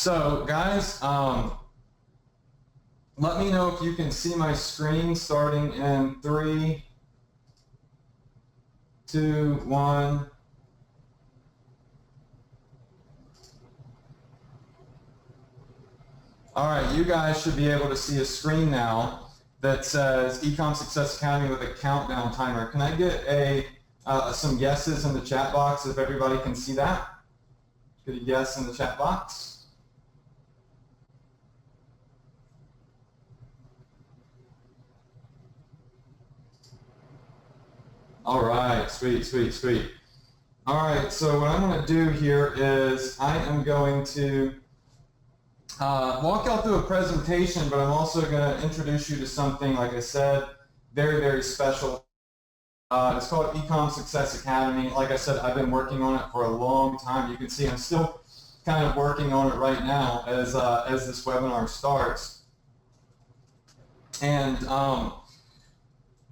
So guys, let me know if you can see my screen starting in 3, 2, 1. All right, you guys should be able to see a screen now that says Ecom Success Academy with a countdown timer. Can I get some guesses in the chat box if everybody can see that? Could you guess in the chat box? All right, sweet, sweet, sweet. All right, so what I'm going to do here is I am going to walk y'all through a presentation, but I'm also going to introduce you to something, like I said, very, very special. It's called Ecom Success Academy. Like I said, I've been working on it for a long time. You can see I'm still kind of working on it right now as this webinar starts. And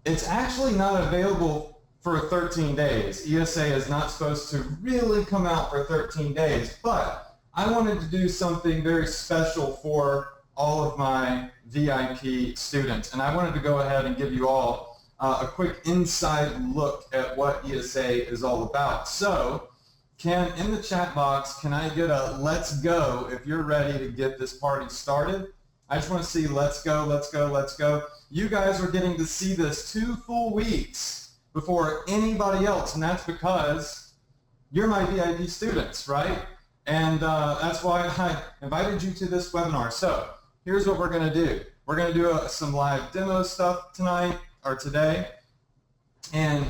it's actually not available for 13 days. ESA is not supposed to really come out for 13 days, but I wanted to do something very special for all of my VIP students, and I wanted to go ahead and give you all a quick inside look at what ESA is all about. So, in the chat box, can I get a let's go if you're ready to get this party started? I just want to see let's go, let's go, let's go. You guys are getting to see this 2 full weeks before anybody else, and that's because you're my VIP students, right? And that's why I invited you to this webinar. So here's what we're going to do. We're going to do some live demo stuff tonight or today, and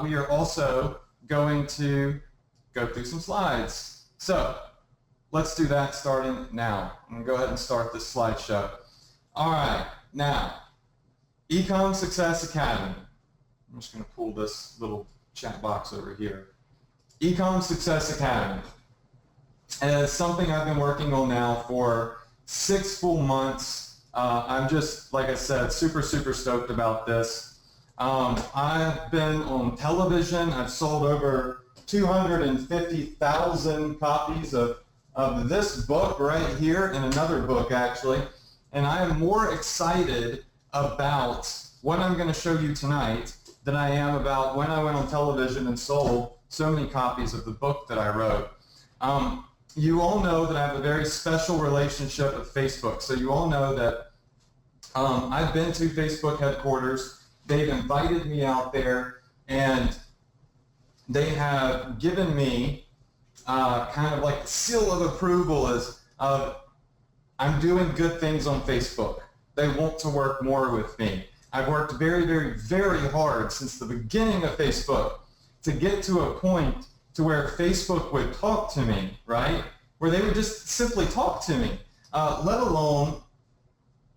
we are also going to go through some slides. So let's do that starting now. I'm going to go ahead and start this slideshow. All right, now, Ecom Success Academy. I'm just going to pull this little chat box over here. Ecom Success Academy is something I've been working on now for 6 full months. I'm just, like I said, super, super stoked about this. I've been on television. I've sold over 250,000 copies of this book right here and another book, actually. And I am more excited about what I'm going to show you tonight than I am about when I went on television and sold so many copies of the book that I wrote. You all know that I have a very special relationship with Facebook. So you all know that I've been to Facebook headquarters. They've invited me out there, and they have given me kind of like the seal of approval as I'm doing good things on Facebook. They want to work more with me. I've worked very, very, very hard since the beginning of Facebook to get to a point to where Facebook would talk to me, right? Where they would just simply talk to me, let alone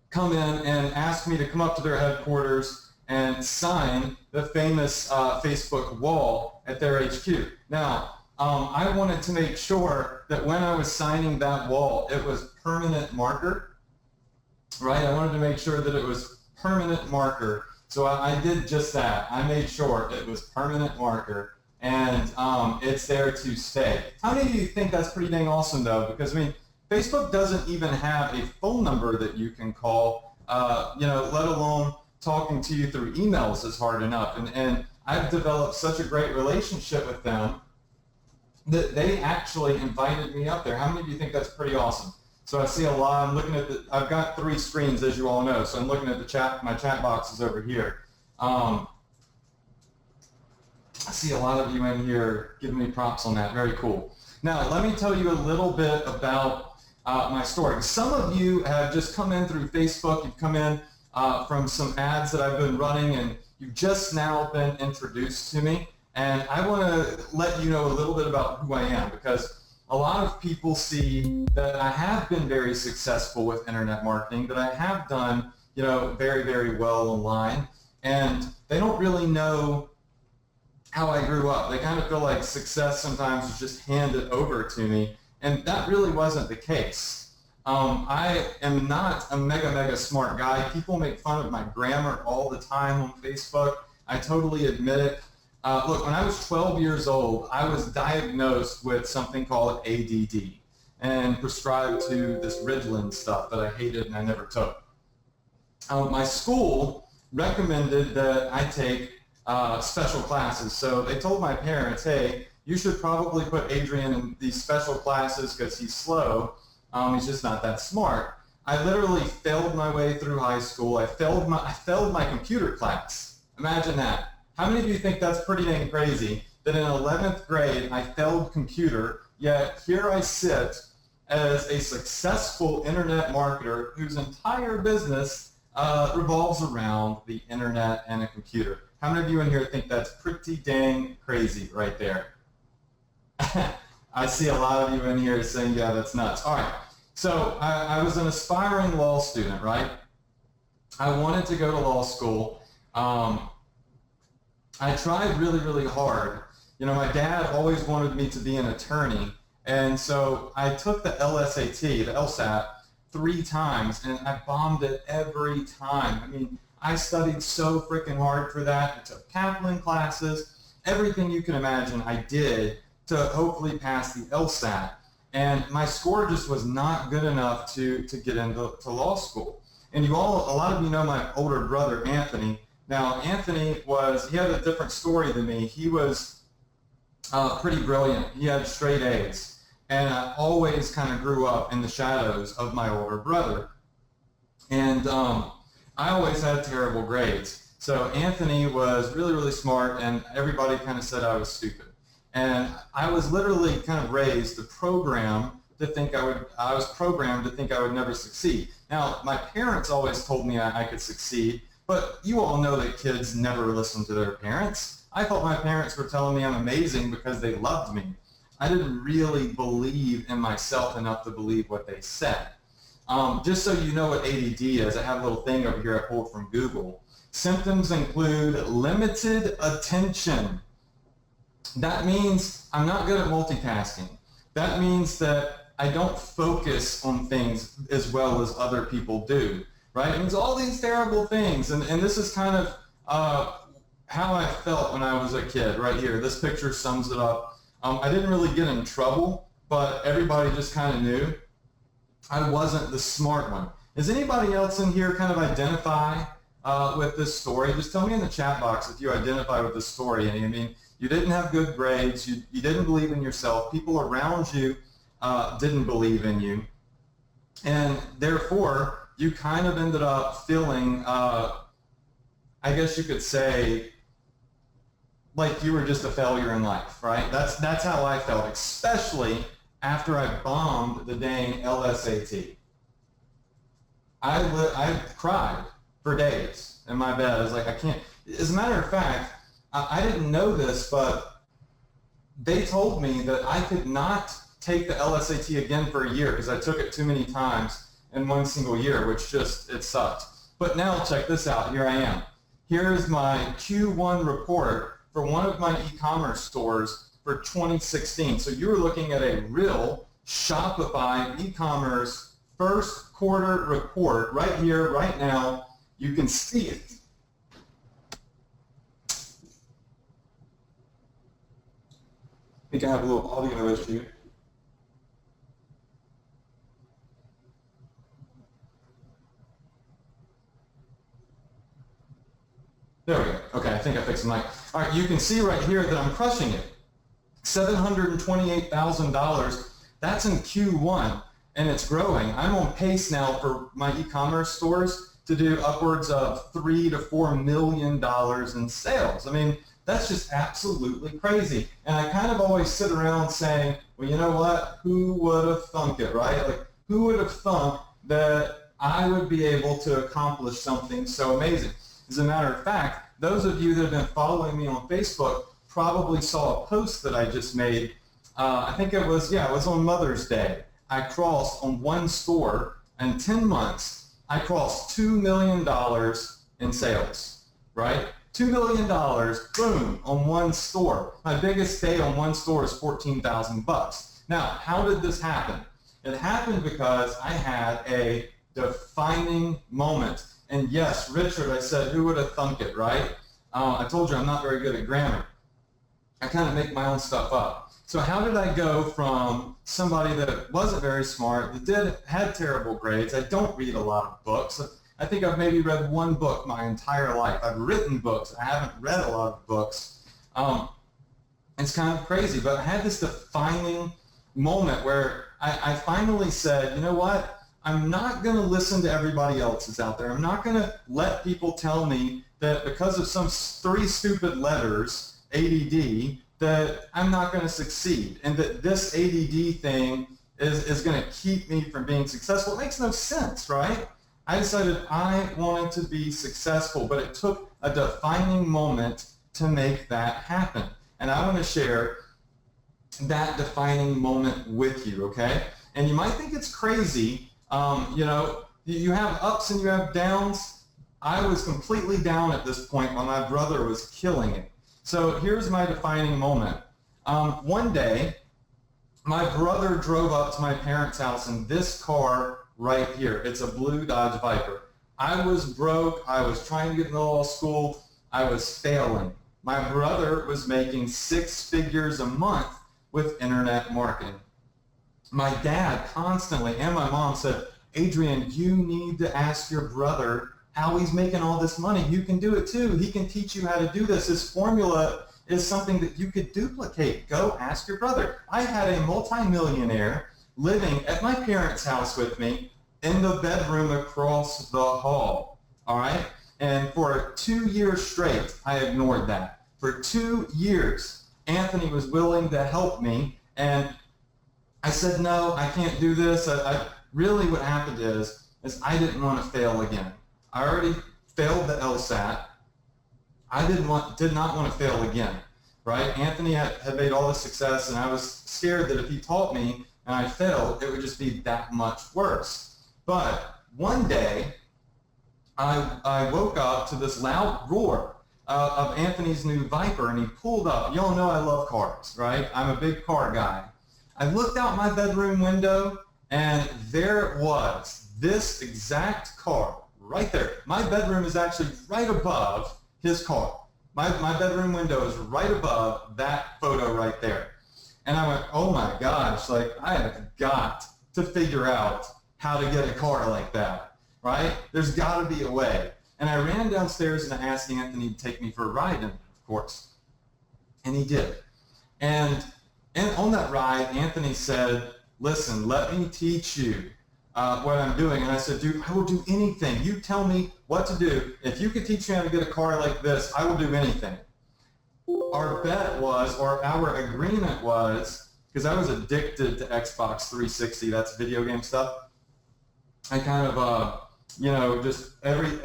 come in and ask me to come up to their headquarters and sign the famous Facebook wall at their HQ. Now, I wanted to make sure that when I was signing that wall, it was permanent marker, right? I wanted to make sure that it was permanent marker. So I did just that. I made sure it was permanent marker, and it's there to stay. How many of you think that's pretty dang awesome, though? Because, I mean, Facebook doesn't even have a phone number that you can call, let alone talking to you through emails is hard enough. And I've developed such a great relationship with them that they actually invited me up there. How many of you think that's pretty awesome? So I see a lot. I'm looking at I've got 3 screens, as you all know. So I'm looking at the chat. My chat box is over here. I see a lot of you in here giving me props on that. Very cool. Now, let me tell you a little bit about my story. Some of you have just come in through Facebook. You've come in from some ads that I've been running, and you've just now been introduced to me. And I want to let you know a little bit about who I am, because a lot of people see that I have been very successful with internet marketing, that I have done, very, very well online, and they don't really know how I grew up. They kind of feel like success sometimes is just handed over to me, and that really wasn't the case. I am not a mega smart guy. People make fun of my grammar all the time on Facebook. I totally admit it. Look, when I was 12 years old, I was diagnosed with something called ADD. and prescribed to this Ritalin stuff that I hated and I never took. My school recommended that I take special classes. So they told my parents, hey, you should probably put Adrian in these special classes because he's slow. He's just not that smart. I literally failed my way through high school. I failed my computer class. Imagine that. How many of you think that's pretty dang crazy that in 11th grade I failed computer, yet here I sit as a successful internet marketer whose entire business revolves around the internet and a computer? How many of you in here think that's pretty dang crazy right there? I see a lot of you in here saying, yeah, that's nuts. All right, so I was an aspiring law student, right? I wanted to go to law school. I tried really, really hard. You know, my dad always wanted me to be an attorney, and so I took the LSAT, the LSAT, 3 times, and I bombed it every time. I mean, I studied so freaking hard for that. I took Kaplan classes, everything you can imagine I did to hopefully pass the LSAT. And my score just was not good enough to get into law school. And a lot of you know my older brother, Anthony. Now, Anthony he had a different story than me. He was pretty brilliant. He had straight A's. And I always kind of grew up in the shadows of my older brother. And I always had terrible grades. So Anthony was really, really smart, and everybody kind of said I was stupid. And I was literally kind of raised to program to think I was programmed to think I would never succeed. Now, my parents always told me I could succeed, but you all know that kids never listen to their parents. I thought my parents were telling me I'm amazing because they loved me. I didn't really believe in myself enough to believe what they said. Just so you know what ADD is, I have a little thing over here I pulled from Google. Symptoms include limited attention. That means I'm not good at multitasking. That means that I don't focus on things as well as other people do, right? It means all these terrible things. And this is kind of how I felt when I was a kid right here. This picture sums it up. I didn't really get in trouble, but everybody just kind of knew I wasn't the smart one. Does anybody else in here kind of identify with this story? Just tell me in the chat box if you identify with this story. I mean, you didn't have good grades. You didn't believe in yourself. People around you didn't believe in you. And therefore, you kind of ended up feeling, I guess you could say, like you were just a failure in life, right? That's how I felt, especially after I bombed the dang LSAT. I cried for days in my bed. I was like, I can't. As a matter of fact, I didn't know this, but they told me that I could not take the LSAT again for a year because I took it too many times in one single year, which it sucked. But now check this out. Here I am. Here's my Q1 report for one of my e-commerce stores for 2016. So you were looking at a real Shopify e-commerce first quarter report right here, right now. You can see it. I think I have a little audio issue. There we go. Okay, I think I fixed the mic. All right, you can see right here that I'm crushing it. $728,000. That's in Q1, and it's growing. I'm on pace now for my e-commerce stores to do upwards of $3 to $4 million in sales. I mean, that's just absolutely crazy. And I kind of always sit around saying, well, you know what? Who would have thunk it, right? Like, who would have thunk that I would be able to accomplish something so amazing? As a matter of fact, those of you that have been following me on Facebook probably saw a post that I just made. I think it was on Mother's Day. I crossed on one store in 10 months, I crossed $2 million in sales, right? $2 million, boom, on one store. My biggest day on one store is $14,000. Now, how did this happen? It happened because I had a defining moment. And yes, Richard, I said, who would have thunk it, right? I told you I'm not very good at grammar. I kind of make my own stuff up. So how did I go from somebody that wasn't very smart, that had terrible grades? I don't read a lot of books. I think I've maybe read one book my entire life. I've written books. I haven't read a lot of books. It's kind of crazy, but I had this defining moment where I finally said, you know what? I'm not going to listen to everybody else that's out there. I'm not going to let people tell me that because of some 3 stupid letters, ADD, that I'm not going to succeed, and that this ADD thing is going to keep me from being successful. It makes no sense, right? I decided I wanted to be successful, but it took a defining moment to make that happen. And I want to share that defining moment with you, okay? And you might think it's crazy. You know, you have ups and you have downs. I was completely down at this point while my brother was killing it. So here's my defining moment. One day, my brother drove up to my parents' house in this car right here. It's a blue Dodge Viper. I was broke. I was trying to get into law school. I was failing. My brother was making 6 figures a month with internet marketing. My dad constantly and my mom said, Adrian, you need to ask your brother how he's making all this money. You can do it too. He can teach you how to do this. His formula is something that you could duplicate. Go ask your brother. I had a multimillionaire living at my parents' house with me in the bedroom across the hall. All right? And for 2 years straight, I ignored that. For 2 years, Anthony was willing to help me, and I said, no, I can't do this. Really what happened is I didn't want to fail again. I already failed the LSAT. I did not want to fail again, right? Anthony had made all this success, and I was scared that if he taught me and I failed, it would just be that much worse. But one day, I woke up to this loud roar of Anthony's new Viper, and he pulled up. Y'all know I love cars, right? I'm a big car guy. I looked out my bedroom window, and there it was, this exact car right there. My bedroom is actually right above his car. My bedroom window is right above that photo right there. And I went, oh my gosh, like I have got to figure out how to get a car like that, right? There's got to be a way. And I ran downstairs and I asked Anthony to take me for a ride in it, of course. And he did. And on that ride, Anthony said, listen, let me teach you what I'm doing. And I said, dude, I will do anything. You tell me what to do. If you could teach me how to get a car like this, I will do anything. Our bet was, or our agreement was, because I was addicted to Xbox 360, that's video game stuff. I kind of, you know, just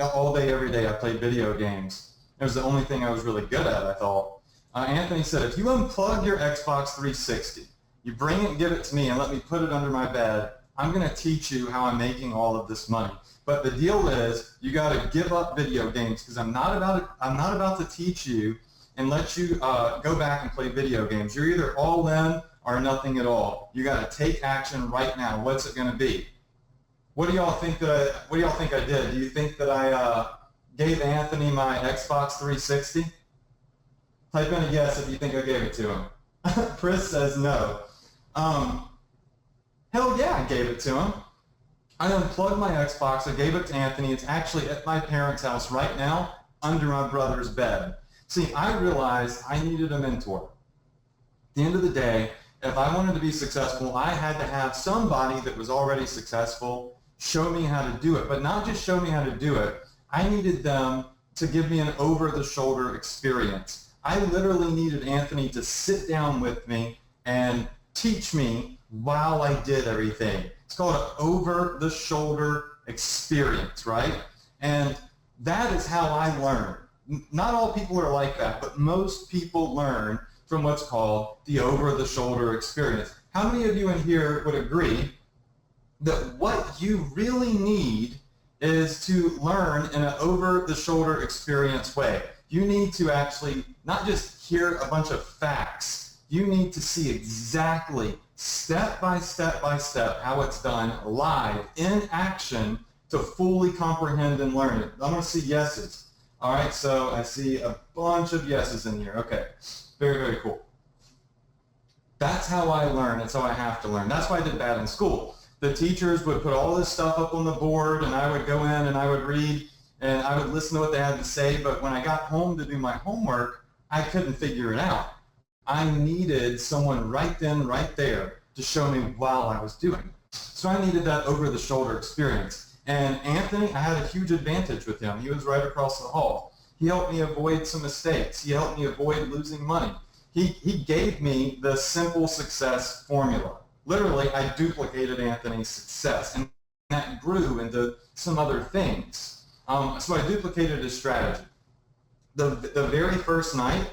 all day, every day I played video games. It was the only thing I was really good at, I thought. Anthony said, if you unplug your Xbox 360, you bring it and give it to me and let me put it under my bed, I'm going to teach you how I'm making all of this money. But the deal is, you got to give up video games, because I'm not about to teach you and let you go back and play video games. You're either all in or nothing at all. You got to take action right now. What's it going to be? What do y'all think I did? Do you think that I gave Anthony my Xbox 360? Type in a yes if you think I gave it to him. Chris says no. Hell yeah, I gave it to him. I unplugged my Xbox, I gave it to Anthony. It's actually at my parents' house right now, under my brother's bed. See, I realized I needed a mentor. At the end of the day, if I wanted to be successful, I had to have somebody that was already successful show me how to do it. But not just show me how to do it, I needed them to give me an over-the-shoulder experience. I literally needed Anthony to sit down with me and teach me while I did everything. It's called an over-the-shoulder experience, right? And that is how I learn. Not all people are like that, but most people learn from what's called the over-the-shoulder experience. How many of you in here would agree that what you really need is to learn in an over-the-shoulder experience way? You need to actually not just hear a bunch of facts. You need to see exactly, step by step by step, how it's done live, in action, to fully comprehend and learn it. I'm going to see yeses. All right, so I see a bunch of yeses in here. Okay, very, very cool. That's how I learn. That's how I have to learn. That's why I did bad in school. The teachers would put all this stuff up on the board, and I would go in and I would read and I would listen to what they had to say. But when I got home to do my homework, I couldn't figure it out. I needed someone right then, right there to show me while I was doing it. So I needed that over-the-shoulder experience. And Anthony, I had a huge advantage with him. He was right across the hall. He helped me avoid some mistakes. He helped me avoid losing money. He gave me the simple success formula. Literally, I duplicated Anthony's success, and that grew into some other things. So I duplicated his strategy. The very first night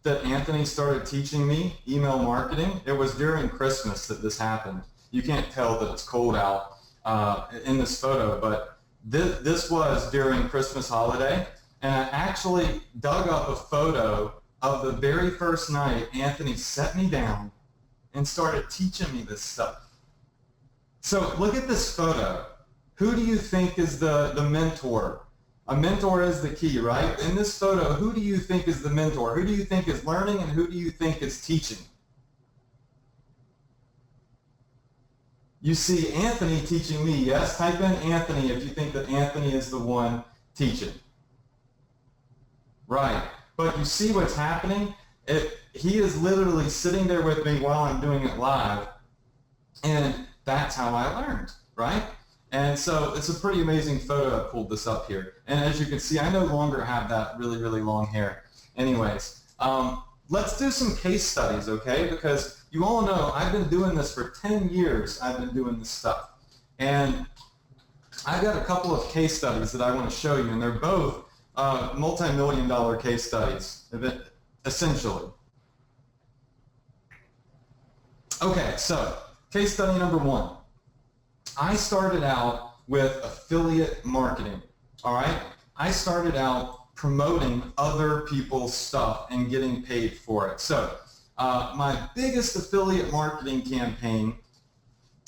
that Anthony started teaching me email marketing, it was during Christmas that this happened. You can't tell that it's cold out in this photo, but this was during Christmas holiday, and I actually dug up a photo of the very first night Anthony set me down and started teaching me this stuff. So look at this photo. Who do you think is the mentor? A mentor is the key, right? In this photo, who do you think is the mentor? Who do you think is learning, and who do you think is teaching? You see Anthony teaching me, yes? Type in Anthony if you think that Anthony is the one teaching. Right. But you see what's happening? He is literally sitting there with me while I'm doing it live, and that's how I learned, right? And so it's a pretty amazing photo. I pulled this up here. And as you can see, I no longer have that really, really long hair. Anyways, let's do some case studies, okay? Because you all know I've been doing this for 10 years. I've been doing this stuff. And I've got a couple of case studies that I want to show you, and they're both multi-million-dollar case studies, essentially. Okay, so case study number one. I started out with affiliate marketing, all right? I started out promoting other people's stuff and getting paid for it. So my biggest affiliate marketing campaign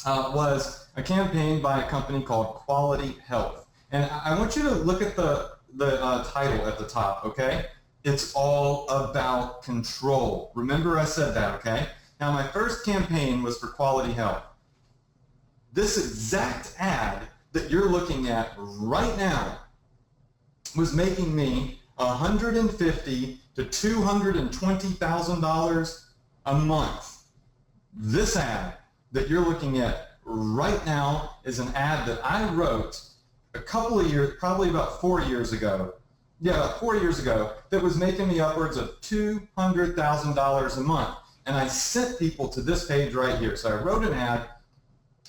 was a campaign by a company called Quality Health. And I want you to look at the title at the top, okay? It's all about control. Remember I said that, okay? Now my first campaign was for Quality Health. This exact ad that you're looking at right now was making me $150,000 to $220,000 a month. This ad that you're looking at right now is an ad that I wrote a couple of years, probably about 4 years ago. Yeah, about 4 years ago, that was making me upwards of $200,000 a month. And I sent people to this page right here. So I wrote an ad,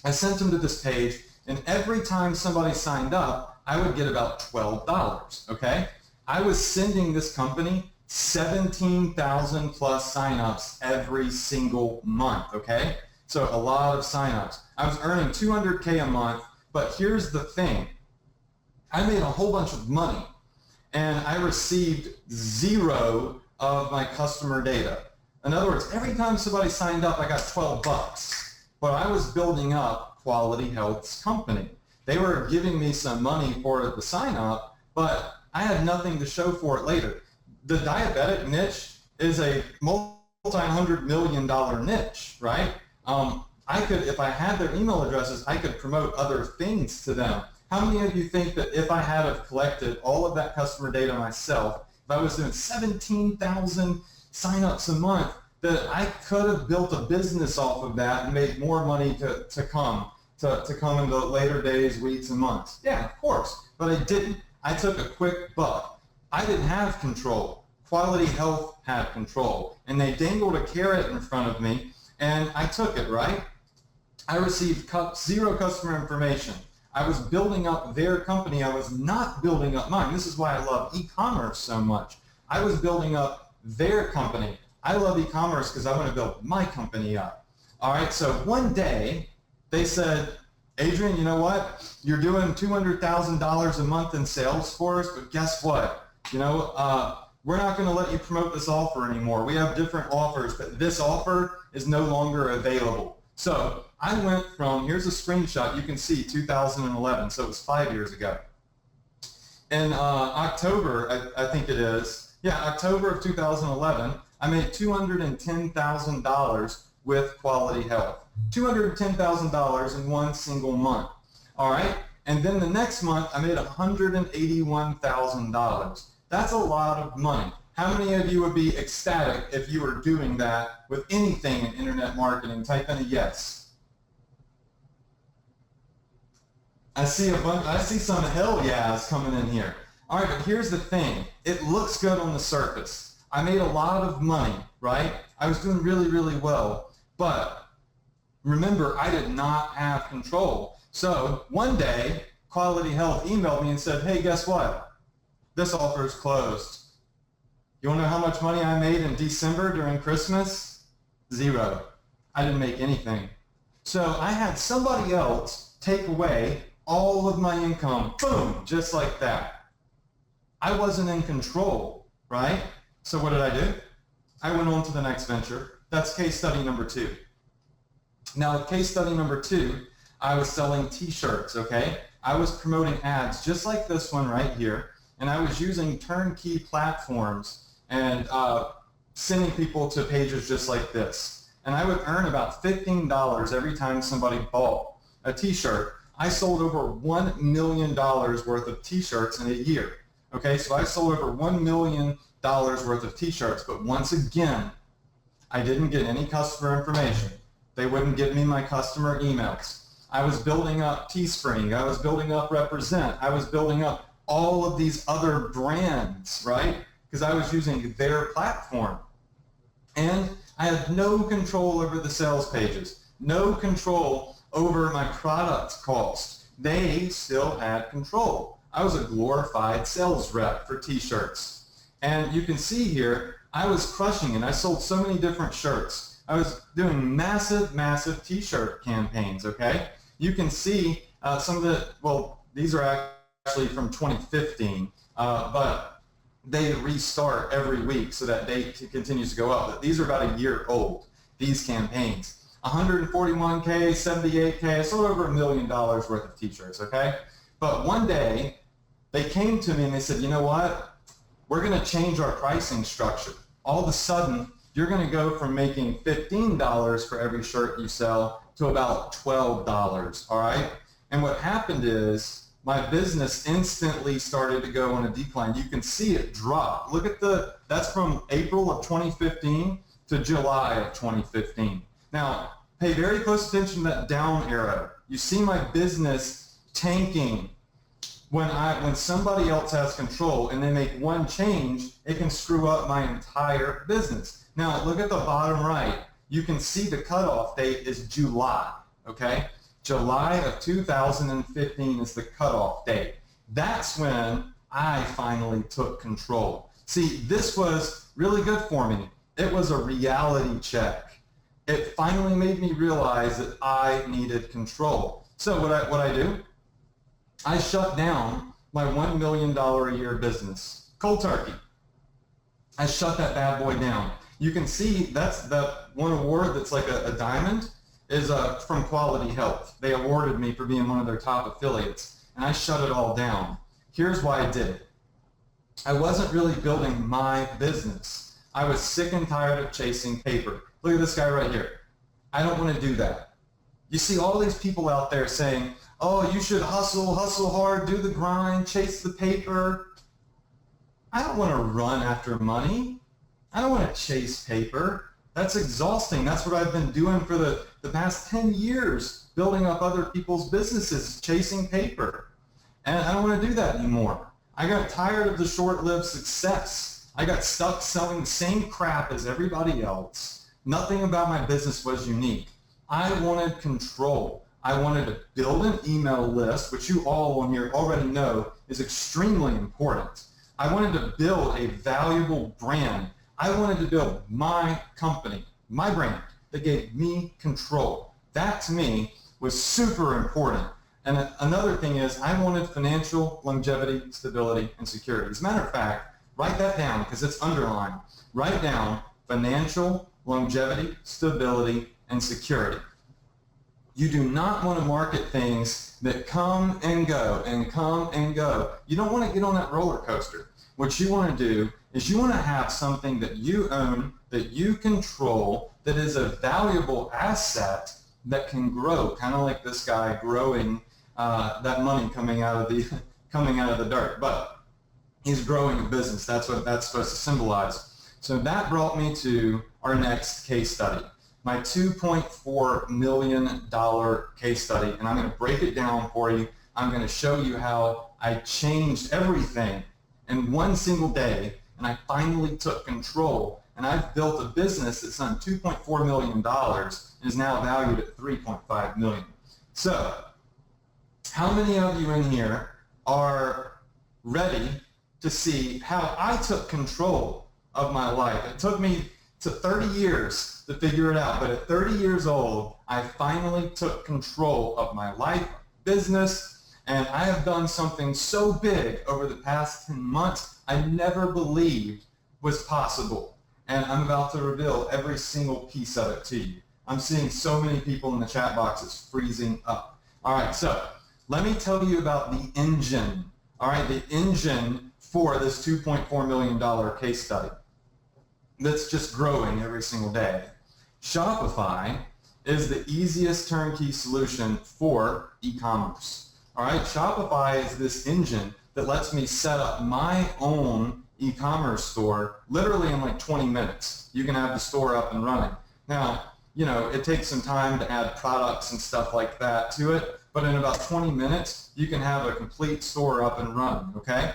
I sent them to this page, and every time somebody signed up, I would get about $12, okay? I was sending this company 17,000 plus signups every single month, okay? So a lot of signups. I was earning $200K a month, but here's the thing. I made a whole bunch of money, and I received zero of my customer data. In other words, every time somebody signed up, I got $12. But I was building up Quality Health's company. They were giving me some money for the sign up, but I had nothing to show for it later. The diabetic niche is a multi-hundred-million-dollar niche, right? I could, if I had their email addresses, I could promote other things to them. How many of you think that if I had have collected all of that customer data myself, if I was doing 17,000 signups a month, that I could have built a business off of that and made more money to come in the later days, weeks, and months? Yeah, of course, but I didn't. I took a quick buck. I didn't have control. Quality Health had control, and they dangled a carrot in front of me, and I took it, right? I received zero customer information. I was building up their company. I was not building up mine. This is why I love e-commerce so much. I was building up their company. I love e-commerce because I want to build my company up. All right, so one day they said, Adrian, you know what? You're doing $200,000 a month in sales for us, but guess what? You know, we're not going to let you promote this offer anymore. We have different offers, but this offer is no longer available. So I went from, here's a screenshot, you can see 2011, so it was 5 years ago. In October, I think it is, yeah, October of 2011, I made $210,000 with Quality Health. $210,000 in one single month. All right? And then the next month, I made $181,000. That's a lot of money. How many of you would be ecstatic if you were doing that with anything in internet marketing? Type in a yes. I see some hell yeahs coming in here. All right, but here's the thing. It looks good on the surface. I made a lot of money, right? I was doing really, really well. But remember, I did not have control. So one day, Quality Health emailed me and said, hey, guess what? This offer is closed. You want to know how much money I made in December during Christmas? Zero. I didn't make anything. So I had somebody else take away all of my income, boom, just like that. I wasn't in control, right? So what did I do? I went on to the next venture. That's case study number 2. Now, with case study number 2, I was selling t-shirts, okay? I was promoting ads just like this one right here, and I was using turnkey platforms and sending people to pages just like this. And I would earn about $15 every time somebody bought a t-shirt. I sold over $1 million worth of t-shirts in a year. Okay, so I sold over $1 million worth of t-shirts, but once again, I didn't get any customer information. They wouldn't give me my customer emails. I was building up Teespring. I was building up Represent. I was building up all of these other brands, right? Because I was using their platform. And I had no control over the sales pages, no control over my product cost. They still had control. I was a glorified sales rep for t-shirts. And you can see here, I was crushing it. I sold so many different shirts. I was doing massive, massive t-shirt campaigns, okay? You can see some of the, well, these are actually from 2015, but they restart every week so that date continues to go up. But these are about a year old, these campaigns. 141K, 78K, I sold over $1 million worth of t-shirts, okay? But one day, they came to me and they said, you know what? We're going to change our pricing structure. All of a sudden, you're going to go from making $15 for every shirt you sell to about $12, all right? And what happened is my business instantly started to go on a decline. You can see it drop. Look at that's from April of 2015 to July of 2015. Now, pay very close attention to that down arrow. You see my business tanking. When somebody else has control and they make one change, it can screw up my entire business. Now, look at the bottom right. You can see the cutoff date is July, okay? July of 2015 is the cutoff date. That's when I finally took control. See, this was really good for me. It was a reality check. It finally made me realize that I needed control. So what I do? I shut down my $1 million a year business, cold turkey. I shut that bad boy down. You can see that's the one award that's like a diamond is from Quality Health. They awarded me for being one of their top affiliates, and I shut it all down. Here's why I did it. I wasn't really building my business. I was sick and tired of chasing paper. Look at this guy right here. I don't want to do that. You see all these people out there saying, oh, you should hustle hard, do the grind, chase the paper. I don't want to run after money. I don't want to chase paper. That's exhausting. That's what I've been doing for the past 10 years, building up other people's businesses, chasing paper. And I don't want to do that anymore. I got tired of the short-lived success. I got stuck selling the same crap as everybody else. Nothing about my business was unique. I wanted control. I wanted to build an email list, which you all on here already know is extremely important. I wanted to build a valuable brand. I wanted to build my company, my brand, that gave me control. That to me was super important. And another thing is I wanted financial longevity, stability, and security. As a matter of fact, write that down because it's underlined. Write down financial longevity, stability, and security. You do not want to market things that come and go and come and go. You don't want to get on that roller coaster. What you want to do is you want to have something that you own, that you control, that is a valuable asset that can grow, kind of like this guy growing that money coming out of the dirt. But he's growing a business. That's what that's supposed to symbolize. So that brought me to our next case study, my $2.4 million case study, and I'm going to break it down for you. I'm going to show you how I changed everything in one single day, and I finally took control, and I've built a business that's done $2.4 million and is now valued at $3.5 million. So how many of you in here are ready to see how I took control of my life? It took me to 30 years to figure it out, but at 30 years old, I finally took control of my life, business, and I have done something so big over the past 10 months I never believed was possible. And I'm about to reveal every single piece of it to you. I'm seeing so many people in the chat boxes freezing up. All right, so let me tell you about the engine. All right, the engine for this $2.4 million case study that's just growing every single day. Shopify is the easiest turnkey solution for e-commerce. All right, Shopify is this engine that lets me set up my own e-commerce store literally in like 20 minutes. You can have the store up and running. Now, you know, it takes some time to add products and stuff like that to it, but in about 20 minutes, you can have a complete store up and running, okay?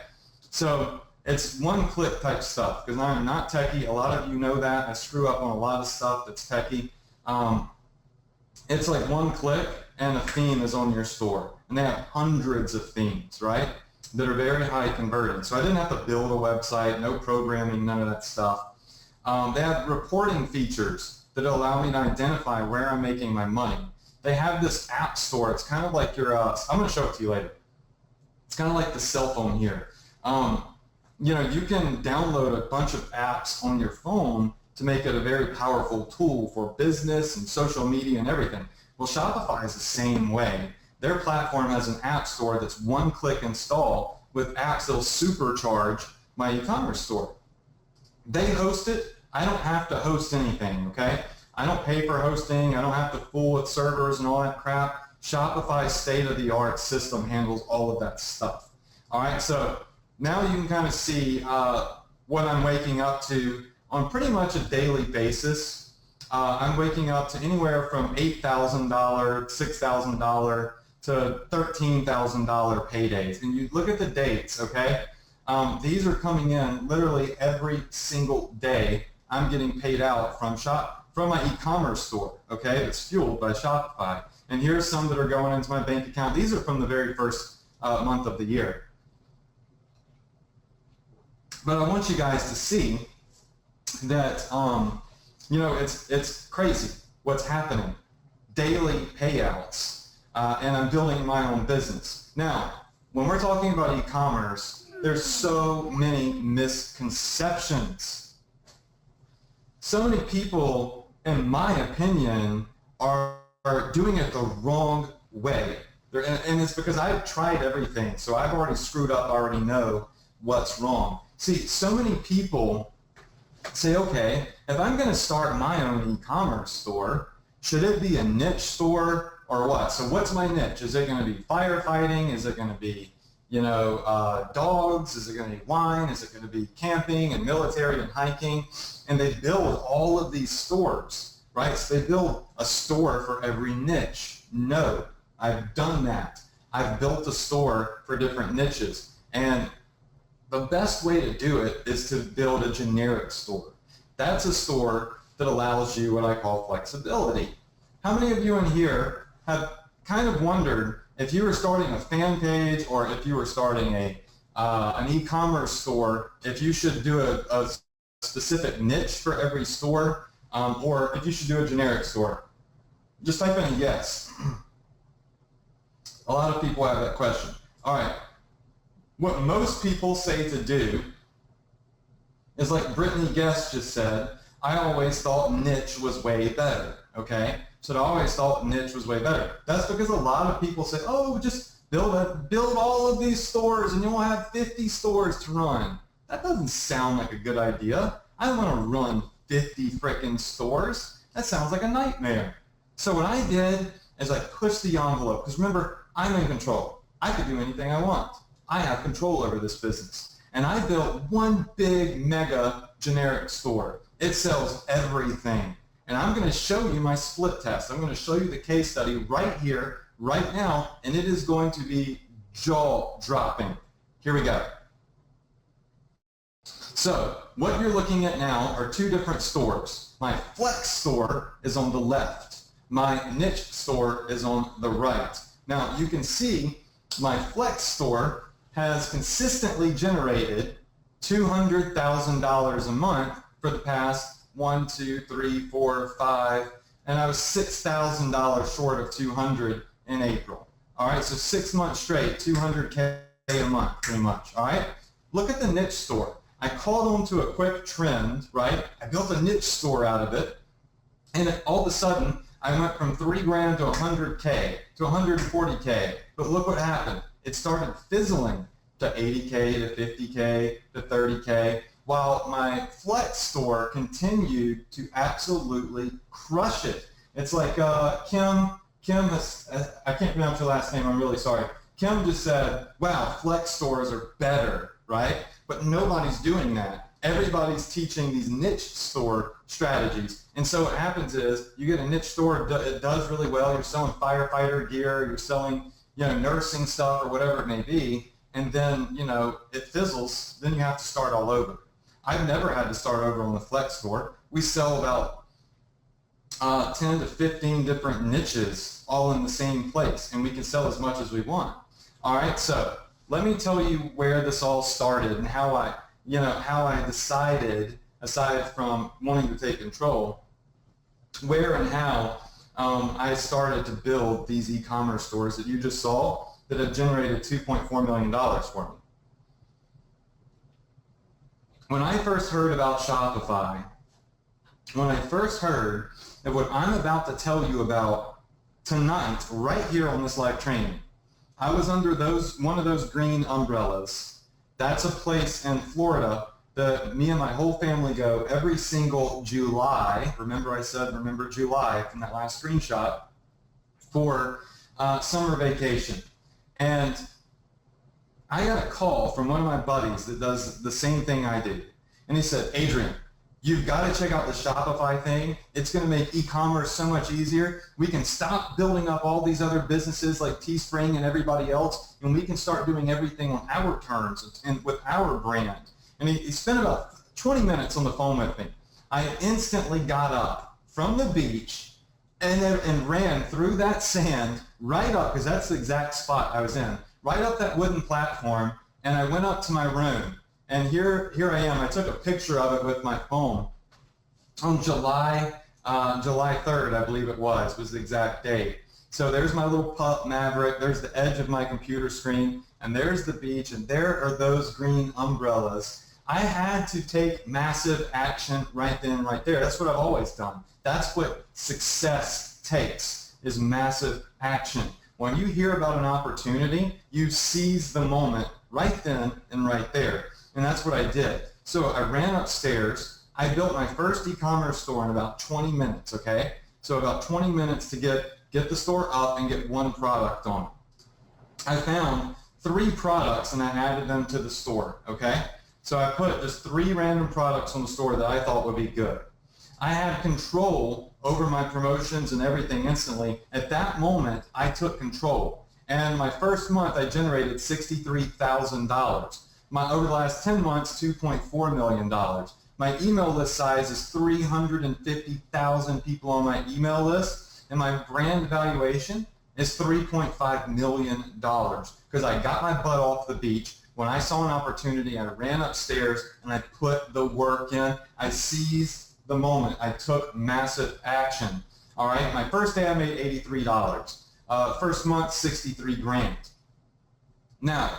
So it's one-click type stuff, because I'm not techie. A lot of you know that. I screw up on a lot of stuff that's techie. It's like one click, and a theme is on your store. And they have hundreds of themes, right, that are very high converting. So I didn't have to build a website, no programming, none of that stuff. They have reporting features that allow me to identify where I'm making my money. They have this app store. It's kind of like your, I'm going to show it to you later. It's kind of like the cell phone here. You know, you can download a bunch of apps on your phone to make it a very powerful tool for business and social media and everything. Well, Shopify is the same way. Their platform has an app store that's one-click install with apps that'll supercharge my e-commerce store. They host it. I don't have to host anything, okay? I don't pay for hosting. I don't have to fool with servers and all that crap. Shopify's state-of-the-art system handles all of that stuff. All right, so now you can kind of see what I'm waking up to on pretty much a daily basis. I'm waking up to anywhere from $8,000, $6,000 to $13,000 paydays. And you look at the dates, okay? These are coming in literally every single day. I'm getting paid out from my e-commerce store, okay? It's fueled by Shopify. And here's some that are going into my bank account. These are from the very first month of the year. But I want you guys to see that, you know, it's crazy what's happening. Daily payouts, and I'm building my own business. Now, when we're talking about e-commerce, there's so many misconceptions. So many people, in my opinion, are doing it the wrong way. And it's because I've tried everything, so I've already screwed up, I already know what's wrong. See, so many people say, okay, if I'm going to start my own e-commerce store, should it be a niche store or what? So what's my niche? Is it going to be firefighting? Is it going to be, you know, dogs? Is it going to be wine? Is it going to be camping and military and hiking? And they build all of these stores, right? So they build a store for every niche. No, I've done that. I've built a store for different niches. And the best way to do it is to build a generic store. That's a store that allows you what I call flexibility. How many of you in here have kind of wondered if you were starting a fan page or if you were starting an e-commerce store, if you should do a specific niche for every store, or if you should do a generic store? Just type in a yes. A lot of people have that question. All right. What most people say to do is like Brittany Guest just said, I always thought niche was way better, okay? So I always thought niche was way better. That's because a lot of people say, oh, just build all of these stores and you'll have 50 stores to run. That doesn't sound like a good idea. I don't want to run 50 frickin' stores. That sounds like a nightmare. So what I did is I pushed the envelope, because remember, I'm in control. I could do anything I want. I have control over this business. And I built one big mega generic store. It sells everything. And I'm going to show you my split test. I'm going to show you the case study right here, right now, and it is going to be jaw-dropping. Here we go. So what you're looking at now are two different stores. My flex store is on the left. My niche store is on the right. Now you can see my flex store has consistently generated $200,000 a month for the past 1, 2, 3, 4, 5, and I was $6,000 short of 200 in April. All right, so 6 months straight, 200K a month, pretty much. All right, look at the niche store. I caught on to a quick trend, right? I built a niche store out of it, and all of a sudden, I went from $3,000 to 100K to 140K. But look what happened. It started fizzling to 80K to 50K to 30K, while my flex store continued to absolutely crush it. It's like Kim has, I can't pronounce your last name, I'm really sorry. Kim just said, wow, flex stores are better, right? But nobody's doing that. Everybody's teaching these niche store strategies. And so what happens is you get a niche store, it does really well. You're selling firefighter gear, you're selling, nursing stuff or whatever it may be. And then, it fizzles. Then you have to start all over. I've never had to start over on the flex store. We sell about 10 to 15 different niches all in the same place. And we can sell as much as we want. All right, so let me tell you where this all started and how I decided, aside from wanting to take control, where and how I started to build these e-commerce stores that you just saw that have generated $2.4 million for me. When I first heard about Shopify, when I first heard that what I'm about to tell you about tonight, right here on this live training, I was under one of those green umbrellas. That's a place in Florida that me and my whole family go every single July. Remember I said, remember July from that last screenshot, for summer vacation. And I got a call from one of my buddies that does the same thing I do. And he said, Adrian, you've got to check out the Shopify thing. It's going to make e-commerce so much easier. We can stop building up all these other businesses like Teespring and everybody else, and we can start doing everything on our terms and with our brand. And he spent about 20 minutes on the phone with me. I instantly got up from the beach and ran through that sand right up, because that's the exact spot I was in, right up that wooden platform, and I went up to my room. And here I am. I took a picture of it with my phone on July 3rd, I believe it was the exact date. So there's my little pup, Maverick. There's the edge of my computer screen, and there's the beach, and there are those green umbrellas. I had to take massive action right then, right there. That's what I've always done. That's what success takes, is massive action. When you hear about an opportunity, you seize the moment right then and right there. And that's what I did. So I ran upstairs. I built my first e-commerce store in about 20 minutes, okay? So about 20 minutes to get the store up and get one product on it. I found 3 products and I added them to the store, okay? So I put just 3 random products on the store that I thought would be good. I had control over my promotions and everything instantly. At that moment, I took control. And my first month, I generated $63,000. Over the last 10 months, $2.4 million. My email list size is 350,000 people on my email list, and my brand valuation is $3.5 million, because I got my butt off the beach. When I saw an opportunity, I ran upstairs and I put the work in. I seized the moment. I took massive action. All right, my first day I made $83. First month, 63 grand. Now,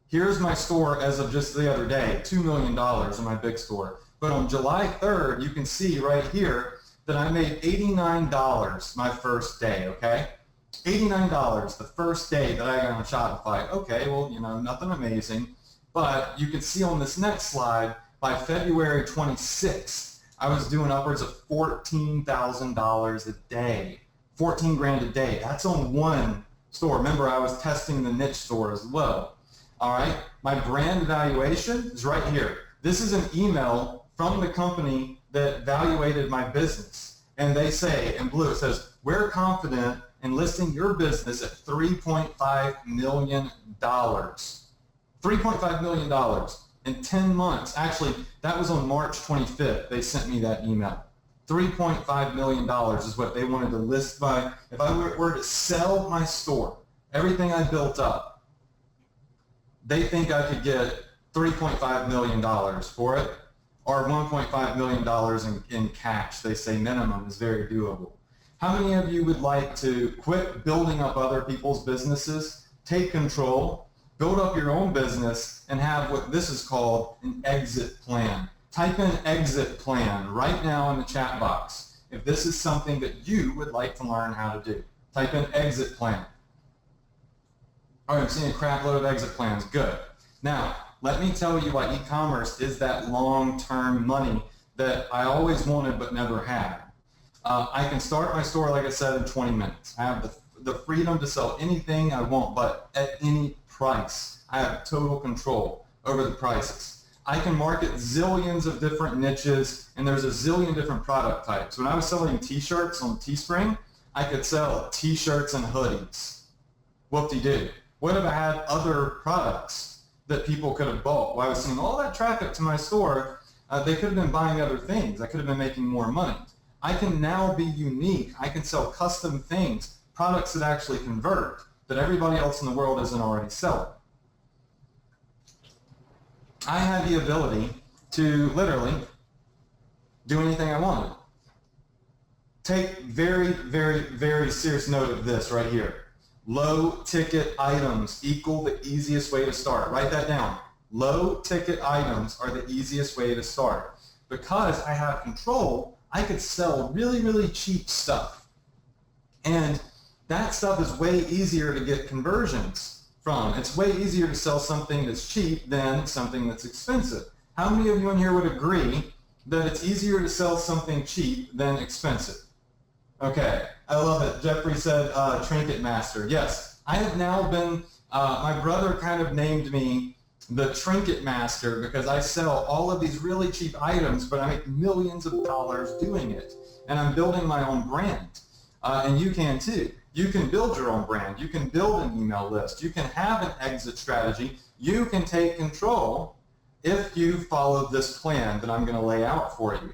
here's my store as of just the other day, $2 million in my big store. But on July 3rd, you can see right here that I made $89 my first day, okay? $89 the first day that I got on Shopify. Okay, well, nothing amazing. But you can see on this next slide, by February 26th, I was doing upwards of $14,000 a day. 14 grand a day. That's on one store. Remember, I was testing the niche store as well. All right, my brand valuation is right here. This is an email from the company that evaluated my business. And they say, in blue, it says, we're confident in listing your business at $3.5 million. $3.5 million in 10 months. Actually, that was on March 25th. They sent me that email. $3.5 million is what they wanted to list by. If I were to sell my store, everything I built up, they think I could get $3.5 million for it, or $1.5 million in cash. They say minimum is very doable. How many of you would like to quit building up other people's businesses, take control, build up your own business, and have what this is called an exit plan? Type in exit plan right now in the chat box if this is something that you would like to learn how to do. Type in exit plan. All right, I'm seeing a crap load of exit plans. Good. Now, let me tell you why e-commerce is that long-term money that I always wanted but never had. I can start my store, like I said, in 20 minutes. I have the freedom to sell anything I want, but at any price. I have total control over the prices. I can market zillions of different niches, and there's a zillion different product types. When I was selling t-shirts on Teespring, I could sell t-shirts and hoodies. Whoop-de-doo. What if I had other products that people could have bought? Well, I was seeing all that traffic to my store. They could have been buying other things. I could have been making more money. I can now be unique. I can sell custom things, products that actually convert, that everybody else in the world isn't already selling. I have the ability to literally do anything I wanted. Take very, very, very serious note of this right here. Low ticket items equal the easiest way to start. Write that down. Low ticket items are the easiest way to start. Because I have control, I could sell really, really cheap stuff. And that stuff is way easier to get conversions from. It's way easier to sell something that's cheap than something that's expensive. How many of you in here would agree that it's easier to sell something cheap than expensive? Okay, I love it. Jeffrey said Trinket Master. Yes, I have now been, my brother kind of named me the Trinket Master because I sell all of these really cheap items, but I make millions of dollars doing it. And I'm building my own brand. And you can too. You can build your own brand. You can build an email list. You can have an exit strategy. You can take control if you follow this plan that I'm going to lay out for you.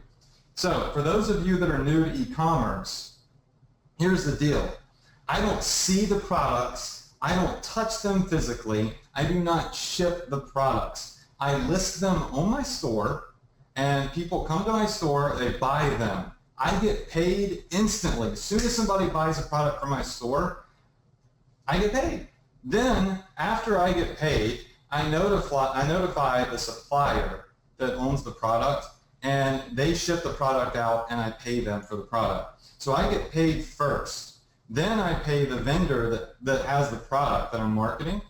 So for those of you that are new to e-commerce, here's the deal. I don't see the products. I don't touch them physically. I do not ship the products. I list them on my store, and people come to my store, they buy them. I get paid instantly. As soon as somebody buys a product from my store, I get paid. Then, after I get paid, I notify the supplier that owns the product, and they ship the product out, and I pay them for the product. So I get paid first. Then I pay the vendor that has the product that I'm marketing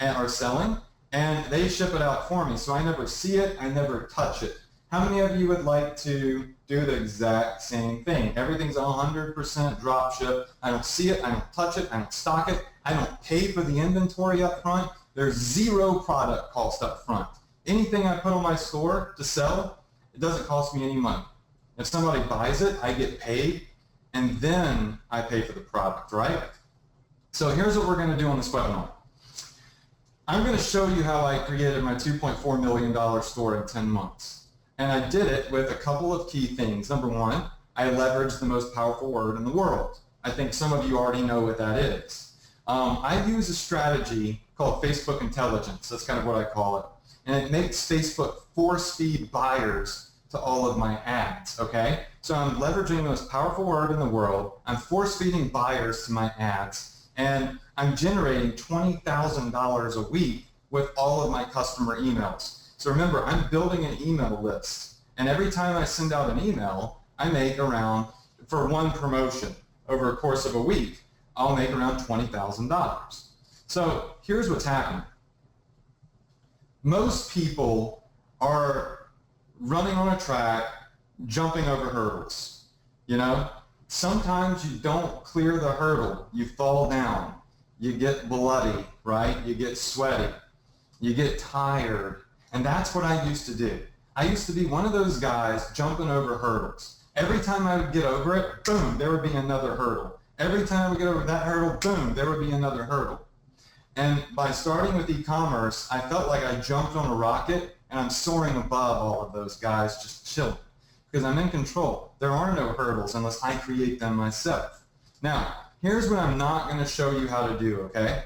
or selling, and they ship it out for me. So I never see it, I never touch it. How many of you would like to do the exact same thing? Everything's 100% drop ship. I don't see it, I don't touch it, I don't stock it, I don't pay for the inventory up front. There's zero product cost up front. Anything I put on my store to sell, it doesn't cost me any money. If somebody buys it, I get paid, and then I pay for the product, right? So here's what we're going to do on this webinar. I'm going to show you how I created my $2.4 million store in 10 months. And I did it with a couple of key things. Number one, I leveraged the most powerful word in the world. I think some of you already know what that is. I use a strategy called Facebook intelligence. That's kind of what I call it. And it makes Facebook force-feed buyers to all of my ads, okay? So I'm leveraging the most powerful word in the world. I'm force-feeding buyers to my ads. And I'm generating $20,000 a week with all of my customer emails. So remember, I'm building an email list. And every time I send out an email, I make around, for one promotion over a course of a week, I'll make around $20,000. So here's what's happening. Most people are running on a track, jumping over hurdles. You know, sometimes you don't clear the hurdle, you fall down, you get bloody, right? You get sweaty, you get tired, and that's what I used to do. I used to be one of those guys jumping over hurdles. Every time I would get over it, boom, there would be another hurdle. Every time I would get over that hurdle, boom, there would be another hurdle. And by starting with e-commerce, I felt like I jumped on a rocket and I'm soaring above all of those guys, just chilling, because I'm in control. There are no hurdles unless I create them myself. Now, here's what I'm not going to show you how to do, okay?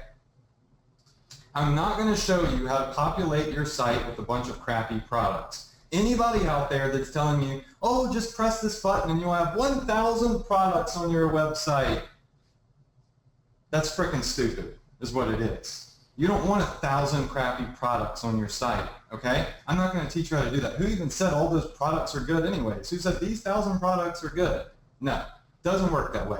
I'm not going to show you how to populate your site with a bunch of crappy products. Anybody out there that's telling you, oh, just press this button and you'll have 1,000 products on your website, that's freaking stupid, is what it is. You don't want 1,000 crappy products on your site, okay? I'm not going to teach you how to do that. Who even said all those products are good anyways? Who said these 1,000 products are good? No, it doesn't work that way.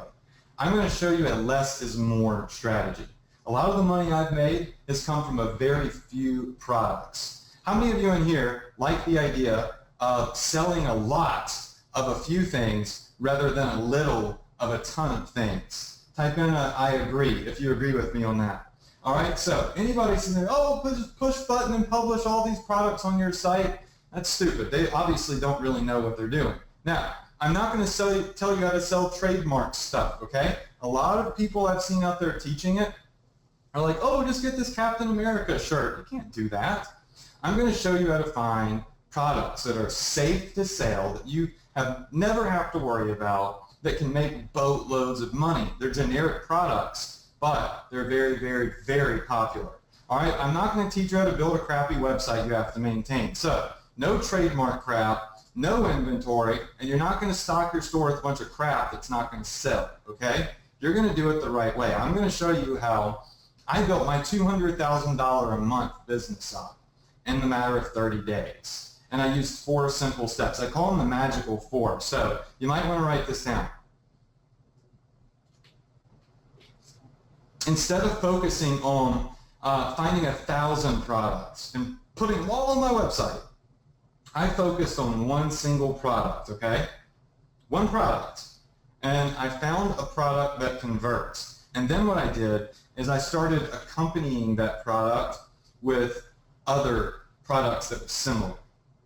I'm going to show you a less is more strategy. A lot of the money I've made has come from a very few products. How many of you in here like the idea of selling a lot of a few things rather than a little of a ton of things? Type in a I agree if you agree with me on that. All right, so anybody saying, oh, just push button and publish all these products on your site, that's stupid. They obviously don't really know what they're doing. Now, I'm not going to tell you how to sell trademark stuff, okay? A lot of people I've seen out there teaching it are like, oh, just get this Captain America shirt. You can't do that. I'm going to show you how to find products that are safe to sell, that you never have to worry about, that can make boatloads of money. They're generic products, but they're very, very, very popular. All right, I'm not going to teach you how to build a crappy website you have to maintain. So no trademark crap, no inventory, and you're not going to stock your store with a bunch of crap that's not going to sell, okay? You're going to do it the right way. I'm going to show you how I built my $200,000 a month business up in the matter of 30 days. And I used 4 simple steps. I call them the magical 4. So you might want to write this down. Instead of focusing on finding 1,000 products and putting them all on my website, I focused on one single product, okay? One product. And I found a product that converts. And then what I did is I started accompanying that product with other products that were similar,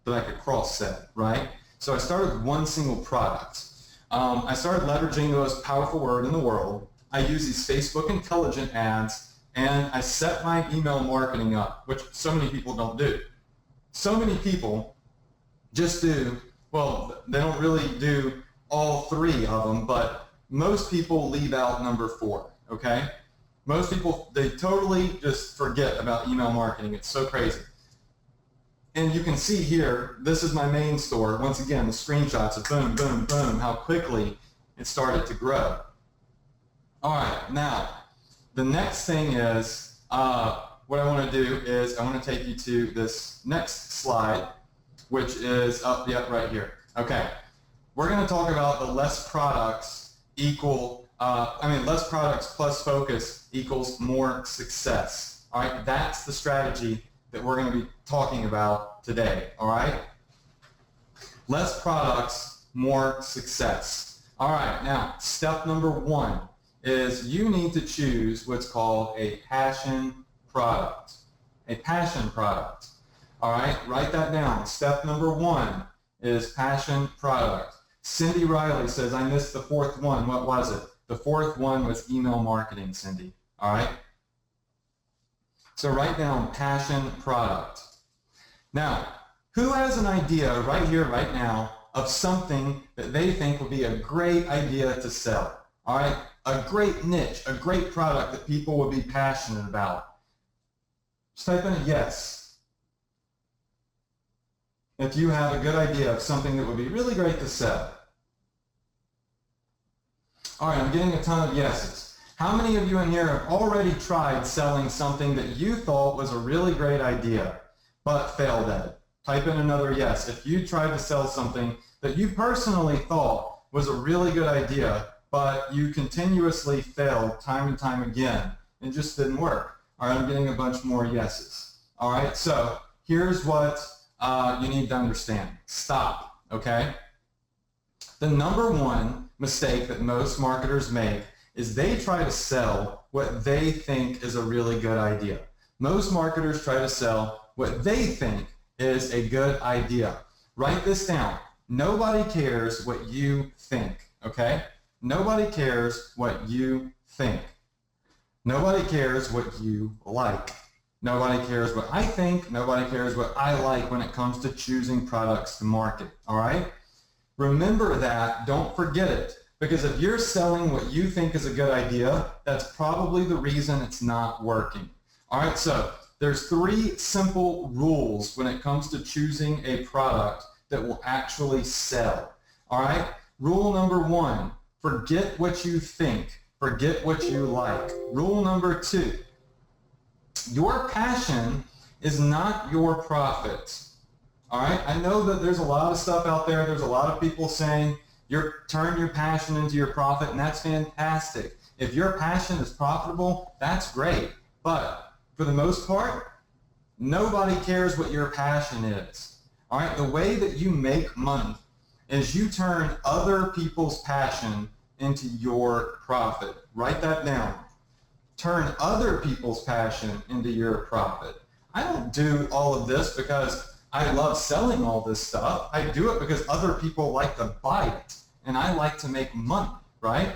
that I could cross-sell, right? So I started with one single product. I started leveraging the most powerful word in the world. I use these Facebook intelligent ads, and I set my email marketing up, which so many people don't do. So many people just do, well, they don't really do all 3 of them, but most people leave out number 4, okay? Most people, they totally just forget about email marketing. It's so crazy. And you can see here, this is my main store. Once again, the screenshots of boom, boom, boom, how quickly it started to grow. All right, now, the next thing is, what I want to do is I want to take you to this next slide, which is right here. Okay, we're going to talk about the less products less products plus focus equals more success. All right, that's the strategy that we're going to be talking about today. All right, less products, more success. All right, now step number 1 is you need to choose what's called a passion product. A passion product. All right, write that down. Step number 1 is passion product. Cindy Riley says, I missed the 4th one. What was it? The 4th one was email marketing, Cindy. All right? So write down passion product. Now, who has an idea right here, right now, of something that they think would be a great idea to sell? All right? A great niche, a great product that people would be passionate about. Just type in a yes. If you have a good idea of something that would be really great to sell. All right, I'm getting a ton of yeses. How many of you in here have already tried selling something that you thought was a really great idea, but failed at it? Type in another yes. If you tried to sell something that you personally thought was a really good idea, but you continuously failed time and time again, it just didn't work. All right, I'm getting a bunch more yeses. All right, so here's what you need to understand. Stop, okay? The number one mistake that most marketers make is they try to sell what they think is a really good idea. Most marketers try to sell what they think is a good idea. Write this down. Nobody cares what you think, okay? Nobody cares what you think. Nobody cares what you like. Nobody cares what I think. Nobody cares what I like when it comes to choosing products to market, all right? Remember that. Don't forget it. Because if you're selling what you think is a good idea, that's probably the reason it's not working. All right, so there's 3 simple rules when it comes to choosing a product that will actually sell. All right, rule number 1, forget what you think. Forget what you like. Rule number 2, your passion is not your profit. All right, I know that there's a lot of stuff out there. There's a lot of people saying, turn your passion into your profit, and that's fantastic. If your passion is profitable, that's great. But for the most part, nobody cares what your passion is. All right, the way that you make money is you turn other people's passion into your profit. Write that down. Turn other people's passion into your profit. I don't do all of this because I love selling all this stuff. I do it because other people like to buy it, and I like to make money, right?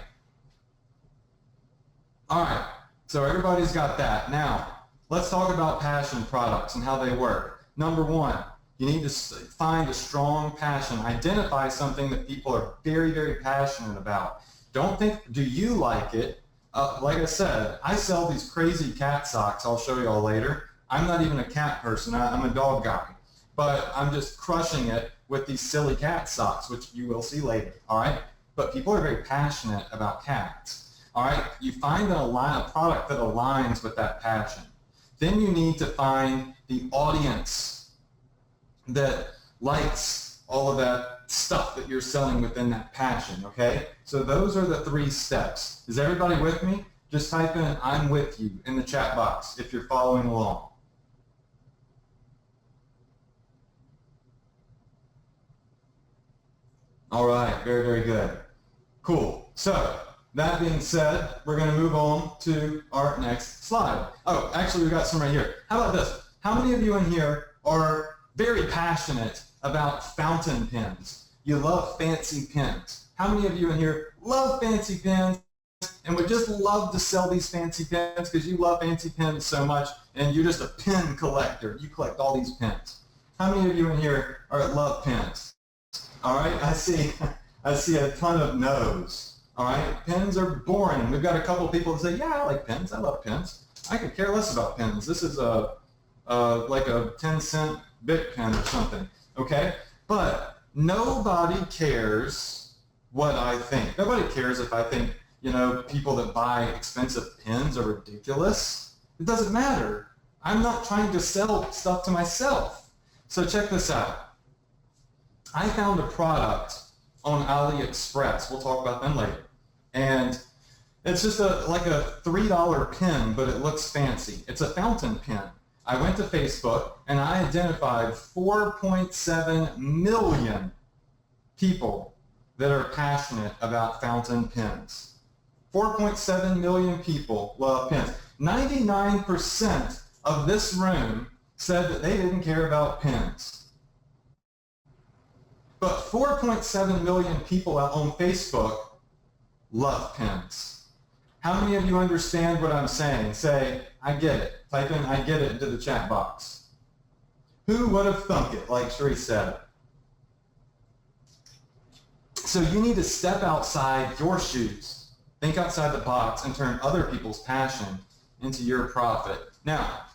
All right, so everybody's got that. Now, let's talk about passion products and how they work. Number 1, you need to find a strong passion. Identify something that people are very, very passionate about. Don't think, do you like it? Like I said, I sell these crazy cat socks. I'll show you all later. I'm not even a cat person. I'm a dog guy. But I'm just crushing it with these silly cat socks, which you will see later, all right? But people are very passionate about cats, all right? You find a product that aligns with that passion. Then you need to find the audience that likes all of that stuff that you're selling within that passion, okay? So those are the 3 steps. Is everybody with me? Just type in "I'm with you" in the chat box if you're following along. All right, very, very good. Cool. So that being said, we're going to move on to our next slide. Oh, actually, we've got some right here. How about this? How many of you in here are very passionate about fountain pens? You love fancy pens. How many of you in here love fancy pens and would just love to sell these fancy pens because you love fancy pens so much and you're just a pen collector? You collect all these pens. How many of you in here love pens? All right, I see a ton of no's. All right, pens are boring. We've got a couple of people that say, yeah, I like pens. I love pens. I could care less about pens. This is like a 10-cent Bic pen or something, okay? But nobody cares what I think. Nobody cares if I think, people that buy expensive pens are ridiculous. It doesn't matter. I'm not trying to sell stuff to myself. So check this out. I found a product on AliExpress. We'll talk about them later. And it's just like a $3 pen, but it looks fancy. It's a fountain pen. I went to Facebook and I identified 4.7 million people that are passionate about fountain pens. 4.7 million people love pens. 99% of this room said that they didn't care about pens. But 4.7 million people out on Facebook love pens. How many of you understand what I'm saying? Say, I get it. Type in "I get it" into the chat box. Who would have thunk it, like Sheree said? So you need to step outside your shoes, think outside the box, and turn other people's passion into your profit. Now,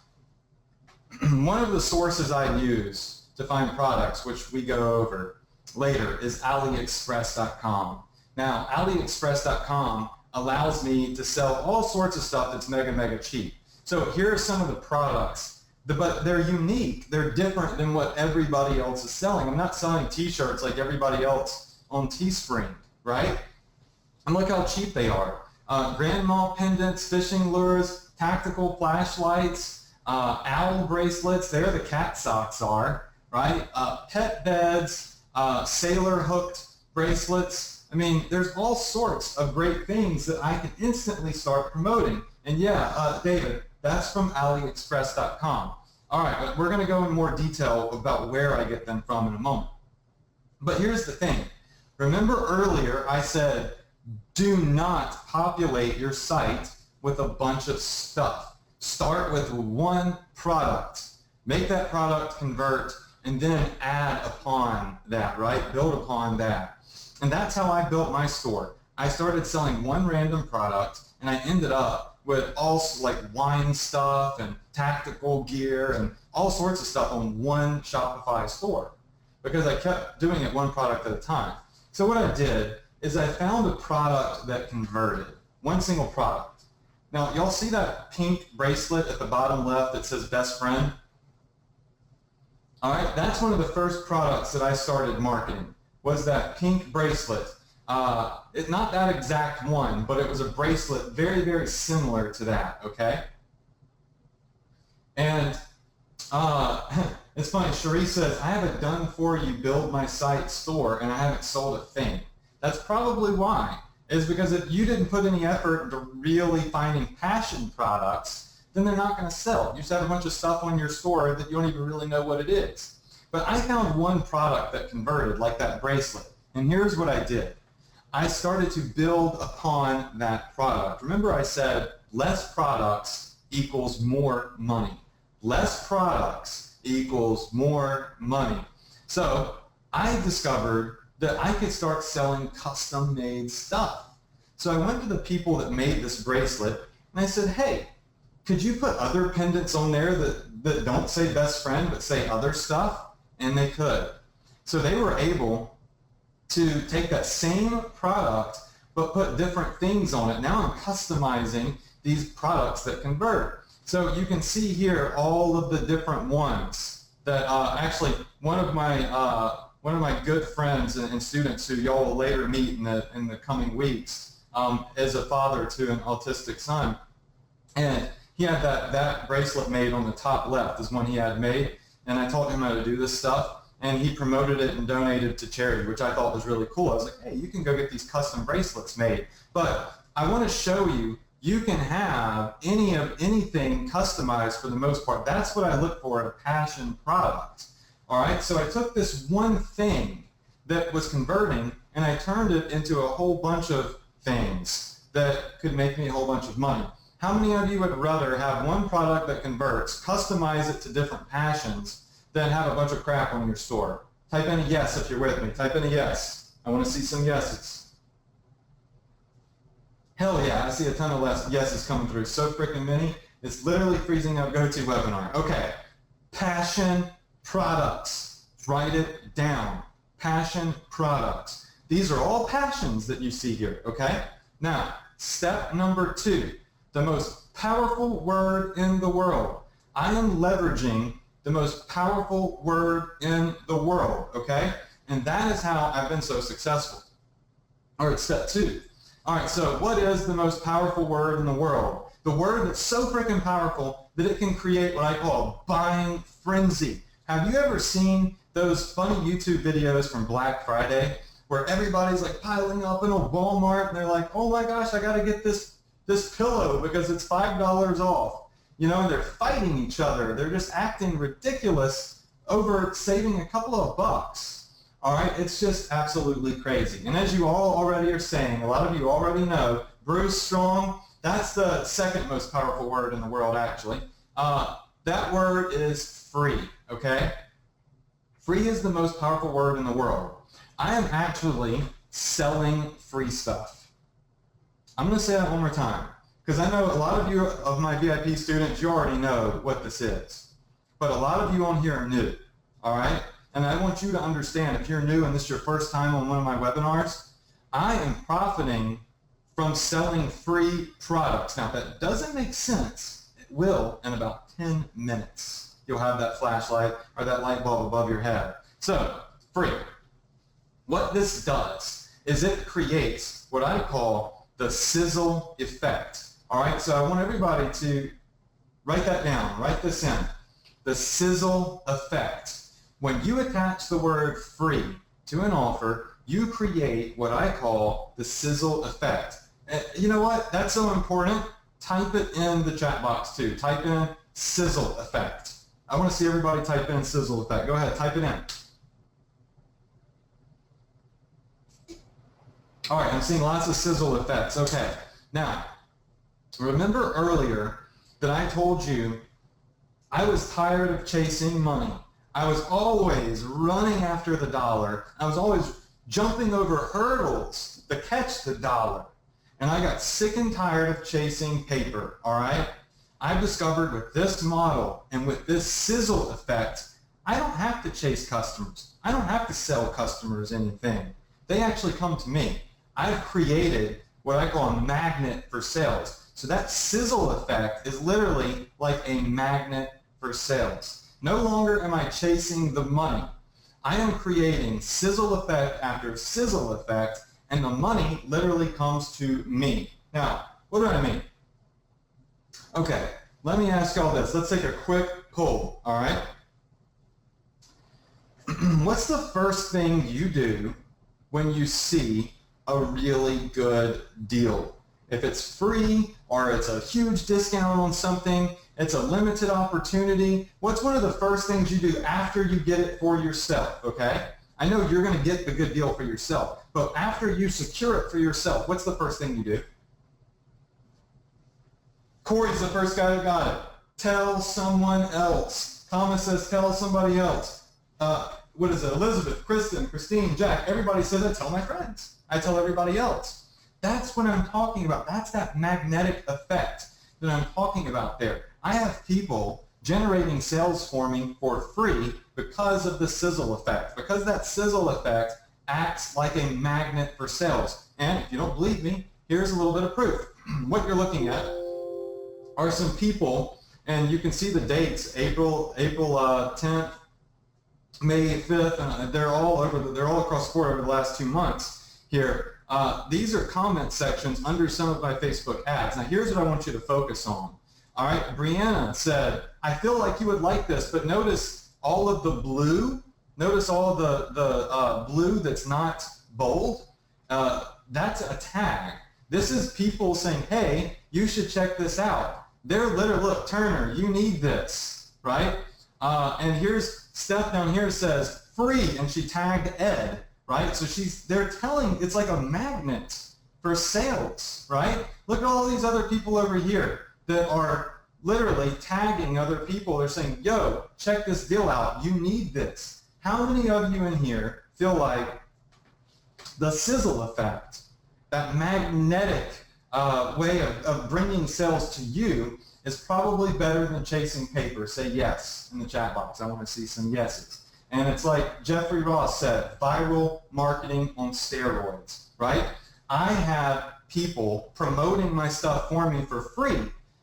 one of the sources I use to find products, which we go over later, is AliExpress.com. Now, AliExpress.com allows me to sell all sorts of stuff that's mega, mega cheap. So here are some of the products, but they're unique. They're different than what everybody else is selling. I'm not selling t-shirts like everybody else on Teespring, right? And look how cheap they are. Grandma pendants, fishing lures, tactical flashlights, owl bracelets, there the cat socks are, right? Pet beds, sailor hooked bracelets. I mean, there's all sorts of great things that I can instantly start promoting. And yeah, David, that's from AliExpress.com. All right, but we're going to go in more detail about where I get them from in a moment. But here's the thing. Remember earlier I said, do not populate your site with a bunch of stuff. Start with one product. Make that product convert and then add upon that, right? Build upon that. And that's how I built my store. I started selling one random product and I ended up with all like wine stuff and tactical gear and all sorts of stuff on one Shopify store because I kept doing it one product at a time. So what I did is I found a product that converted, one single product. Now, y'all see that pink bracelet at the bottom left that says best friend? All right, that's one of the first products that I started marketing, was that pink bracelet. It's not that exact one, but it was a bracelet very, very similar to that, okay? And it's funny, Cherie says, I have a done-for-you build my site store and I haven't sold a thing. That's probably why. Is because if you didn't put any effort into really finding passion products, then they're not going to sell. You just have a bunch of stuff on your store that you don't even really know what it is. But I found one product that converted, like that bracelet. And here's what I did. I started to build upon that product. Remember I said less products equals more money. Less products equals more money. So I discovered that I could start selling custom-made stuff. So I went to the people that made this bracelet and I said, hey, could you put other pendants on there that don't say best friend but say other stuff? And they could. So they were able to take that same product but put different things on it. Now I'm customizing these products that convert. So you can see here all of the different ones that actually one of my good friends and students who y'all will later meet in the coming weeks is a father to an autistic son. And he had that bracelet made on the top left is one he had made. And I taught him how to do this stuff. And he promoted it and donated to charity, which I thought was really cool. I was like, hey, you can go get these custom bracelets made. But I want to show you, you can have anything customized for the most part. That's what I look for in a passion product. All right, so I took this one thing that was converting and I turned it into a whole bunch of things that could make me a whole bunch of money. How many of you would rather have one product that converts, customize it to different passions, than have a bunch of crap on your store? Type in a yes if you're with me. Type in a yes. I want to see some yeses. Hell yeah, I see a ton of yeses coming through. So freaking many. It's literally freezing up GoToWebinar. Okay, passion products. Write it down. Passion products. These are all passions that you see here, okay? Now, step number 2, the most powerful word in the world. I am leveraging the most powerful word in the world, okay? And that is how I've been so successful. All right, step 2. All right, so what is the most powerful word in the world? The word that's so freaking powerful that it can create what I call a buying frenzy. Have you ever seen those funny YouTube videos from Black Friday where everybody's like piling up in a Walmart and they're like, oh my gosh, I gotta get this pillow because it's $5 off. You know, they're fighting each other. They're just acting ridiculous over saving a couple of bucks. All right, it's just absolutely crazy. And as you all already are saying, a lot of you already know, Bruce Strong, that's the second most powerful word in the world, actually. That word is free, okay? Free is the most powerful word in the world. I am actually selling free stuff. I'm going to say that one more time, because I know a lot of you, of my VIP students, you already know what this is. But a lot of you on here are new, all right? And I want you to understand, if you're new and this is your first time on one of my webinars, I am profiting from selling free products. Now, if that doesn't make sense, it will in about 10 minutes. You'll have that flashlight or that light bulb above your head. So, free. What this does is it creates what I call the sizzle effect. All right, so I want everybody to Write that down. Write this in. The sizzle effect. When you attach the word free to an offer, you create what I call the sizzle effect. And you know what? That's so important. Type it in the chat box too. Type in sizzle effect. I want to see everybody type in sizzle effect. Go ahead, type it in. All right, I'm seeing lots of sizzle effects. Okay, now, remember earlier that I told you I was tired of chasing money. I was always running after the dollar. I was always jumping over hurdles to catch the dollar. And I got sick and tired of chasing paper, all right? I've discovered with this model and with this sizzle effect, I don't have to chase customers. I don't have to sell customers anything. They actually come to me. I've created what I call a magnet for sales. So that sizzle effect is literally like a magnet for sales. No longer am I chasing the money. I am creating sizzle effect after sizzle effect, and the money literally comes to me. Now, what do I mean? Okay, let me ask y'all this. Let's take a quick poll, all right? What's the first thing you do when you see a really good deal? If it's free or it's a huge discount on something, it's a limited opportunity, what's one of the first things you do after you get it for yourself, okay? I know you're going to get the good deal for yourself, but after you secure it for yourself, what's the first thing you do? Corey's the first guy that got it. Tell someone else. Thomas says tell somebody else. What is it? Elizabeth, Kristen, Christine, Jack, everybody says I tell my friends. I tell everybody else. That's what I'm talking about. That's that magnetic effect that I'm talking about there. I have people generating sales for me for free because of the sizzle effect, because that sizzle effect acts like a magnet for sales. And if you don't believe me, here's a little bit of proof. What you're looking at are some people, and you can see the dates, April 10th, May 5th, and they're all across the board over the last 2 months here. These are comment sections under some of my Facebook ads. Now here's what I want you to focus on. All right, Brianna said, I feel like you would like this, but notice all of the blue. Notice all of the blue that's not bold. That's a tag. This is people saying, hey, you should check this out. They're literally, look, Turner, you need this, right? And here's Steph down here says, free, and she tagged Ed, right? So they're telling, it's like a magnet for sales, right? Look at all these other people over here that are literally tagging other people. They're saying, yo, check this deal out. You need this. How many of you in here feel like the sizzle effect, that magnetic way of bringing sales to you is probably better than chasing paper? Say yes in the chat box. I want to see some yeses. And it's like Jeffrey Ross said, viral marketing on steroids, right? I have people promoting my stuff for me for free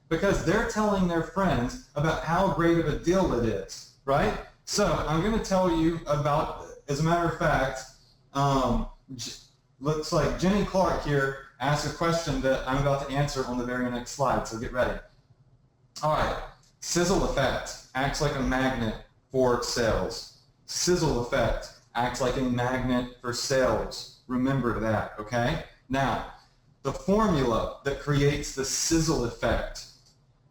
because they're telling their friends about how great of a deal it is, right? So I'm going to tell you about, as a matter of fact, looks like Jenny Clark here asked a question that I'm about to answer on the very next slide, so get ready. All right, sizzle effect acts like a magnet for sales. Sizzle effect acts like a magnet for sales. Remember that, okay? Now, the formula that creates the sizzle effect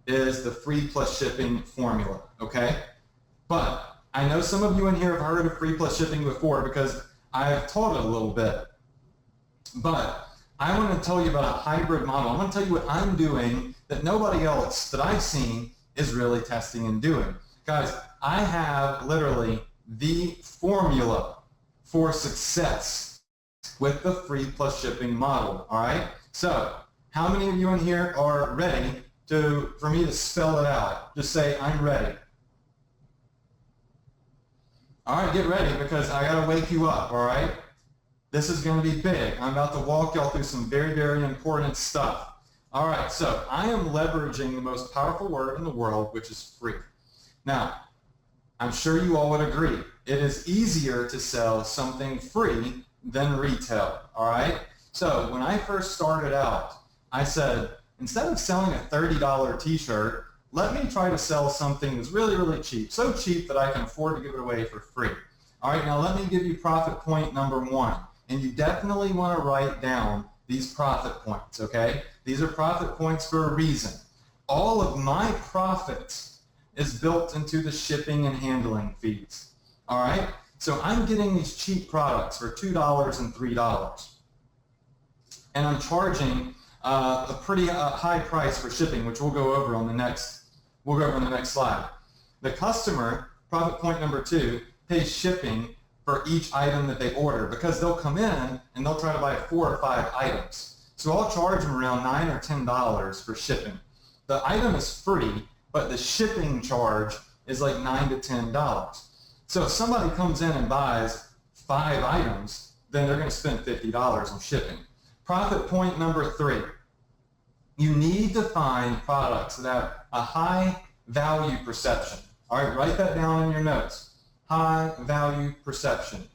is the free plus shipping formula, okay? But I know some of you in here have heard of free plus shipping before because I've taught it a little bit. But I want to tell you about a hybrid model. I want to tell you what I'm doing that nobody else that I've seen is really testing and doing. Guys, I have literally the formula for success with the free plus shipping model, all right? So how many of you in here are ready for me to spell it out? Just say, I'm ready. All right, get ready because I got to wake you up, all right? This is going to be big. I'm about to walk y'all through some very, very important stuff. All right, so I am leveraging the most powerful word in the world, which is free. Now, I'm sure you all would agree. It is easier to sell something free than retail, all right? So when I first started out, I said, instead of selling a $30 t-shirt, let me try to sell something that's really, really cheap, so cheap that I can afford to give it away for free. All right, now let me give you profit point number 1. And you definitely want to write down these profit points, okay? These are profit points for a reason. All of my profits is built into the shipping and handling fees, all right? So I'm getting these cheap products for $2 and $3. And I'm charging a pretty high price for shipping, which we'll go over on the next slide. The customer, profit point number 2, pays shipping for each item that they order, because they'll come in and they'll try to buy 4 or 5 items. So I'll charge them around $9 or $10 for shipping. The item is free, but the shipping charge is like $9 to $10. So if somebody comes in and buys 5 items, then they're going to spend $50 on shipping. Profit point number 3. You need to find products that have a high value perception. All right, write that down in your notes. High value perception.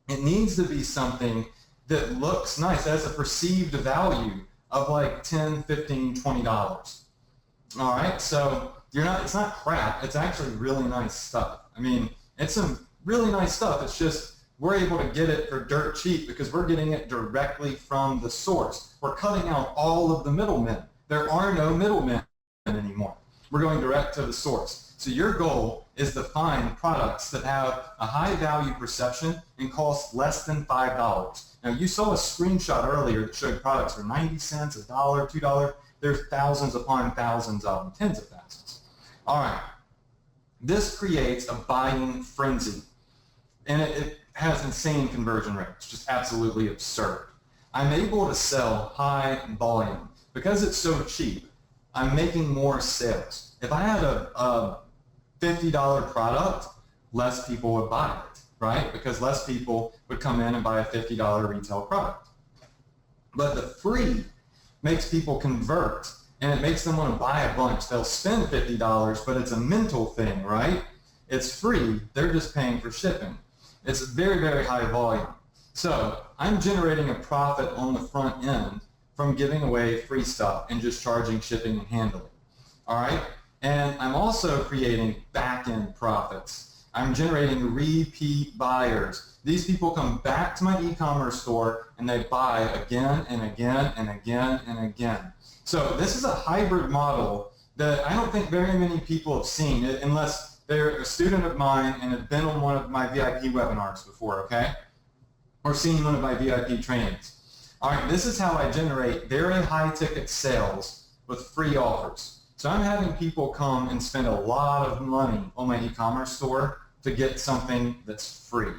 It needs to be something that looks nice, has a perceived value of like $10, $15, $20. All right, so it's not crap, it's actually really nice stuff. I mean, it's some really nice stuff. It's just we're able to get it for dirt cheap because we're getting it directly from the source. We're cutting out all of the middlemen. There are no middlemen anymore. We're going direct to the source. So your goal is to find products that have a high value perception and cost less than $5. Now you saw a screenshot earlier that showed products for 90 cents, $1, $2. There's thousands upon thousands of them, tens of thousands. All right, this creates a buying frenzy, and it has insane conversion rates, just absolutely absurd. I'm able to sell high volume. Because it's so cheap, I'm making more sales. If I had a $50 product, less people would buy it, right? Because less people would come in and buy a $50 retail product. But the free makes people convert, and it makes them want to buy a bunch. They'll spend $50, but it's a mental thing, right? It's free. They're just paying for shipping. It's very, very high volume. So I'm generating a profit on the front end from giving away free stuff and just charging shipping and handling. All right? And I'm also creating back-end profits. I'm generating repeat buyers. These people come back to my e-commerce store and they buy again and again and again and again. So this is a hybrid model that I don't think very many people have seen unless they're a student of mine and have been on one of my VIP webinars before, okay? Or seen one of my VIP trainings. All right, this is how I generate very high ticket sales with free offers. So I'm having people come and spend a lot of money on my e-commerce store to get something that's free.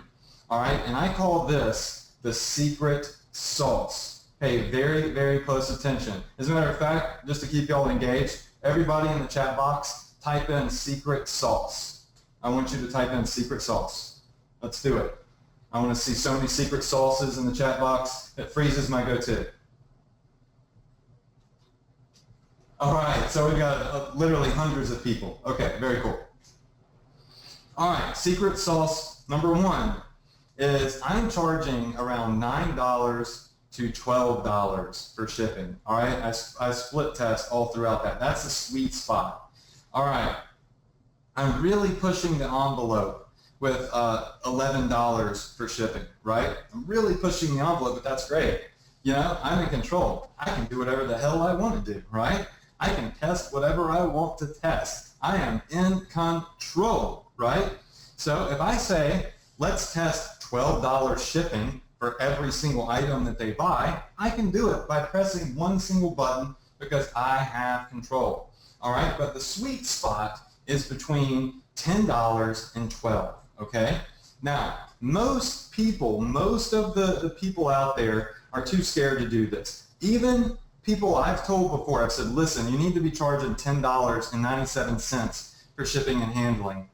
All right, and I call this the secret sauce. Pay very, very close attention. As a matter of fact, just to keep y'all engaged, everybody in the chat box, type in secret sauce. I want you to type in secret sauce. Let's do it. I want to see so many secret sauces in the chat box. It freezes my go-to. All right, so we've got literally hundreds of people. Okay, very cool. All right, secret sauce number 1 is I'm charging around $9 to $12 for shipping. All right, I split test all throughout that. That's the sweet spot. All right, I'm really pushing the envelope with $11 for shipping, right? I'm really pushing the envelope, but that's great. You know, I'm in control. I can do whatever the hell I want to do, right? I can test whatever I want to test. I am in control, right? So if I say, let's test $12 shipping for every single item that they buy, I can do it by pressing one single button because I have control. All right, but the sweet spot is between $10 and $12, okay? Now, most of the people out there are too scared to do this. Even people I've told before, I've said, listen, you need to be charging $10.97 for shipping and handling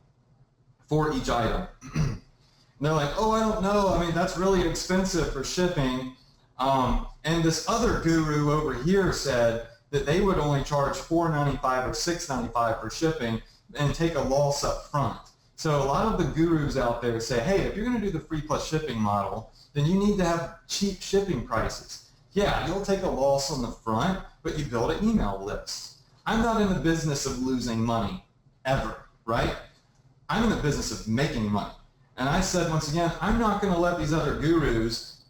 for each item. And they're like, oh, I don't know. I mean, that's really expensive for shipping. And this other guru over here said that they would only charge $4.95 or $6.95 for shipping and take a loss up front. So a lot of the gurus out there say, hey, if you're going to do the free plus shipping model, then you need to have cheap shipping prices. Yeah, you'll take a loss on the front, but you build an email list. I'm not in the business of losing money, ever, right? I'm in the business of making money. And I said, once again, I'm not going to let these other gurus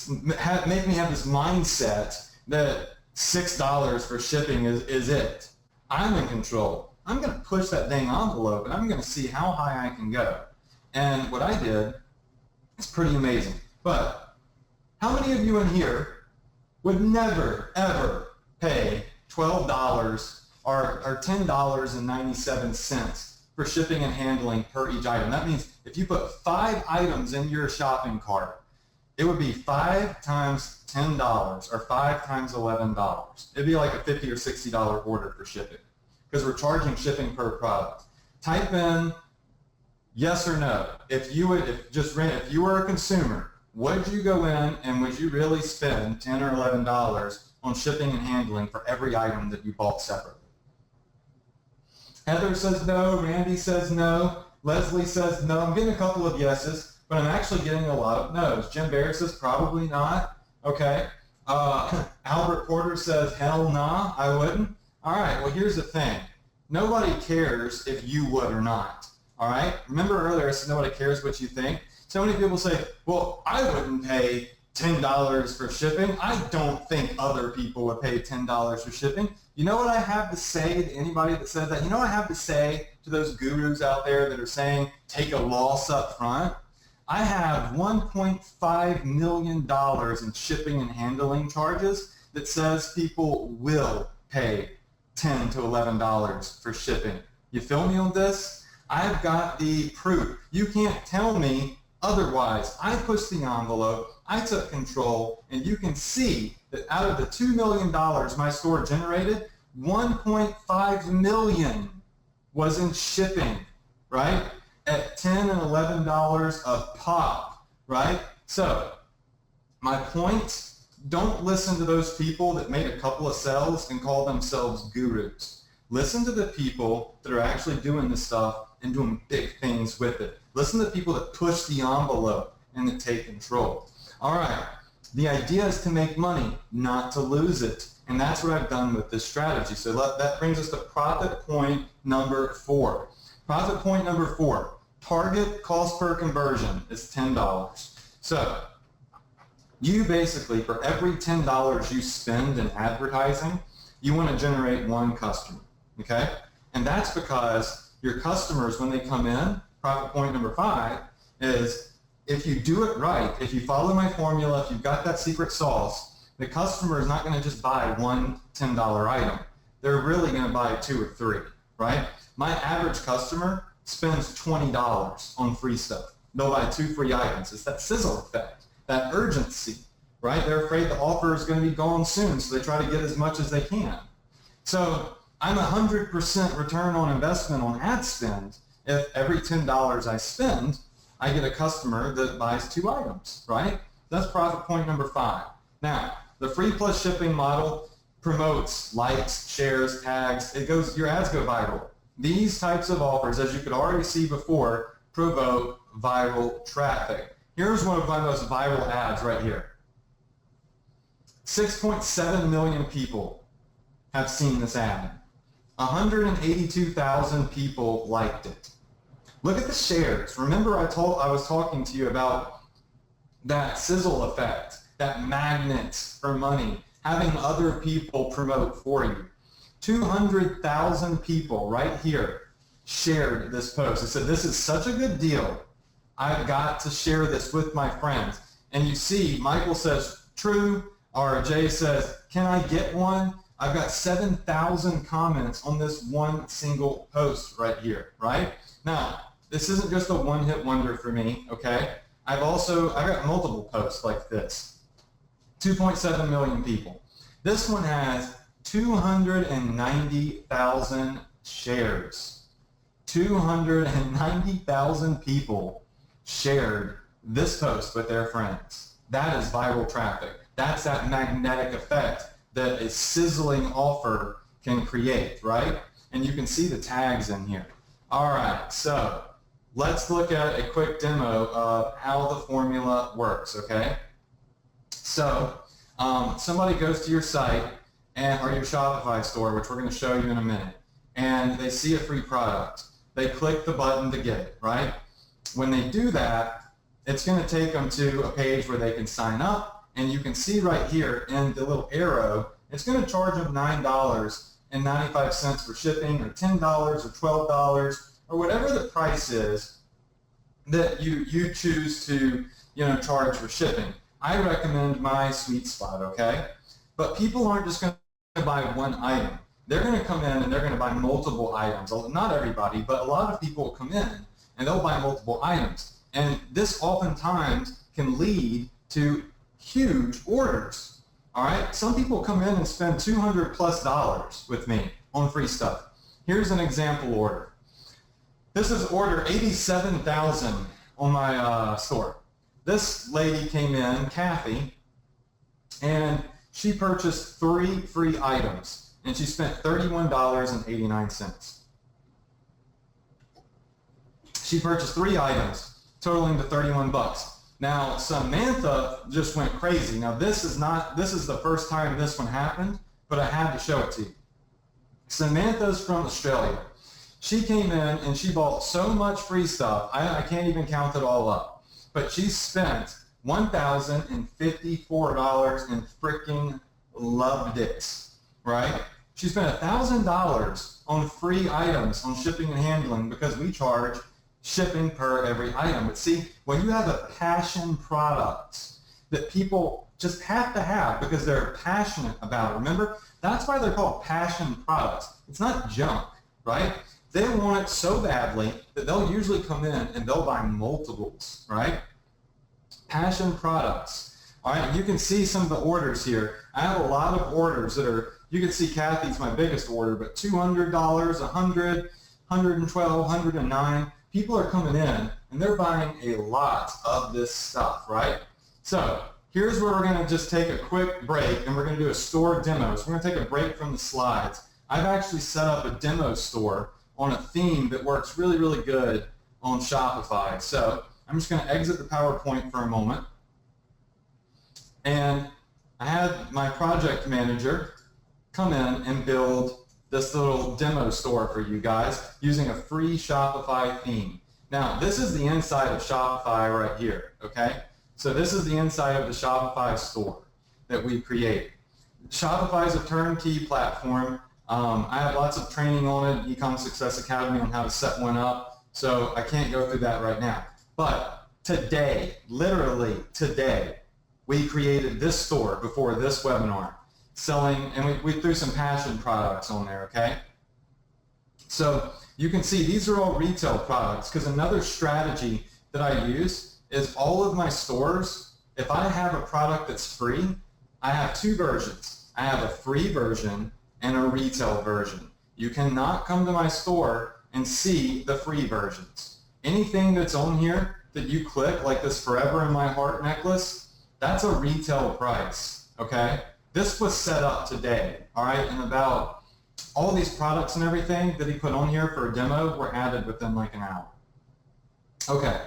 make me have this mindset that $6 for shipping is it. I'm in control. I'm going to push that dang envelope, and I'm going to see how high I can go. And what I did is pretty amazing. But how many of you in here would never, ever pay $12 or $10.97 for shipping and handling per each item? That means if you put 5 items in your shopping cart, it would be 5 times $10 or 5 times $11. It'd be like a $50 or $60 order for shipping because we're charging shipping per product. Type in yes or no. If you were a consumer, would you go in and would you really spend $10 or $11 on shipping and handling for every item that you bought separately? Heather says no, Randy says no, Leslie says no. I'm getting a couple of yeses, but I'm actually getting a lot of no's. Jim Barrett says probably not. Okay. Albert Porter says hell nah, I wouldn't. All right, well here's the thing. Nobody cares if you would or not. All right? Remember earlier I said nobody cares what you think? So many people say, well, I wouldn't pay $10 for shipping. I don't think other people would pay $10 for shipping. You know what I have to say to anybody that says that? You know what I have to say to those gurus out there that are saying take a loss up front? I have $1.5 million in shipping and handling charges that says people will pay $10 to $11 for shipping. You feel me on this? I've got the proof. You can't tell me otherwise. I pushed the envelope, I took control, and you can see that out of the $2 million my store generated, $1.5 million was in shipping, right? At $10 and $11 a pop, right? So, my point, don't listen to those people that made a couple of sales and call themselves gurus. Listen to the people that are actually doing this stuff and doing big things with it. Listen to the people that push the envelope and that take control. All right, the idea is to make money, not to lose it. And that's what I've done with this strategy. So that brings us to profit point number 4. Profit point number 4, target cost per conversion is $10. So you basically, for every $10 you spend in advertising, you want to generate 1 customer, okay? And that's because your customers, when they come in, profit point number 5 is if you do it right, if you follow my formula, if you've got that secret sauce, the customer is not going to just buy one $10 item. They're really going to buy 2 or 3, right? My average customer spends $20 on free stuff. They'll buy 2 free items. It's that sizzle effect, that urgency, right? They're afraid the offer is going to be gone soon, so they try to get as much as they can. So I'm 100% return on investment on ad spend if every $10 I spend, I get a customer that buys 2 items, right? That's profit point number 5. Now, the free plus shipping model promotes likes, shares, tags. Your ads go viral. These types of offers, as you could already see before, provoke viral traffic. Here's one of my most viral ads right here. 6.7 million people have seen this ad. 182,000 people liked it. Look at the shares. Remember I was talking to you about that sizzle effect, that magnet for money, having other people promote for you. 200,000 people right here shared this post. They said, this is such a good deal. I've got to share this with my friends. And you see, Michael says, true, or Jay says, can I get one? I've got 7,000 comments on this one single post right here, right? Now, this isn't just a one-hit wonder for me, okay? I've got multiple posts like this. 2.7 million people. This one has 290,000 shares. 290,000 people shared this post with their friends. That is viral traffic. That's that magnetic effect that a sizzling offer can create, right? And you can see the tags in here. All right, so let's look at a quick demo of how the formula works, okay? So somebody goes to your site or your Shopify store, which we're going to show you in a minute, and they see a free product, they click the button to get it, right? When they do that, it's going to take them to a page where they can sign up, and you can see right here in the little arrow, it's going to charge them $9.95 for shipping, or $10 or $12, or whatever the price is that you choose to charge for shipping. I recommend my sweet spot, okay? But people aren't just going to buy one item. They're going to come in and they're going to buy multiple items. Not everybody, but a lot of people will come in and they'll buy multiple items. And this oftentimes can lead to huge orders. All right? Some people come in and spend $200+ with me on free stuff. Here's an example order. This is order 87,000 on my store. This lady came in, Kathy, and she purchased 3 free items, and she spent $31.89. She purchased 3 items, totaling to 31 bucks. Now, Samantha just went crazy. Now, this is the first time this one happened, but I had to show it to you. Samantha's from Australia. She came in and she bought so much free stuff, I can't even count it all up. But she spent $1,054 and freaking loved it, right? She spent $1,000 on free items on shipping and handling because we charge shipping per every item. But see, when you have a passion product that people just have to have because they're passionate about it, remember, that's why they're called passion products. It's not junk, right? They want it so badly that they'll usually come in and they'll buy multiples, right? Passion products. All right, you can see some of the orders here. I have a lot of orders that are, you can see Kathy's my biggest order, but $200, $100, $112, $109. People are coming in and they're buying a lot of this stuff, right? So here's where we're going to just take a quick break and we're going to do a store demo. So we're going to take a break from the slides. I've actually set up a demo store on a theme that works really, really good on Shopify. So I'm just going to exit the PowerPoint for a moment. And I had my project manager come in and build this little demo store for you guys using a free Shopify theme. Now, this is the inside of Shopify right here, okay? So this is the inside of the Shopify store that we created. Shopify is a turnkey platform. I have lots of training on it, Ecom Success Academy, on how to set one up, so I can't go through that right now. But today, literally today, we created this store before this webinar, selling, and we threw some passion products on there, okay? So you can see these are all retail products, because another strategy that I use is all of my stores, if I have a product that's free, I have 2 versions. I have a free version and a retail version. You cannot come to my store and see the free versions. Anything that's on here that you click, like this Forever in My Heart necklace, that's a retail price, okay? This was set up today, all right? And about all these products and everything that he put on here for a demo were added within like an hour. Okay,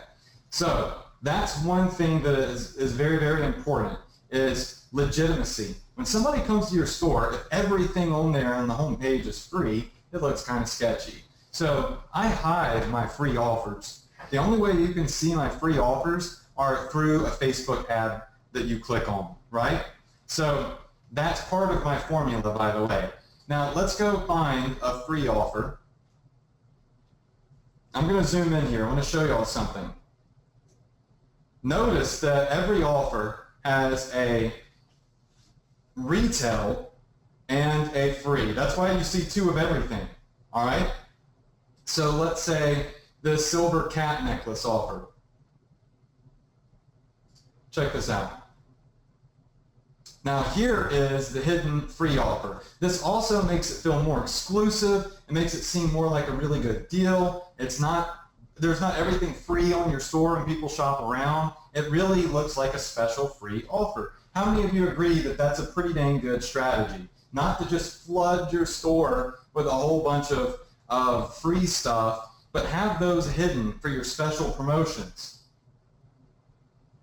so that's one thing that is very, very important, is legitimacy. When somebody comes to your store, if everything on there on the home page is free, it looks kind of sketchy. So I hide my free offers. The only way you can see my free offers are through a Facebook ad that you click on, right? So that's part of my formula, by the way. Now let's go find a free offer. I'm going to zoom in here. I want to show you all something. Notice that every offer has a retail and a free. That's why you see 2 of everything, all right? So let's say the silver cat necklace offer. Check this out. Now here is the hidden free offer. This also makes it feel more exclusive. It makes it seem more like a really good deal. There's not everything free on your store and people shop around. It really looks like a special free offer. How many of you agree that that's a pretty dang good strategy? Not to just flood your store with a whole bunch of free stuff, but have those hidden for your special promotions.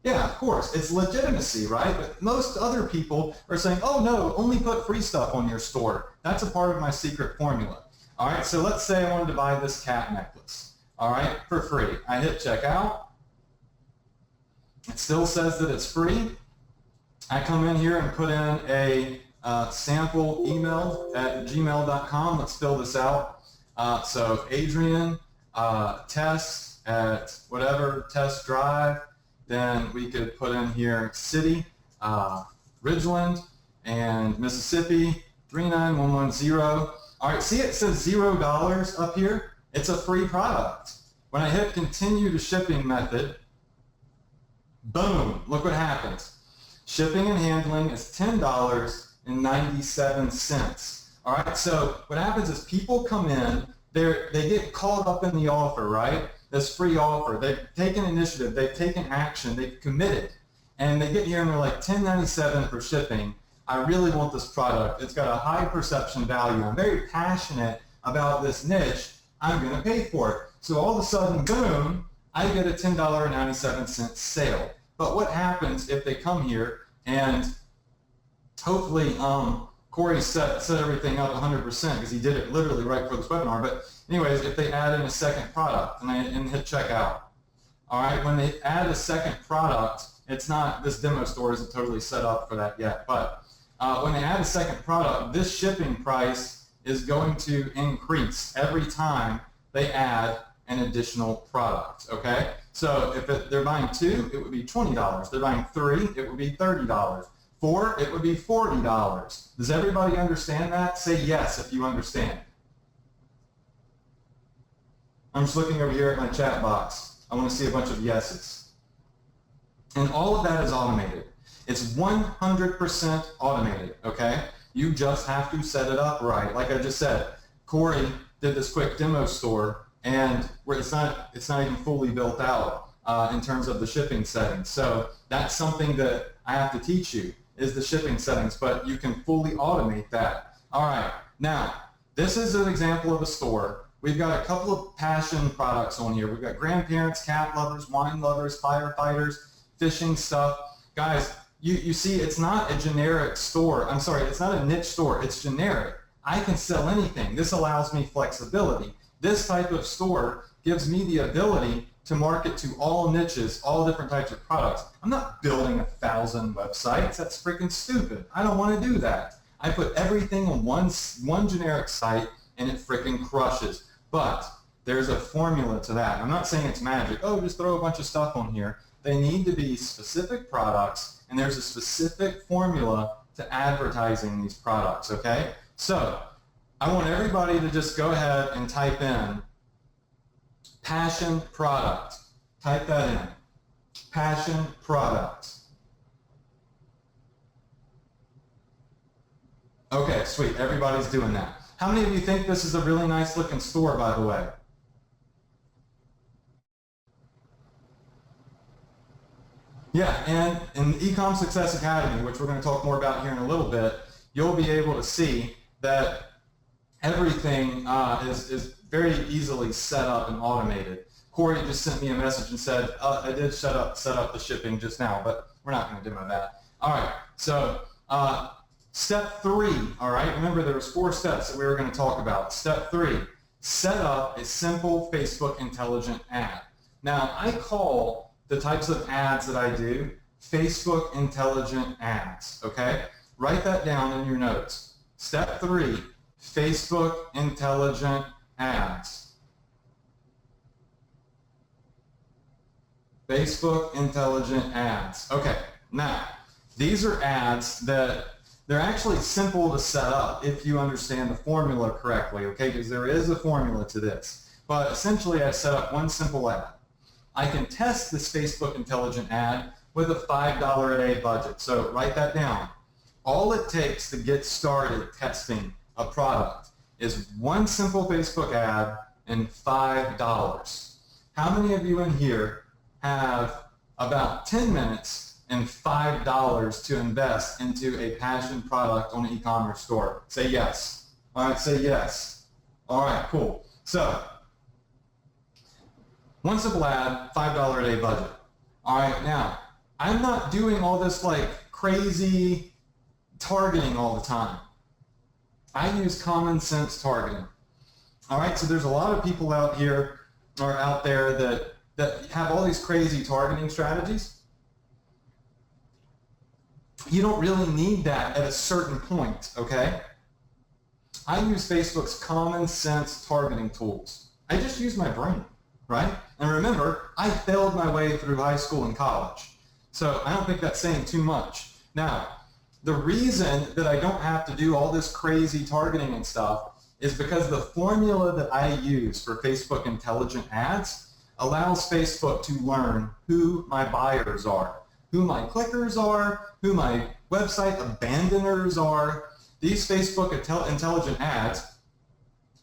Yeah, of course, it's legitimacy, right? But most other people are saying, oh no, only put free stuff on your store. That's a part of my secret formula. All right, so let's say I wanted to buy this cat necklace, all right, for free. I hit checkout. It still says that it's free. I come in here and put in a sample email at gmail.com. Let's fill this out. So Adrian, test at whatever, test drive. Then we could put in here city, Ridgeland, and Mississippi, 39110. All right, see it says $0 up here? It's a free product. When I hit continue to shipping method, boom, look what happens. Shipping and handling is $10.97. All right, so what happens is people come in, they get caught up in the offer, right? This free offer. They've taken initiative, they've taken action, they've committed, and they get here and they're like $10.97 for shipping. I really want this product. It's got a high perception value. I'm very passionate about this niche. I'm going to pay for it. So all of a sudden, boom, I get a $10.97 sale. But what happens if they come here and hopefully Corey set everything up 100% because he did it literally right before this webinar. But anyways, if they add in a second product and hit checkout, all right, when they add a second product, it's not, this demo store isn't totally set up for that yet, but when they add a second product, this shipping price is going to increase every time they add an additional product, okay? So if they're buying 2, it would be $20. They're buying 3, it would be $30. 4, it would be $40. Does everybody understand that? Say yes if you understand. I'm just looking over here at my chat box. I want to see a bunch of yeses. And all of that is automated. It's 100% automated, okay? You just have to set it up right. Like I just said, Corey did this quick demo store, and where it's not even fully built out in terms of the shipping settings. So that's something that I have to teach you, is the shipping settings, but you can fully automate that. All right, now, this is an example of a store. We've got a couple of passion products on here. We've got grandparents, cat lovers, wine lovers, firefighters, fishing stuff. Guys, you see, it's not a generic store. I'm sorry, it's not a niche store. It's generic. I can sell anything. This allows me flexibility. This type of store gives me the ability to market to all niches, all different types of products. I'm not building 1,000 websites. That's freaking stupid. I don't want to do that. I put everything on one generic site and it freaking crushes. But there's a formula to that. I'm not saying it's magic. Oh, just throw a bunch of stuff on here. They need to be specific products, and there's a specific formula to advertising these products, okay? So I want everybody to just go ahead and type in passion product. Type that in. Passion product. Okay, sweet. Everybody's doing that. How many of you think this is a really nice looking store, by the way? Yeah, and in the Ecom Success Academy, which we're going to talk more about here in a little bit, you'll be able to see that everything is very easily set up and automated. Corey just sent me a message and said, I did set up the shipping just now, but we're not going to demo that. All right, so step 3, all right, remember there was 4 steps that we were going to talk about. Step 3, set up a simple Facebook intelligent ad. Now, I call the types of ads that I do Facebook intelligent ads, okay? Write that down in your notes. Step 3, Facebook intelligent ads. Facebook intelligent ads. Okay, now, these are ads that they're actually simple to set up if you understand the formula correctly, okay? Because there is a formula to this. But essentially, I set up one simple ad. I can test this Facebook intelligent ad with a $5 a day budget. So write that down. All it takes to get started testing a product is one simple Facebook ad and $5. How many of you in here have about 10 minutes and $5 to invest into a passion product on an e-commerce store? Say yes. All right, say yes. All right, cool. So one simple ad, $5 a day budget. All right, now, I'm not doing all this like crazy targeting all the time. I use common sense targeting. All right, so there's a lot of people out here or out there that have all these crazy targeting strategies. You don't really need that at a certain point, okay? I use Facebook's common sense targeting tools. I just use my brain, right? And remember, I failed my way through high school and college. So I don't think that's saying too much. Now, the reason that I don't have to do all this crazy targeting and stuff is because the formula that I use for Facebook intelligent ads allows Facebook to learn who my buyers are, who my clickers are, who my website abandoners are. These Facebook intelligent ads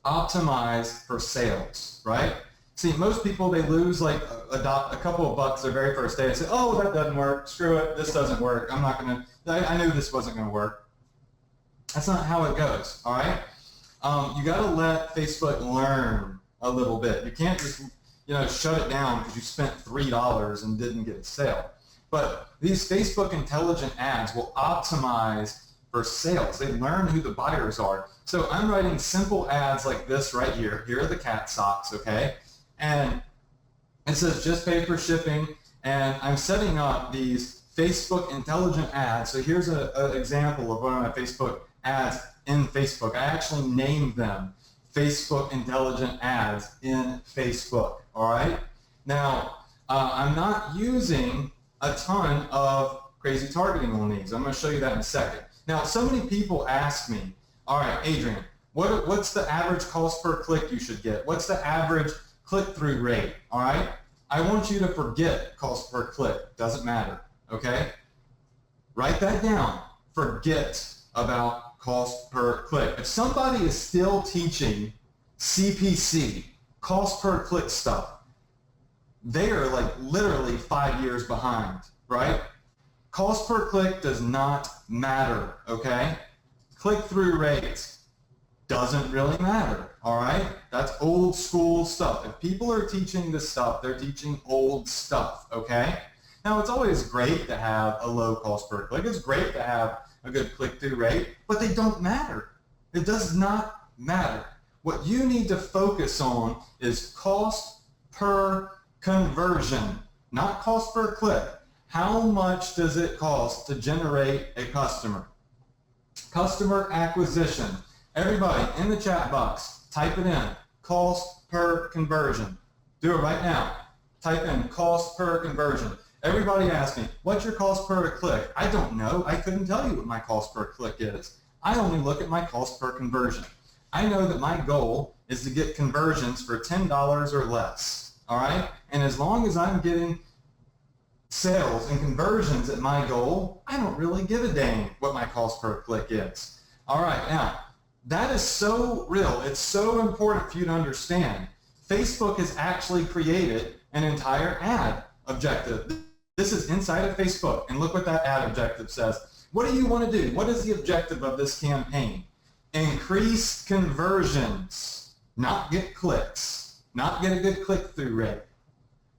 optimize for sales, right? See, most people, they lose like a couple of bucks their very first day and say, oh, that doesn't work, screw it, this doesn't work, I'm not gonna, I knew this wasn't gonna work. That's not how it goes, all right? You gotta let Facebook learn a little bit. You can't just, shut it down because you spent $3 and didn't get a sale. But these Facebook intelligent ads will optimize for sales. They learn who the buyers are. So I'm writing simple ads like this right here. Here are the cat socks, okay? And it says just pay for shipping, and I'm setting up these Facebook intelligent ads. So here's an example of one of my Facebook ads in Facebook. I actually named them Facebook intelligent ads in Facebook, all right? Now, I'm not using a ton of crazy targeting on these. I'm going to show you that in a second. Now, so many people ask me, all right, Adrian, what's the average cost per click you should get? What's the average click-through rate, all right? I want you to forget cost per click. Doesn't matter, okay? Write that down. Forget about cost per click. If somebody is still teaching CPC, cost per click stuff, they are like literally 5 years behind, right? Cost per click does not matter, okay? Click-through rates doesn't really matter, all right? That's old school stuff. If people are teaching this stuff, they're teaching old stuff, okay? Now, it's always great to have a low cost per click. It's great to have a good click-through rate, but they don't matter. It does not matter. What you need to focus on is cost per conversion, not cost per click. How much does it cost to generate a customer? Customer acquisition. Everybody in the chat box, type it in, cost per conversion. Do it right now. Type in cost per conversion. Everybody asks me, what's your cost per click? I don't know. I couldn't tell you what my cost per click is. I only look at my cost per conversion. I know that my goal is to get conversions for $10 or less, all right? And as long as I'm getting sales and conversions at my goal, I don't really give a dang what my cost per click is. All right, now, that is so real. It's so important for you to understand. Facebook has actually created an entire ad objective. This is inside of Facebook, and look what that ad objective says. What do you want to do? What is the objective of this campaign? Increase conversions, not get clicks, not get a good click-through rate.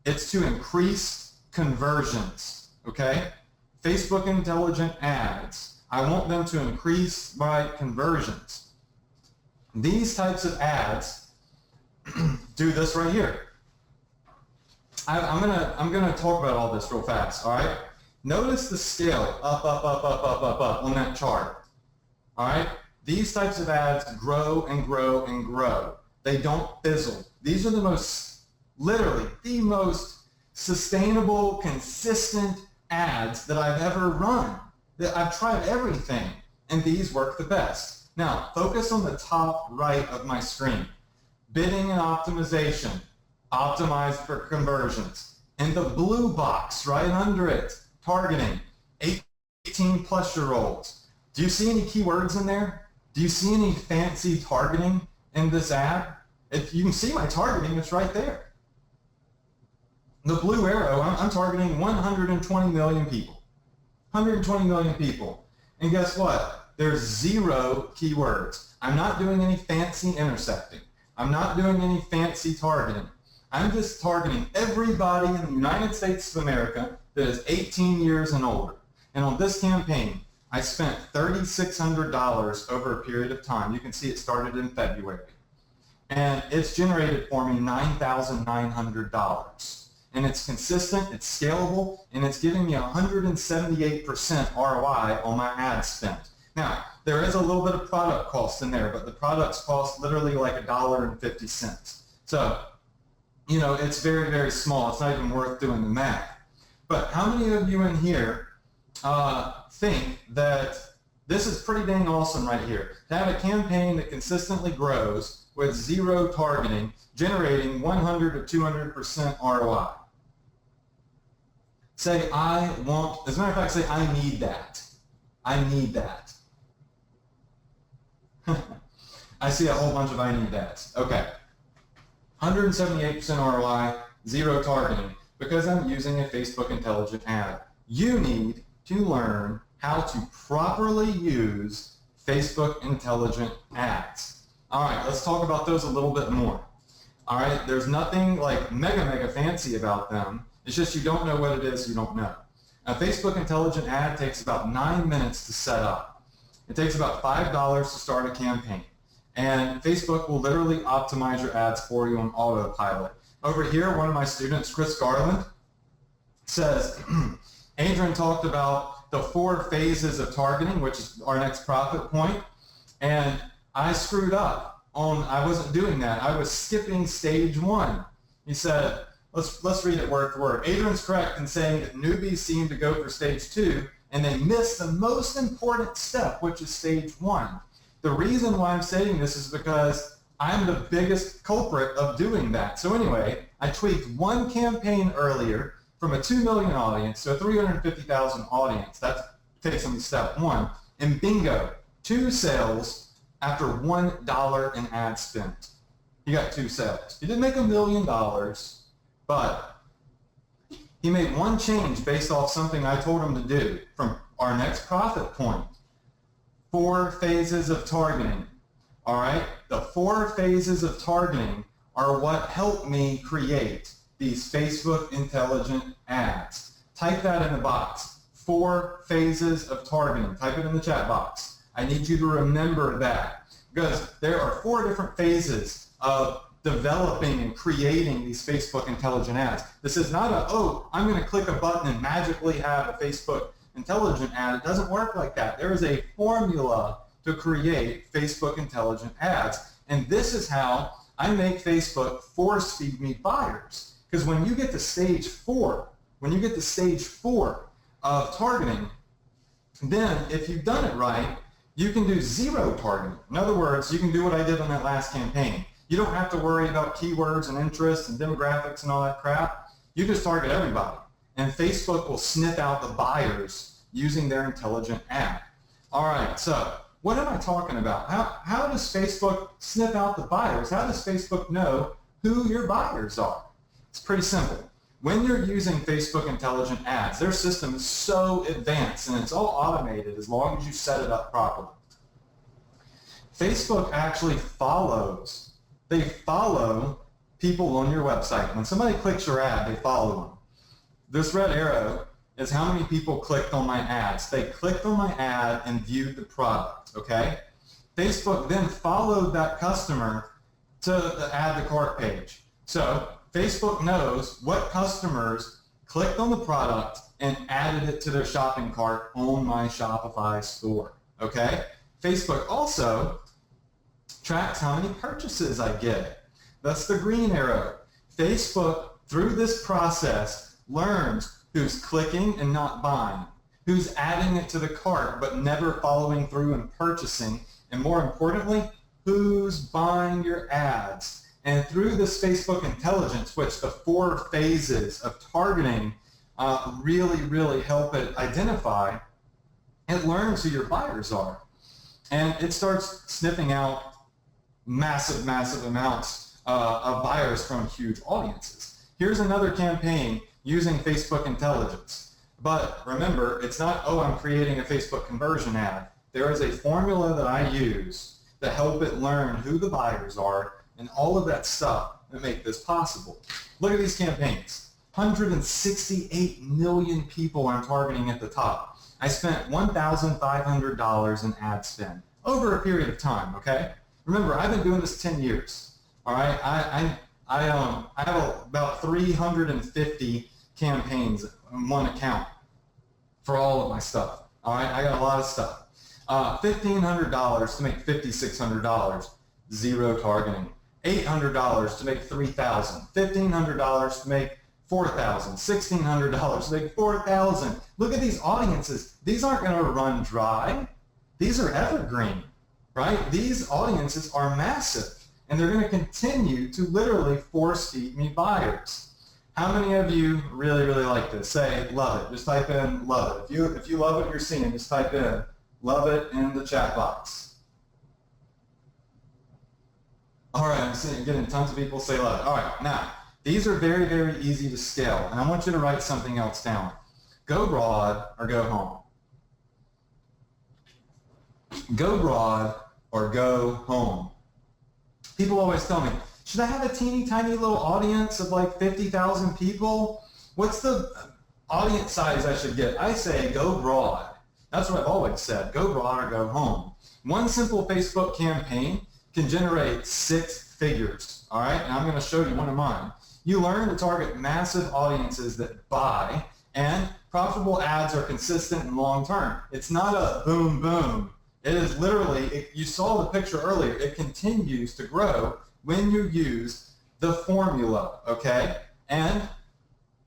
It's to increase conversions, okay? Facebook intelligent ads, I want them to increase my conversions. These types of ads do this right here. I'm gonna talk about all this real fast, all right? Notice the scale, up on that chart, all right? These types of ads grow and grow and grow. They don't fizzle. These are the most, literally, the most sustainable, consistent ads that I've ever run. I've tried everything, and these work the best. Now, focus on the top right of my screen. Bidding and optimization, optimized for conversions. And the blue box right under it, targeting, 18-plus-year-olds. Do you see any keywords in there? Do you see any fancy targeting in this ad? If you can see my targeting, it's right there. The blue arrow, I'm targeting 120 million people. 120 million people. And guess what? There's 0 keywords. I'm not doing any fancy intersecting. I'm not doing any fancy targeting. I'm just targeting everybody in the United States of America that is 18 years and older. And on this campaign, I spent $3,600 over a period of time. You can see it started in February. And it's generated for me $9,900. And it's consistent, it's scalable, and it's giving me 178% ROI on my ad spend. Now, there is a little bit of product cost in there, but the products cost literally like $1.50. So, you know, it's very, very small. It's not even worth doing the math. But how many of you in here think that this is pretty dang awesome right here? To have a campaign that consistently grows with zero targeting, generating 100 to 200% ROI. Say, I want, as a matter of fact, say, I need that. I need that. I see a whole bunch of I need that. Okay. 178% ROI, zero targeting, because I'm using a Facebook intelligent ad. You need to learn how to properly use Facebook intelligent ads. All right, let's talk about those a little bit more. All right, there's nothing like mega fancy about them. It's just you don't know what it is, you don't know. A Facebook intelligent ad takes about 9 minutes to set up. It takes about $5 to start a campaign. And Facebook will literally optimize your ads for you on autopilot. Over here, one of my students, Chris Garland, says, Adrian talked about the 4 phases of targeting, which is our next profit point, and I screwed up I wasn't doing that. I was skipping stage 1. He said, let's read it word for word. Adrian's correct in saying that newbies seem to go for stage 2, and they miss the most important step, which is stage 1. The reason why I'm saying this is because I'm the biggest culprit of doing that. So anyway, I tweaked one campaign earlier from a 2 million audience to a 350,000 audience. That takes them to step 1. And bingo, 2 sales after $1 in ad spend. He got 2 sales. He didn't make $1 million, but he made one change based off something I told him to do from our next profit point. 4 phases of targeting. All right? The 4 phases of targeting are what helped me create these Facebook intelligent ads. Type that in the box. 4 phases of targeting. Type it in the chat box. I need you to remember that because there are 4 different phases of developing and creating these Facebook intelligent ads. This is not I'm going to click a button and magically have a Facebook intelligent ad. It doesn't work like that. There is a formula to create Facebook intelligent ads. And this is how I make Facebook force feed me buyers. Because when you get to stage 4, of targeting, then if you've done it right, you can do 0 targeting. In other words, you can do what I did on that last campaign. You don't have to worry about keywords and interests and demographics and all that crap. You just target everybody. And Facebook will sniff out the buyers using their intelligent ad. All right, so what am I talking about? How does Facebook sniff out the buyers? How does Facebook know who your buyers are? It's pretty simple. When you're using Facebook intelligent ads, their system is so advanced and it's all automated as long as you set it up properly. Facebook actually follows. They follow people on your website. When somebody clicks your ad, they follow them. This red arrow is how many people clicked on my ads. They clicked on my ad and viewed the product, okay? Facebook then followed that customer to the add to cart page. So Facebook knows what customers clicked on the product and added it to their shopping cart on my Shopify store, okay? Facebook also tracks how many purchases I get. That's the green arrow. Facebook, through this process, learns who's clicking and not buying, who's adding it to the cart but never following through and purchasing, and more importantly, who's buying your ads. And through this Facebook intelligence, which the 4 phases of targeting really help it identify, it learns who your buyers are. And it starts sniffing out massive amounts of buyers from huge audiences. Here's another campaign using Facebook intelligence. But remember, it's not, I'm creating a Facebook conversion ad. There is a formula that I use to help it learn who the buyers are and all of that stuff that make this possible. Look at these campaigns. 168 million people I'm targeting at the top. I spent $1,500 in ad spend over a period of time, okay? Remember, I've been doing this 10 years, all right? I have about 350 campaigns in one account for all of my stuff, all right? I got a lot of stuff. $1,500 to make $5,600, zero targeting. $800 to make $3,000. $1,500 to make $4,000. $1,600 to make $4,000. Look at these audiences. These aren't going to run dry. These are evergreen, right? These audiences are massive, and they're going to continue to literally force feed me buyers. How many of you really, really like this? Say, love it. Just type in love it. If you love what you're seeing, just type in love it in the chat box. All right, I'm getting tons of people say love it. All right, now, these are very, very easy to scale, and I want you to write something else down. Go broad or go home. Go broad or go home. People always tell me, should I have a teeny tiny little audience of like 50,000 people? What's the audience size I should get? I say go broad. That's what I've always said. Go broad or go home. One simple Facebook campaign can generate 6 figures. All right, and I'm going to show you one of mine. You learn to target massive audiences that buy, and profitable ads are consistent and long term. It's not a boom, boom. It is literally, you saw the picture earlier, it continues to grow when you use the formula, okay? And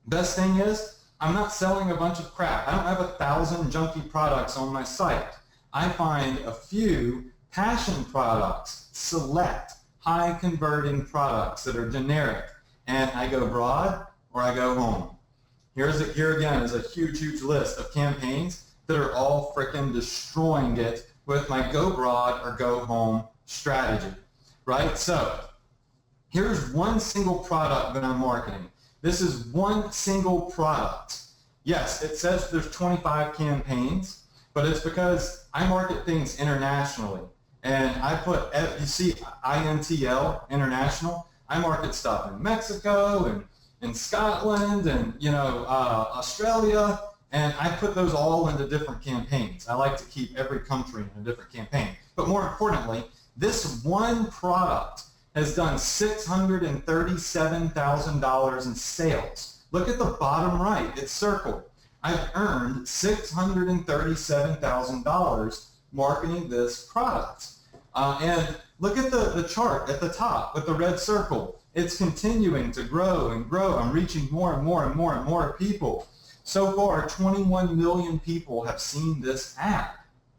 best thing is, I'm not selling a bunch of crap. I don't have 1,000 junky products on my site. I find a few passion products, select, high converting products that are generic, and I go broad or I go home. Here again is a huge, huge list of campaigns that are all freaking destroying it with my go broad or go home strategy, right? So here's one single product that I'm marketing. This is one single product. Yes, it says there's 25 campaigns, but it's because I market things internationally. And I put, you see INTL, international, I market stuff in Mexico and in Scotland and, Australia. And I put those all into different campaigns. I like to keep every country in a different campaign. But more importantly, this one product has done $637,000 in sales. Look at the bottom right. It's circled. I've earned $637,000 marketing this product. And look at the chart at the top with the red circle. It's continuing to grow and grow. I'm reaching more and more and more and more people. So far, 21 million people have seen this ad.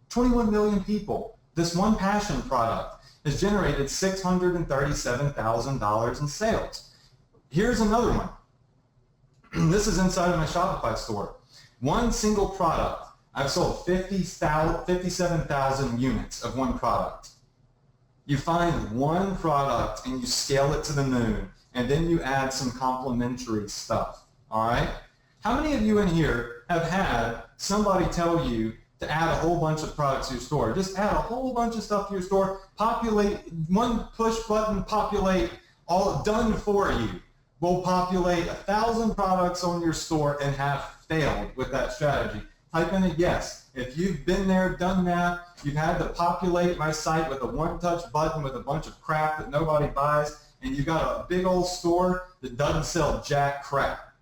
21 million people. This one passion product has generated $637,000 in sales. Here's another one. This is inside of my Shopify store. One single product. I've sold 57,000 units of one product. You find one product and you scale it to the moon, and then you add some complementary stuff, all right? How many of you in here have had somebody tell you to add a whole bunch of products to your store? Just add a whole bunch of stuff to your store, populate, one push button, populate, all done for you. Will populate 1,000 products on your store and have failed with that strategy. Type in a yes. If you've been there, done that, you've had to populate my site with a one-touch button with a bunch of crap that nobody buys, and you've got a big old store that doesn't sell jack crap.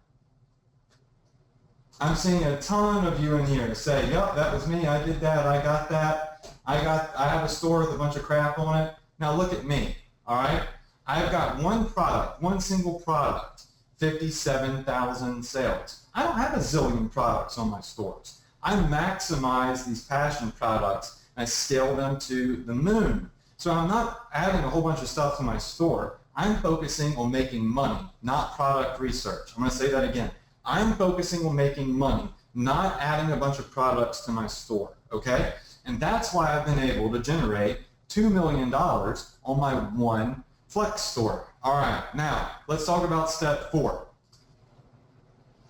I'm seeing a ton of you in here say, yep, that was me, I did that, I got that, I have a store with a bunch of crap on it. Now look at me, all right? I've got one product, one single product, 57,000 sales. I don't have a zillion products on my stores. I maximize these passion products and I scale them to the moon. So I'm not adding a whole bunch of stuff to my store. I'm focusing on making money, not product research. I'm going to say that again. I'm focusing on making money, not adding a bunch of products to my store, okay? And that's why I've been able to generate $2 million on my one Flex store. All right, now let's talk about step 4.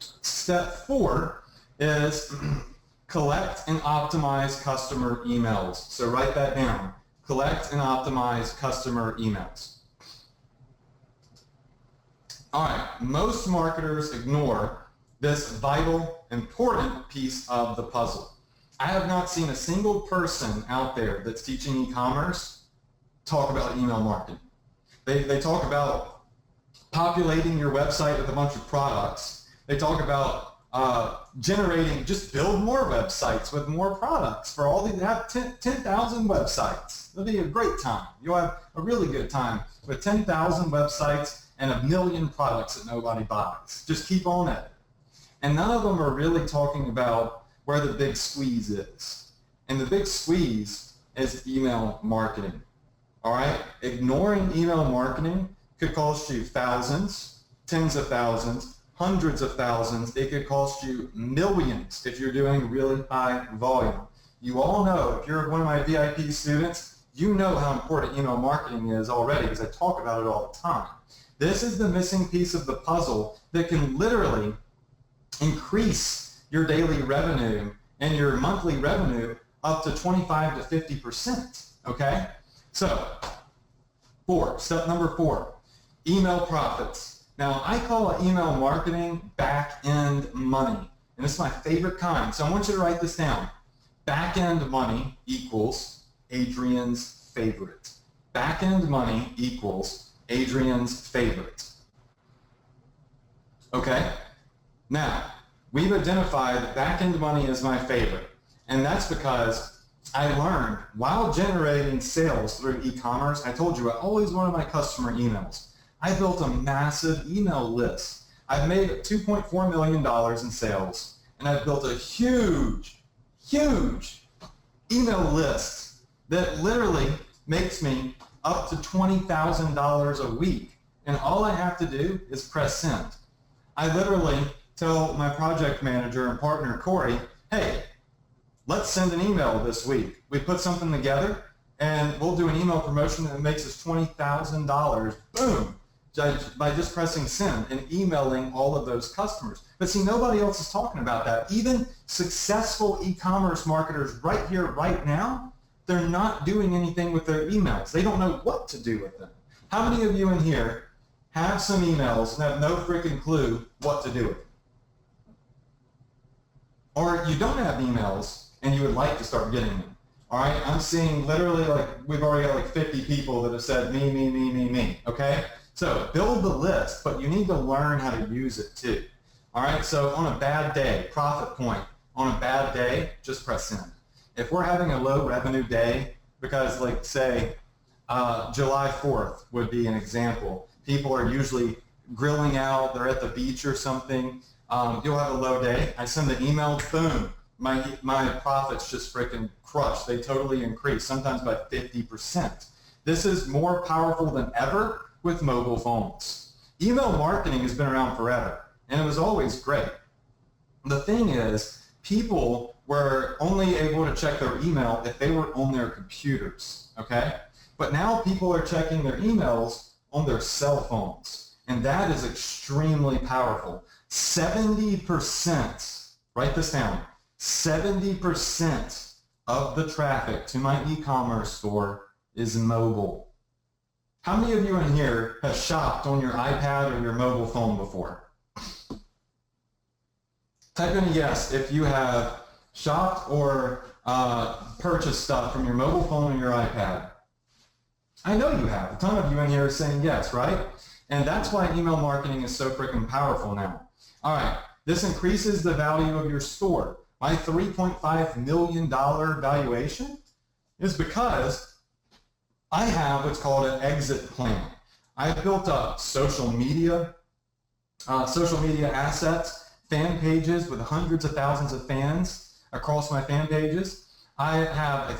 Step 4 is collect and optimize customer emails. So write that down. Collect and optimize customer emails. All right, most marketers ignore this vital, important piece of the puzzle. I have not seen a single person out there that's teaching e-commerce talk about email marketing. They talk about populating your website with a bunch of products. They talk about generating, just build more websites with more products. For all these, have 10,000 websites. It'll be a great time. You'll have a really good time with 10,000 websites and 1 million products that nobody buys. Just keep on it. And none of them are really talking about where the big squeeze is. And the big squeeze is email marketing. All right? Ignoring email marketing could cost you thousands, tens of thousands, hundreds of thousands. It could cost you millions if you're doing really high volume. You all know, if you're one of my VIP students, you know how important email marketing is already because I talk about it all the time. This is the missing piece of the puzzle that can literally increase your daily revenue and your monthly revenue up to 25 to 50%, okay? So, step number 4, email profits. Now, I call email marketing back-end money, and this is my favorite kind, so I want you to write this down. Back-end money equals Adrian's favorite. Back-end money equals Adrian's favorite. Okay? Now, we've identified that back-end money is my favorite, and that's because I learned while generating sales through e-commerce, I told you I always wanted my customer emails. I built a massive email list. I've made $2.4 million in sales, and I've built a huge, huge email list that literally makes me up to $20,000 a week. And all I have to do is press send. I literally tell my project manager and partner, Corey, hey, let's send an email this week. We put something together, and we'll do an email promotion that makes us $20,000. Boom! By just pressing send and emailing all of those customers. But see, nobody else is talking about that. Even successful e-commerce marketers right here, right now, they're not doing anything with their emails. They don't know what to do with them. How many of you in here have some emails and have no freaking clue what to do with them? Or you don't have emails and you would like to start getting them. All right, I'm seeing literally we've already got 50 people that have said me, me, me, me, me, okay? So build the list, but you need to learn how to use it too. All right, so on a bad day, profit point, on a bad day, just press send. If we're having a low revenue day, because say July 4th would be an example, people are usually grilling out, they're at the beach or something, you'll have a low day, I send an email, boom, my profits just freaking crush. They totally increase, sometimes by 50%. This is more powerful than ever with mobile phones. Email marketing has been around forever, and it was always great. The thing is, people were only able to check their email if they were on their computers, okay? But now people are checking their emails on their cell phones, and that is extremely powerful. 70%, write this down, 70% of the traffic to my e-commerce store is mobile. How many of you in here have shopped on your iPad or your mobile phone before? Type in a yes if you have shopped or purchased stuff from your mobile phone or your iPad. I know you have. A ton of you in here are saying yes, right? And that's why email marketing is so freaking powerful now. All right, this increases the value of your store. My $3.5 million valuation is because I have what's called an exit plan. I've built up social media assets, fan pages with hundreds of thousands of fans across my fan pages. I have a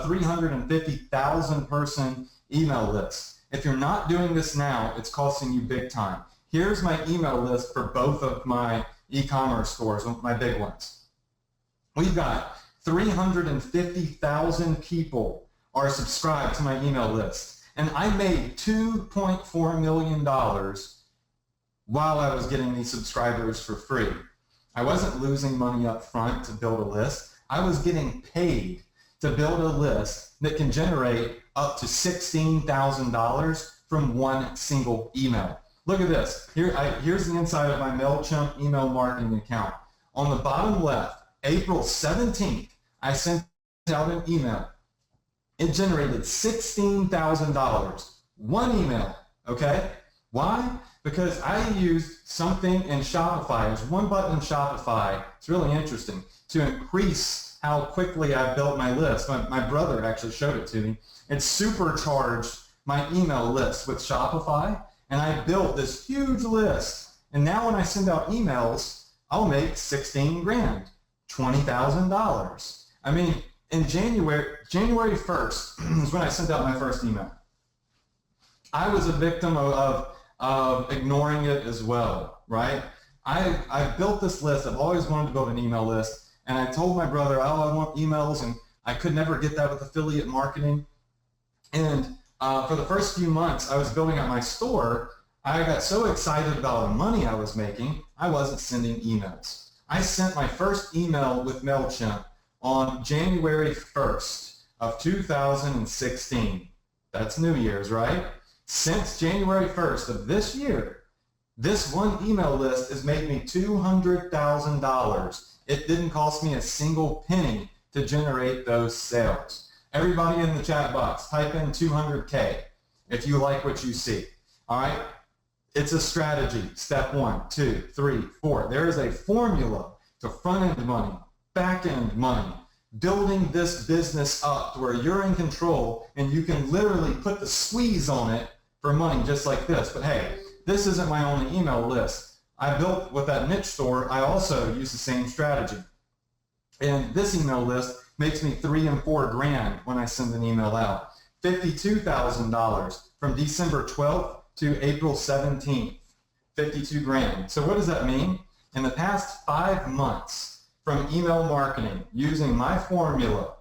350,000 person email list. If you're not doing this now, it's costing you big time. Here's my email list for both of my e-commerce stores, my big ones. We've got 350,000 people are subscribed to my email list. And I made $2.4 million while I was getting these subscribers for free. I wasn't losing money up front to build a list. I was getting paid to build a list that can generate up to $16,000 from one single email. Look at this. Here's the inside of my MailChimp email marketing account. On the bottom left, April 17th, I sent out an email. It generated $16,000. One email, okay? Why? Because I used something in Shopify. There's one button in Shopify. It's really interesting to increase how quickly I built my list. My brother actually showed it to me. It supercharged my email list with Shopify, and I built this huge list. And now when I send out emails, I'll make 16 grand, $20,000. I mean, in January 1st is when I sent out my first email. I was a victim of ignoring it as well, right? I built this list. I've always wanted to build an email list, and I told my brother, oh, I want emails, and I could never get that with affiliate marketing. And for the first few months I was building out my store, I got so excited about the money I was making, I wasn't sending emails. I sent my first email with MailChimp on January 1st of 2016. That's New Year's, right? Since January 1st of this year, this one email list has made me $200,000. It didn't cost me a single penny to generate those sales. Everybody in the chat box, type in 200K if you like what you see. All right? It's a strategy. Step 1, 2, 3, 4. There is a formula to front-end money, back-end money, building this business up to where you're in control and you can literally put the squeeze on it for money just like this. But hey, this isn't my only email list. I built with that niche store, I also use the same strategy. And this email list makes me $3 and $4 grand when I send an email out. $52,000 from December 12th to April 17th, 52 grand. So what does that mean? In the past 5 months from email marketing using my formula,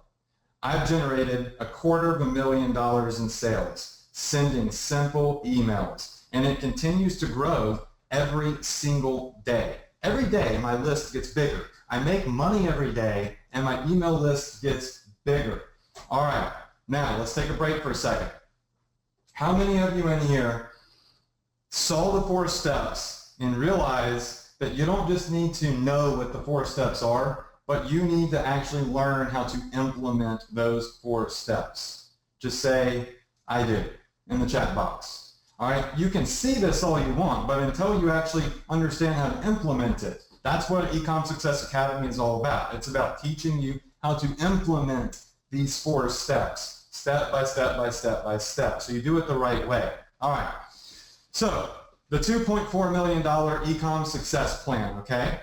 I've generated $250,000 in sales, sending simple emails. And it continues to grow every single day. Every day my list gets bigger. I make money every day and my email list gets bigger. All right, now let's take a break for a second. How many of you in here saw the 4 steps and realize that you don't just need to know what the 4 steps are, but you need to actually learn how to implement those 4 steps? Just say, I do, in the chat box. All right, you can see this all you want, but until you actually understand how to implement it, that's what Ecom Success Academy is all about. It's about teaching you how to implement these 4 steps, step by step by step by step, so you do it the right way. All right, so the $2.4 million Ecom Success Plan, okay?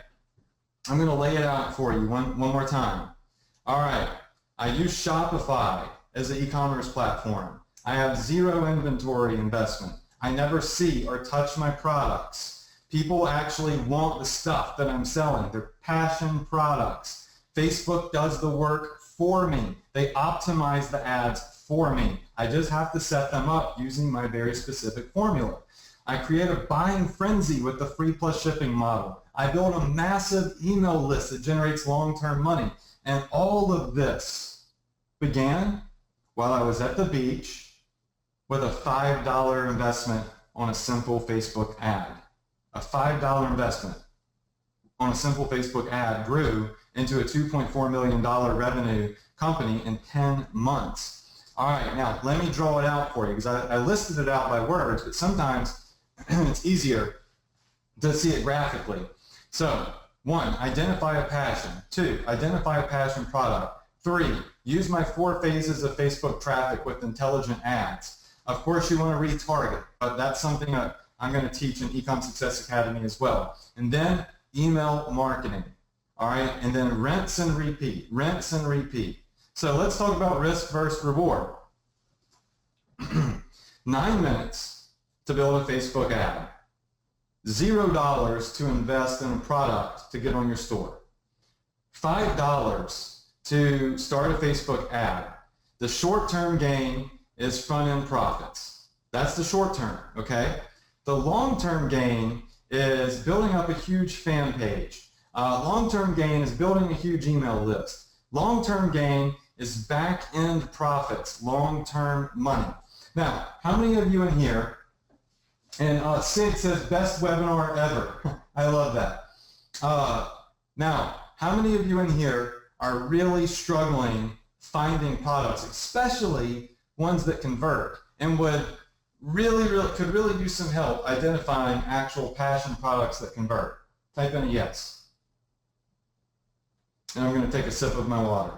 I'm going to lay it out for you one more time. All right, I use Shopify as an e-commerce platform. I have 0 inventory investment. I never see or touch my products. People actually want the stuff that I'm selling. They're passion products. Facebook does the work for me. They optimize the ads for me. I just have to set them up using my very specific formula. I create a buying frenzy with the free plus shipping model. I build a massive email list that generates long-term money. And all of this began while I was at the beach with a $5 investment on a simple Facebook ad. A $5 investment on a simple Facebook ad grew into a $2.4 million revenue company in 10 months. All right, now let me draw it out for you because I listed it out by words, but sometimes it's easier to see it graphically. So 1, identify a passion. 2, identify a passion product. 3, use my 4 phases of Facebook traffic with intelligent ads. Of course, you want to retarget, but that's something that I'm going to teach in Ecom Success Academy as well. And then email marketing, all right? And then rinse and repeat, rinse and repeat. So let's talk about risk versus reward. 9 minutes to build a Facebook ad. $0 to invest in a product to get on your store. $5 to start a Facebook ad. The short-term gain is front-end profits. That's the short term, okay? The long-term gain is building up a huge fan page. Long-term gain is building a huge email list. Long-term gain is back-end profits, long-term money. Now, how many of you in here And Sid says, best webinar ever. I love that. Now, how many of you in here are really struggling finding products, especially ones that convert, and would could really use some help identifying actual passion products that convert? Type in a yes. And I'm going to take a sip of my water.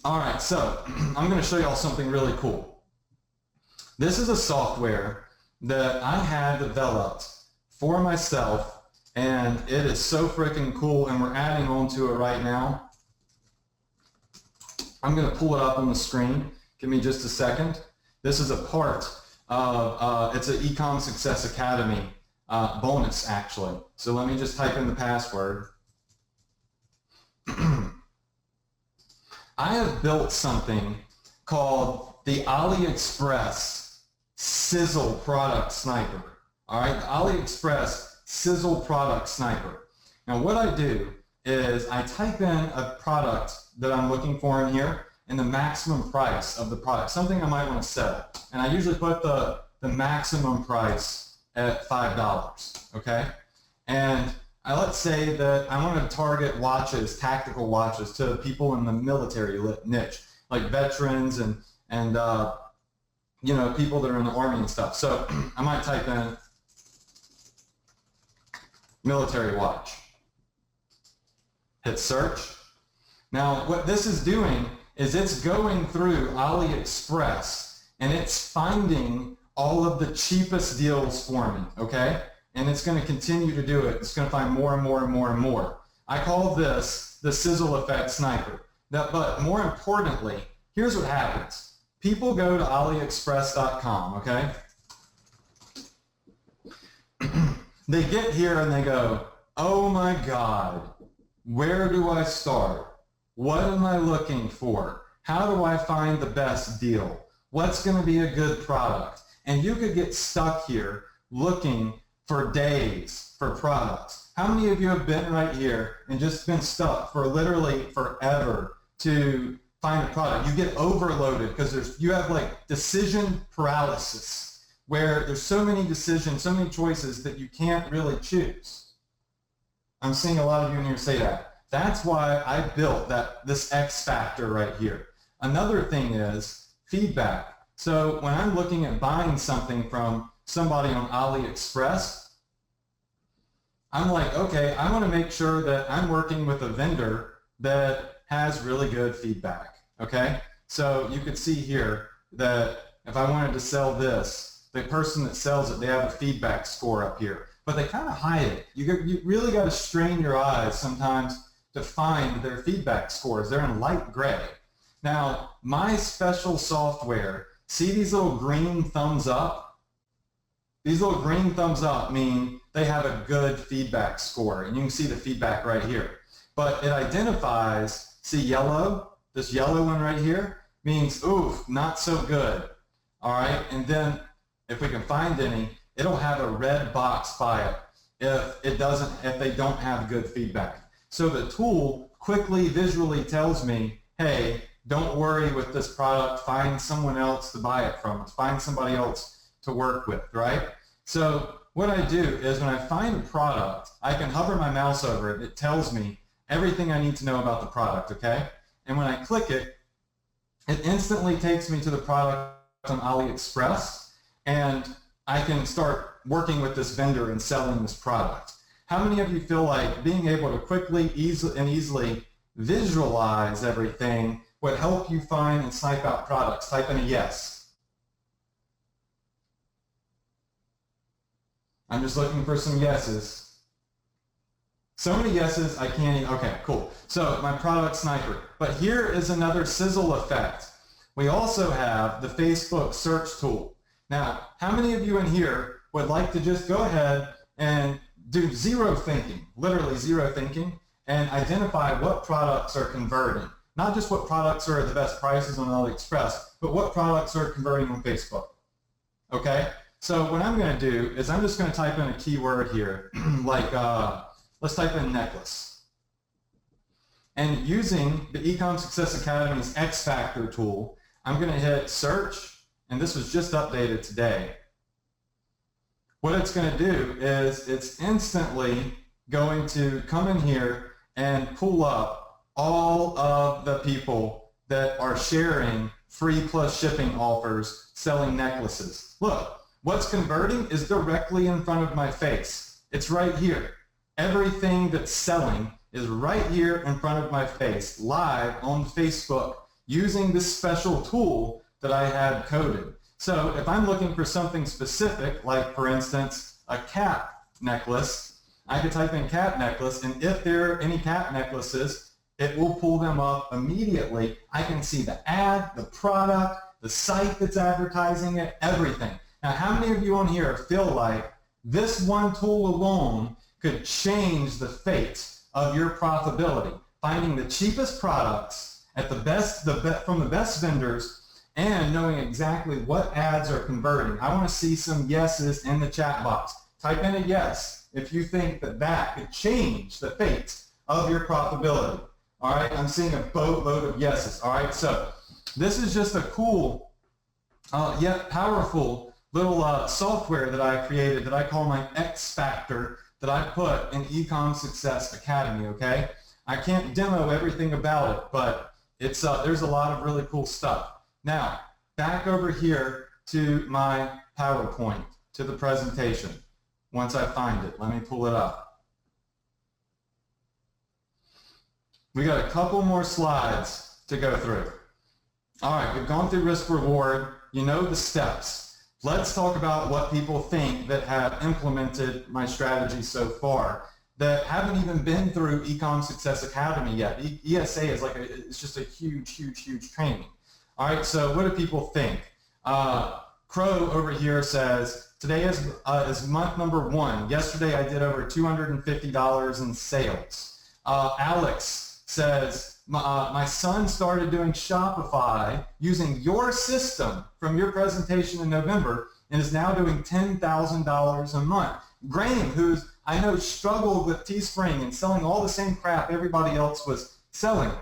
All right, so I'm going to show y'all something really cool. This is a software that I had developed for myself, and it is so freaking cool, and we're adding on to it right now. I'm going to pull it up on the screen. Give me just a second. This is a part of, it's an Ecom Success Academy bonus, actually. So let me just type in the password. I have built something called the AliExpress Sizzle Product Sniper. All right, the AliExpress Sizzle Product Sniper. Now what I do is I type in a product that I'm looking for in here and the maximum price of the product, something I might want to sell. And I usually put the maximum price at $5, okay? And let's say that I want to target watches, tactical watches, to people in the military niche, like veterans and you know, people that are in the Army and stuff. So I might type in military watch. Hit search. Now what this is doing is it's going through AliExpress and it's finding all of the cheapest deals for me, okay? And it's going to continue to do it. It's going to find more and more and more and more. I call this the sizzle effect sniper. But more importantly, here's what happens. People go to AliExpress.com, okay? They get here and they go, oh my God, where do I start? What am I looking for? How do I find the best deal? What's going to be a good product? And you could get stuck here looking for days for products. How many of you have been right here and just been stuck for literally forever to find a product? You get overloaded because you have like decision paralysis, where there's so many decisions, so many choices that you can't really choose. I'm seeing a lot of you in here say that. That's why I built this X factor right here. Another thing is feedback. So when I'm looking at buying something from somebody on AliExpress, I'm like, okay, I want to make sure that I'm working with a vendor that has really good feedback, okay? So you could see here that if I wanted to sell this, the person that sells it, they have a feedback score up here, but they kind of hide it. You really got to strain your eyes sometimes to find their feedback scores. They're in light gray. Now, my special software, see these little green thumbs up? These little green thumbs up mean they have a good feedback score, and you can see the feedback right here. But it identifies, see yellow? This yellow one right here means, ooh, not so good. All right, and then if we can find any, it'll have a red box by it if they don't have good feedback. So the tool quickly visually tells me, hey, don't worry with this product, find someone else to buy it from, find somebody else to work with, right? So what I do is when I find a product, I can hover my mouse over it. It tells me everything I need to know about the product, okay? And when I click it, it instantly takes me to the product on AliExpress, and I can start working with this vendor and selling this product. How many of you feel like being able to quickly, easily visualize everything would help you find and snipe out products? Type in a yes. I'm just looking for some yeses. So many yeses, I can't even, okay, cool. So my product sniper. But here is another sizzle effect. We also have the Facebook search tool. Now, how many of you in here would like to just go ahead and do zero thinking, literally zero thinking, and identify what products are converting? Not just what products are at the best prices on AliExpress, but what products are converting on Facebook. Okay? So what I'm going to do is I'm just going to type in a keyword here, like let's type in necklace. And using the Ecom Success Academy's X Factor tool, I'm going to hit search, and this was just updated today. What it's going to do is it's instantly going to come in here and pull up all of the people that are sharing free plus shipping offers selling necklaces. Look, what's converting is directly in front of my face. It's right here. Everything that's selling is right here in front of my face, live on Facebook, using this special tool that I had coded. So if I'm looking for something specific, like for instance, a cat necklace, I could type in cat necklace, and if there are any cat necklaces, it will pull them up immediately. I can see the ad, the product, the site that's advertising it, everything. Now, how many of you on here feel like this one tool alone could change the fate of your profitability? Finding the cheapest products at the best, from the best vendors, and knowing exactly what ads are converting. I want to see some yeses in the chat box. Type in a yes if you think that that could change the fate of your profitability. All right, I'm seeing a boatload of yeses. All right, so this is just a cool yet powerful little software that I created that I call my X Factor that I put in Ecom Success Academy, okay? I can't demo everything about it, but it's there's a lot of really cool stuff. Now, back over here to my PowerPoint, to the presentation. Once I find it, let me pull it up. We got a couple more slides to go through. All right, we've gone through risk reward. You know the steps. Let's talk about what people think that have implemented my strategy so far that haven't even been through Ecom Success Academy yet. ESA is like it's just a huge training. All right, so what do people think? Crow over here says, today is month number 1. Yesterday I did over $250 in sales. Alex says, my son started doing Shopify using your system from your presentation in November and is now doing $10,000 a month. Graham, who's I know struggled with Teespring and selling all the same crap everybody else was selling,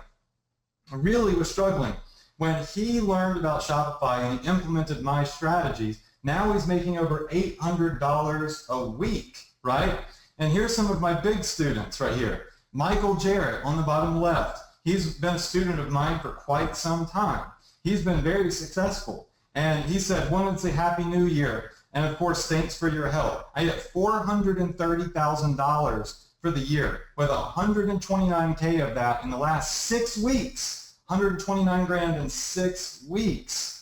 really was struggling. When he learned about Shopify and he implemented my strategies, now he's making over $800 a week, right? And here's some of my big students right here. Michael Jarrett on the bottom left. He's been a student of mine for quite some time. He's been very successful. And he said, wanted to say Happy New Year. And of course, thanks for your help. I get $430,000 for the year with 129K of that in the last 6 weeks. 129 grand in 6 weeks.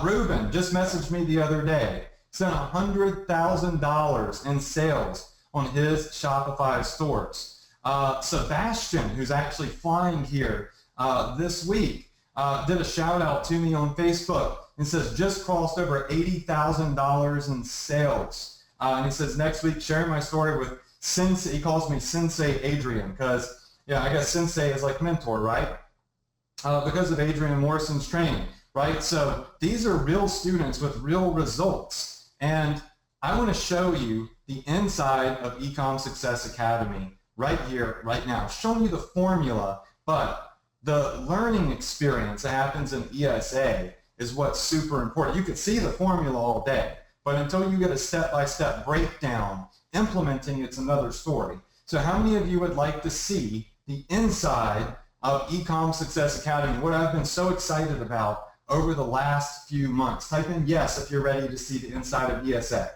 Ruben just messaged me the other day, sent $100,000 in sales on his Shopify stores. Sebastian, who's actually flying here this week, did a shout out to me on Facebook and says just crossed over $80,000 in sales. And he says next week sharing my story with Sensei. He calls me Sensei Adrian because yeah, I guess Sensei is like mentor, right? Because of Adrian Morrison's training, right? So these are real students with real results. And I want to show you the inside of Ecom Success Academy right here, right now. Showing you the formula, but the learning experience that happens in ESA is what's super important. You could see the formula all day, but until you get a step-by-step breakdown, implementing it's another story. So how many of you would like to see the inside of Ecom Success Academy, what I've been so excited about over the last few months? Type in yes if you're ready to see the inside of ESA.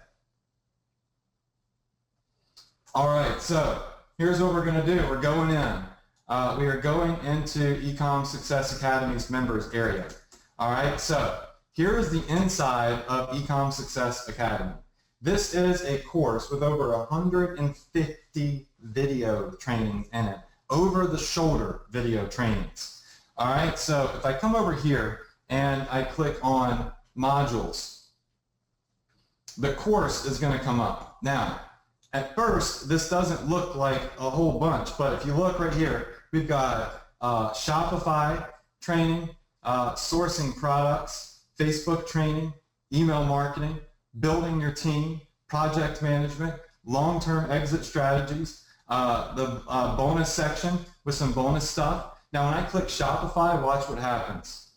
All right, so here's what we're going to do. We're going in. We are going into Ecom Success Academy's members area. All right, so here's the inside of Ecom Success Academy. This is a course with over 150 video trainings in it. Over-the-shoulder video trainings. All right, so if I come over here and I click on modules, the course is going to come up. Now, at first, this doesn't look like a whole bunch, but if you look right here, we've got Shopify training, sourcing products, Facebook training, email marketing, building your team, project management, long-term exit strategies, the bonus section with some bonus stuff. Now when I click Shopify, watch what happens.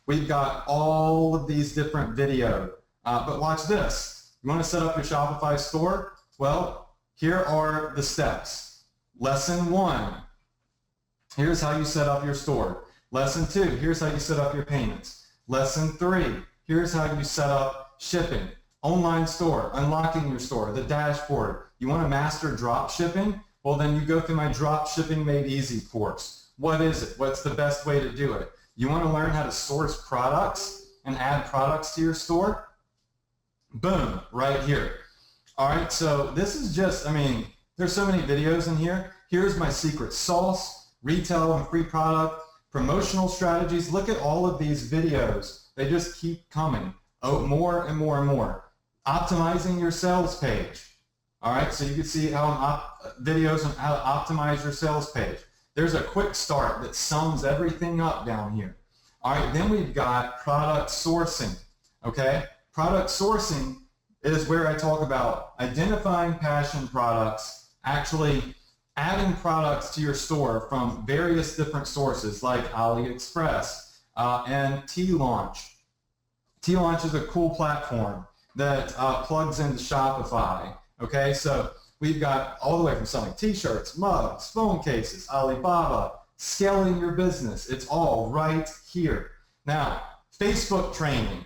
We've got all of these different videos. But watch this. You want to set up your Shopify store? Well, here are the steps. Lesson 1, here's how you set up your store. Lesson 2, here's how you set up your payments. Lesson 3, here's how you set up shipping. Online store, unlocking your store, the dashboard. You want to master drop shipping? Well, then you go through my Drop Shipping Made Easy course. What is it? What's the best way to do it? You want to learn how to source products and add products to your store? Boom, right here. All right, so this is just, there's so many videos in here. Here's my secret sauce, retail and free product, promotional strategies. Look at all of these videos. They just keep coming. Oh, more and more and more. Optimizing your sales page. All right, so you can see how videos on how to optimize your sales page. There's a quick start that sums everything up down here. All right, then we've got product sourcing. Okay, product sourcing is where I talk about identifying passion products, actually adding products to your store from various different sources like AliExpress and T-Launch. T-Launch is a cool platform that plugs into Shopify. Okay, so we've got all the way from selling t-shirts, mugs, phone cases, Alibaba, scaling your business. It's all right here. Now, Facebook training.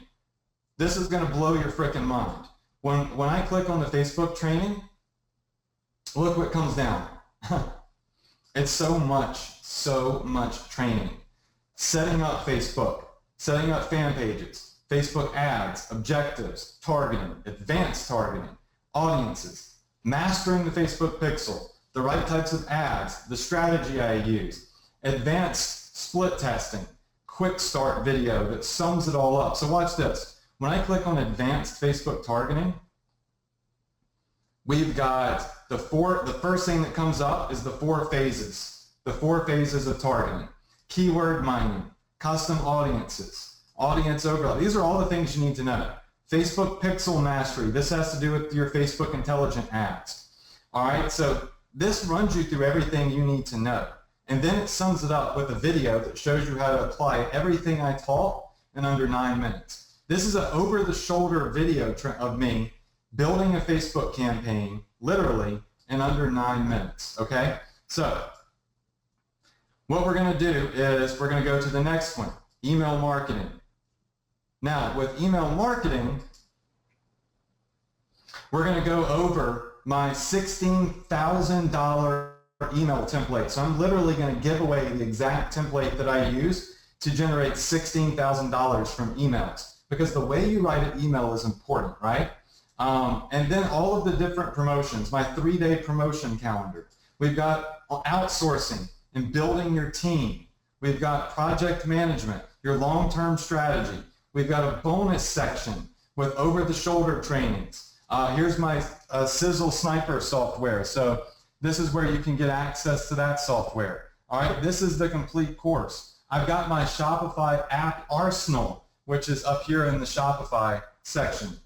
This is going to blow your freaking mind. When I click on the Facebook training, look what comes down. It's so much training. Setting up Facebook, setting up fan pages, Facebook ads, objectives, targeting, advanced targeting, audiences, mastering the Facebook pixel, the right types of ads, the strategy I use, advanced split testing, quick start video that sums it all up. So watch this. When I click on advanced Facebook targeting, we've got the first thing that comes up is the 4 phases of targeting. Keyword mining, custom audiences, audience overlay. These are all the things you need to know. Facebook pixel mastery. This has to do with your Facebook intelligent ads. All right, so this runs you through everything you need to know. And then it sums it up with a video that shows you how to apply everything I taught in under 9 minutes. This is an over-the-shoulder video of me building a Facebook campaign, literally, in under 9 minutes, okay? So what we're going to do is we're going to go to the next one, email marketing. Now, with email marketing, we're going to go over my $16,000 email template. So I'm literally going to give away the exact template that I use to generate $16,000 from emails, because the way you write an email is important, right? And then all of the different promotions, my 3-day promotion calendar. We've got outsourcing and building your team. We've got project management, your long-term strategy. We've got a bonus section with over-the-shoulder trainings. Here's my Sizzle Sniper software. So this is where you can get access to that software. All right, this is the complete course. I've got my Shopify app arsenal, which is up here in the Shopify section.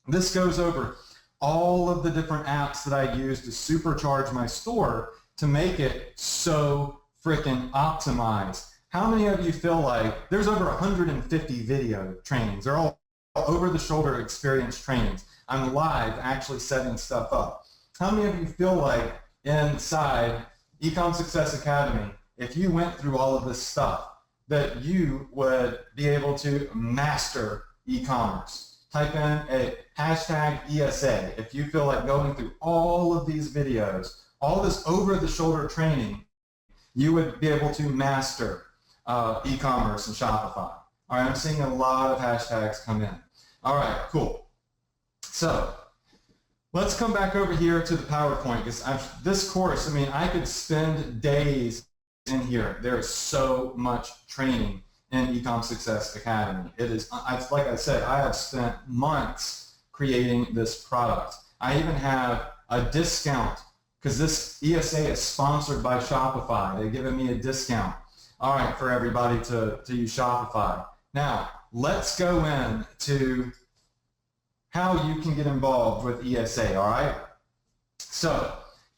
This goes over all of the different apps that I use to supercharge my store to make it so freaking optimized. How many of you feel like there's over 150 video trainings? They're all over-the-shoulder experience trainings. I'm live actually setting stuff up. How many of you feel like inside Ecom Success Academy, if you went through all of this stuff, that you would be able to master e-commerce? Type in a hashtag ESA if you feel like going through all of these videos, all this over-the-shoulder training, you would be able to master e-commerce and Shopify. All right, I'm seeing a lot of hashtags come in. All right, cool. So let's come back over here to the PowerPoint, because this course, I could spend days in here. There's so much training in Ecom Success Academy. It is, like I said, I have spent months creating this product. I even have a discount, because this ESA is sponsored by Shopify. They've given me a discount. All right, for everybody to use Shopify. Now, let's go into how you can get involved with ESA, all right? So,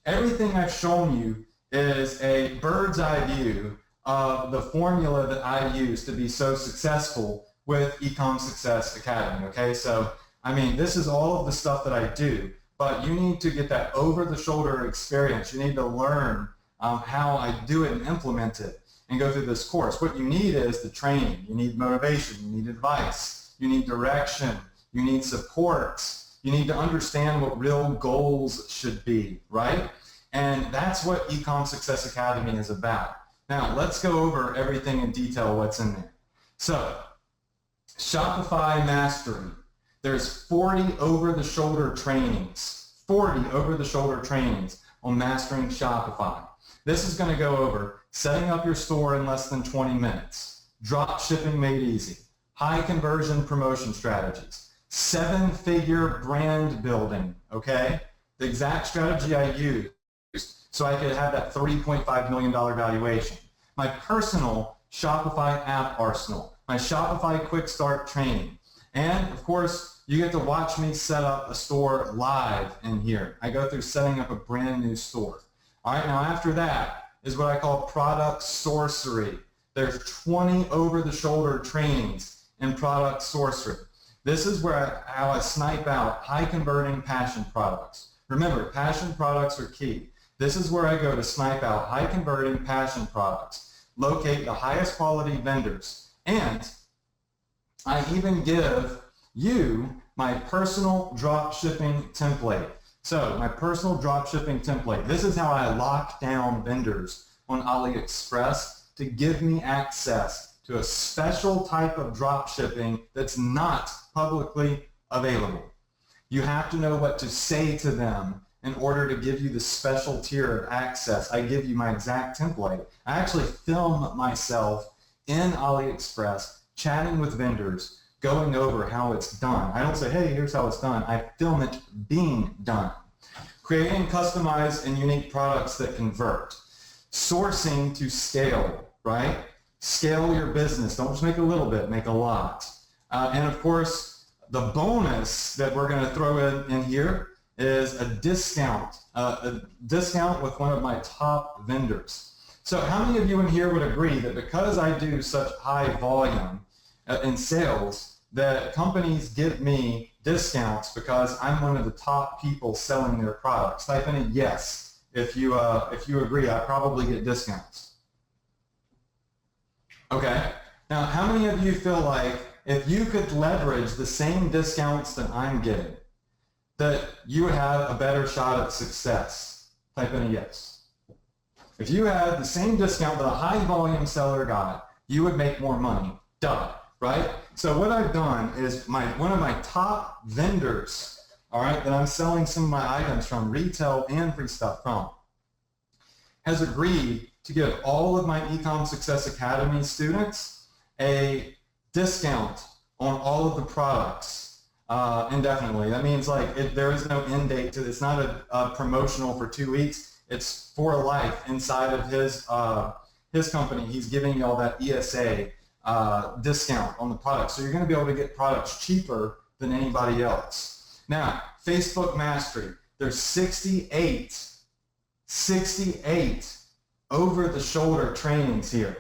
everything I've shown you is a bird's eye view of the formula that I use to be so successful with Ecom Success Academy, okay? So, I mean, this is all of the stuff that I do, but you need to get that over-the-shoulder experience. You need to learn how I do it and implement it and go through this course. What you need is the training. You need motivation. You need advice. You need direction. You need support. You need to understand what real goals should be, right? And that's what Ecom Success Academy is about. Now, let's go over everything in detail, what's in there. So, Shopify Mastery. There's 40 over-the-shoulder trainings, 40 over-the-shoulder trainings on mastering Shopify. This is going to go over setting up your store in less than 20 minutes, drop shipping made easy, high conversion promotion strategies, 7-figure brand building, okay? The exact strategy I used so I could have that $3.5 million valuation. My personal Shopify app arsenal, my Shopify quick start training, and of course, you get to watch me set up a store live in here. I go through setting up a brand new store. All right, now after that is what I call product sorcery. There's 20 over-the-shoulder trainings in product sorcery. This is where how I snipe out high-converting passion products. Remember, passion products are key. This is where I go to snipe out high-converting passion products, locate the highest quality vendors, and I even give you my personal drop shipping template. So my personal drop shipping template, this is how I lock down vendors on AliExpress to give me access to a special type of drop shipping that's not publicly available. You have to know what to say to them in order to give you the special tier of access. I give you my exact template. I actually film myself in AliExpress chatting with vendors, going over how it's done. I don't say, hey, here's how it's done. I film it being done. Creating customized and unique products that convert. Sourcing to scale, right? Scale your business. Don't just make a little bit, make a lot. And of course, the bonus that we're going to throw in here is a discount with one of my top vendors. So how many of you in here would agree that because I do such high volume in sales, that companies give me discounts because I'm one of the top people selling their products? Type in a yes if you agree. I probably get discounts. Okay. Now, how many of you feel like if you could leverage the same discounts that I'm getting, that you would have a better shot at success? Type in a yes. If you had the same discount that a high volume seller got, you would make more money. Duh, right? So what I've done is one of my top vendors, all right, that I'm selling some of my items from, retail and free stuff from, has agreed to give all of my Ecom Success Academy students a discount on all of the products. Indefinitely. That means like there is no end date to this. It's not a promotional for 2 weeks. It's for life inside of his company. He's giving you all that ESA discount on the product. So you're going to be able to get products cheaper than anybody else. Now, Facebook Mastery. There's 68 over-the-shoulder trainings here.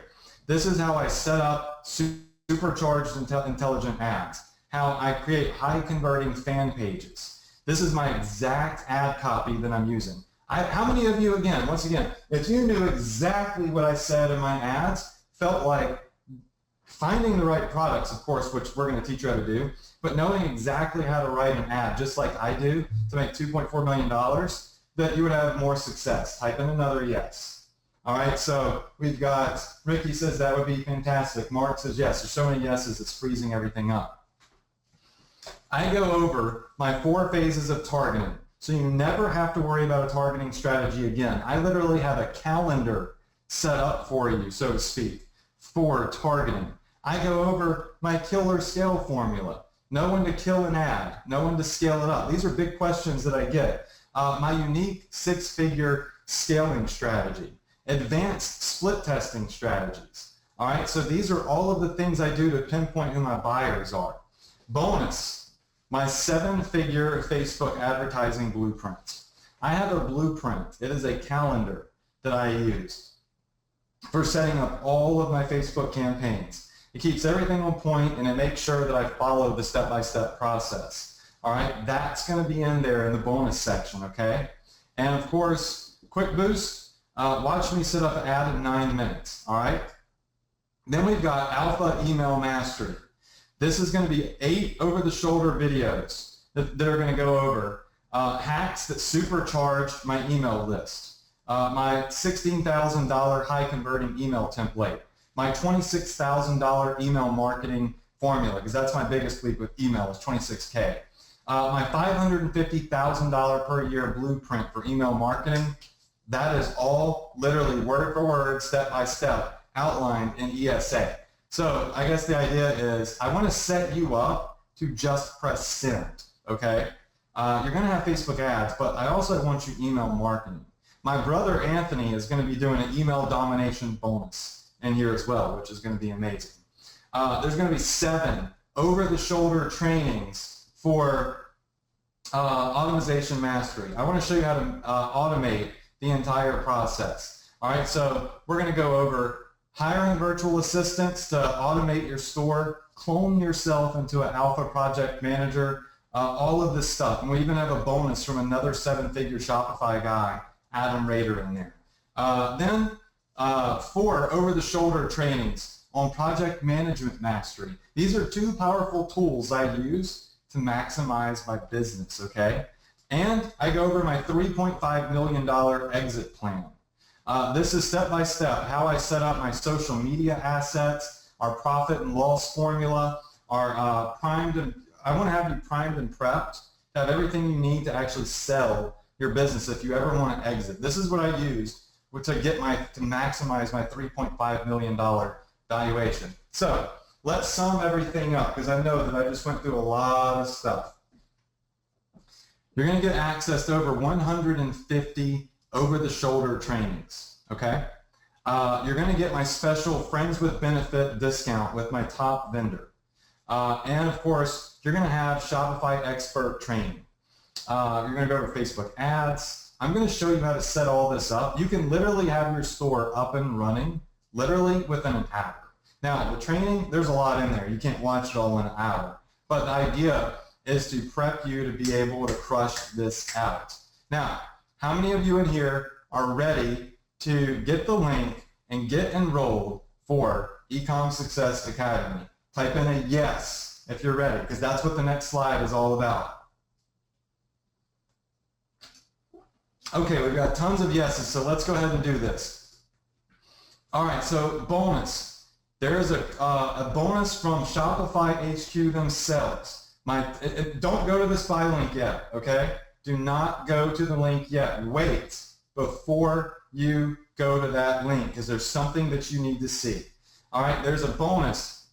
This is how I set up supercharged intelligent ads. How I create high converting fan pages. This is my exact ad copy that I'm using. How many of you, once again, if you knew exactly what I said in my ads, felt like finding the right products, of course, which we're going to teach you how to do, but knowing exactly how to write an ad, just like I do, to make $2.4 million, that you would have more success? Type in another yes. All right, so we've got, Ricky says that would be fantastic. Mark says yes. There's so many yeses, it's freezing everything up. I go over my 4 phases of targeting, so you never have to worry about a targeting strategy again. I literally have a calendar set up for you, so to speak, for targeting. I go over my killer scale formula. Know when to kill an ad, know when to scale it up. These are big questions that I get. My unique 6-figure scaling strategy, advanced split testing strategies. All right, so these are all of the things I do to pinpoint who my buyers are. Bonus, my 7-figure Facebook advertising blueprint. I have a blueprint. It is a calendar that I use. for setting up all of my Facebook campaigns. It keeps everything on point, and it makes sure that I follow the step-by-step process. All right, that's going to be in there in the bonus section, okay? And of course, quick boost, watch me set up an ad in 9 minutes, all right? Then we've got Alpha Email Mastery. This is going to be 8 over-the-shoulder videos that are going to go over hacks that supercharge my email list, my $16,000 high-converting email template, my $26,000 email marketing formula, because that's my biggest week with email is 26K. My $550,000 per year blueprint for email marketing, that is all literally word for word, step by step, outlined in ESA. So I guess the idea is I want to set you up to just press send, okay? You're going to have Facebook ads, but I also want you email marketing. My brother Anthony is going to be doing an email domination bonus in here as well, which is going to be amazing. There's going to be 7 over-the-shoulder trainings for automation mastery. I want to show you how to automate the entire process. All right, so we're going to go over hiring virtual assistants to automate your store, clone yourself into an alpha project manager, all of this stuff. And we even have a bonus from another 7-figure Shopify guy, Adam Rader, in there. Then 4 over-the-shoulder trainings on project management mastery. These are 2 powerful tools I use to maximize my business, okay? And I go over my $3.5 million exit plan. This is step-by-step how I set up my social media assets, our profit and loss formula, our I want to have you primed and prepped to have everything you need to actually sell your business if you ever want to exit. This is what I use to maximize my $3.5 million valuation. So let's sum everything up, because I know that I just went through a lot of stuff. You're going to get access to over 150 over-the-shoulder trainings, okay? You're going to get my special Friends with Benefit discount with my top vendor. And of course, you're going to have Shopify expert training. You're going to go over Facebook ads. I'm going to show you how to set all this up. You can literally have your store up and running literally within an hour. Now, the training, there's a lot in there. You can't watch it all in an hour. But the idea is to prep you to be able to crush this out. Now, how many of you in here are ready to get the link and get enrolled for Ecom Success Academy? Type in a yes if you're ready, because that's what the next slide is all about. Okay, we've got tons of yeses, so let's go ahead and do this. All right, so bonus. There is a bonus from Shopify HQ themselves. Don't go to this buy link yet, okay? Do not go to the link yet. Wait before you go to that link, because there's something that you need to see. All right, there's a bonus.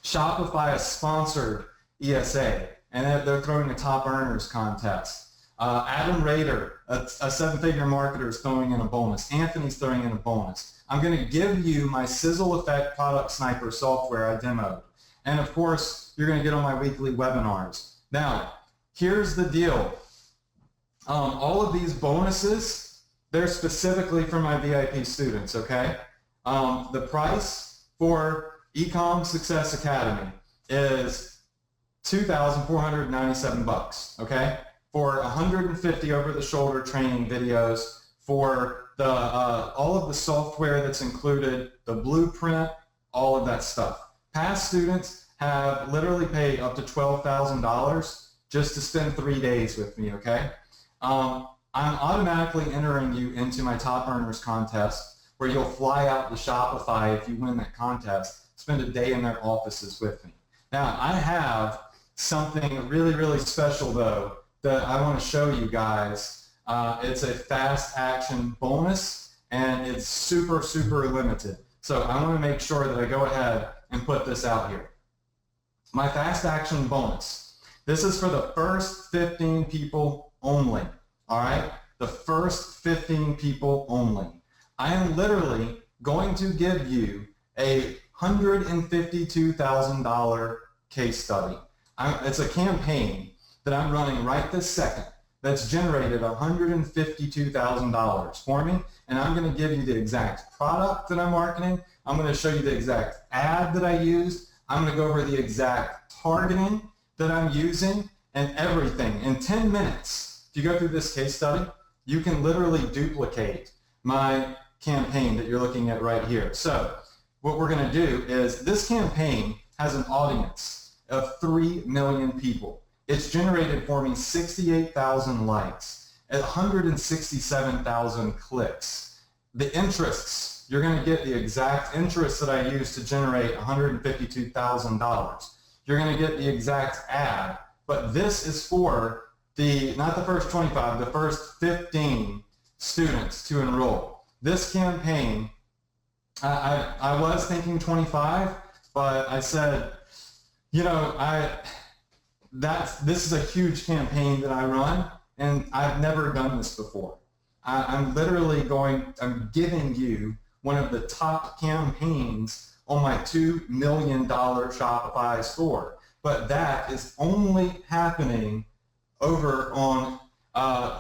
Shopify has sponsored ESA, and they're throwing a top earners contest. Adam Rader, a 7-figure marketer, is throwing in a bonus. Anthony's throwing in a bonus. I'm going to give you my Sizzle Effect Product Sniper software I demoed. And of course, you're going to get on my weekly webinars. Now, here's the deal. All of these bonuses, they're specifically for my VIP students, okay? The price for Ecom Success Academy is $2,497, okay? For 150 over-the-shoulder training videos, for the all of the software that's included, the blueprint, all of that stuff. Past students have literally paid up to $12,000 just to spend 3 days with me, okay? I'm automatically entering you into my Top Earners contest, where you'll fly out to Shopify if you win that contest, spend a day in their offices with me. Now, I have something really, really special, though, that I want to show you guys. It's a fast action bonus, and it's super, super limited. So I want to make sure that I go ahead and put this out here. My fast action bonus. This is for the first 15 people only, all right? The first 15 people only. I am literally going to give you a $152,000 case study. It's a campaign that I'm running right this second that's generated $152,000 for me, and I'm going to give you the exact product that I'm marketing. I'm going to show you the exact ad that I used. I'm going to go over the exact targeting that I'm using and everything in 10 minutes. If you go through this case study, you can literally duplicate my campaign that you're looking at right here. So what we're going to do is this campaign has an audience of 3 million people. It's generated for me 68,000 likes, 167,000 clicks. The interests, you're going to get the exact interests that I used to generate $152,000. You're going to get the exact ad, but this is for not the first 25, the first 15 students to enroll. This campaign, I was thinking 25, but I said, you know, this is a huge campaign that I run, and I've never done this before. I'm giving you one of the top campaigns on my $2 million Shopify store. But that is only happening over on,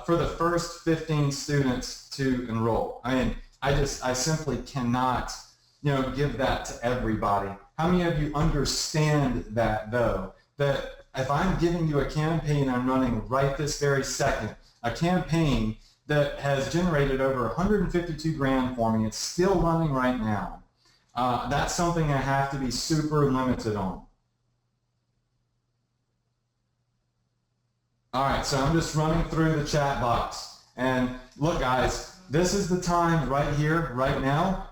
for the first 15 students to enroll. I mean, I simply cannot, give that to everybody. How many of you understand that though? That if I'm giving you a campaign I'm running right this very second, a campaign that has generated over 152 grand for me, it's still running right now. That's something I have to be super limited on. All right, so I'm just running through the chat box. And look guys, this is the time right here, right now.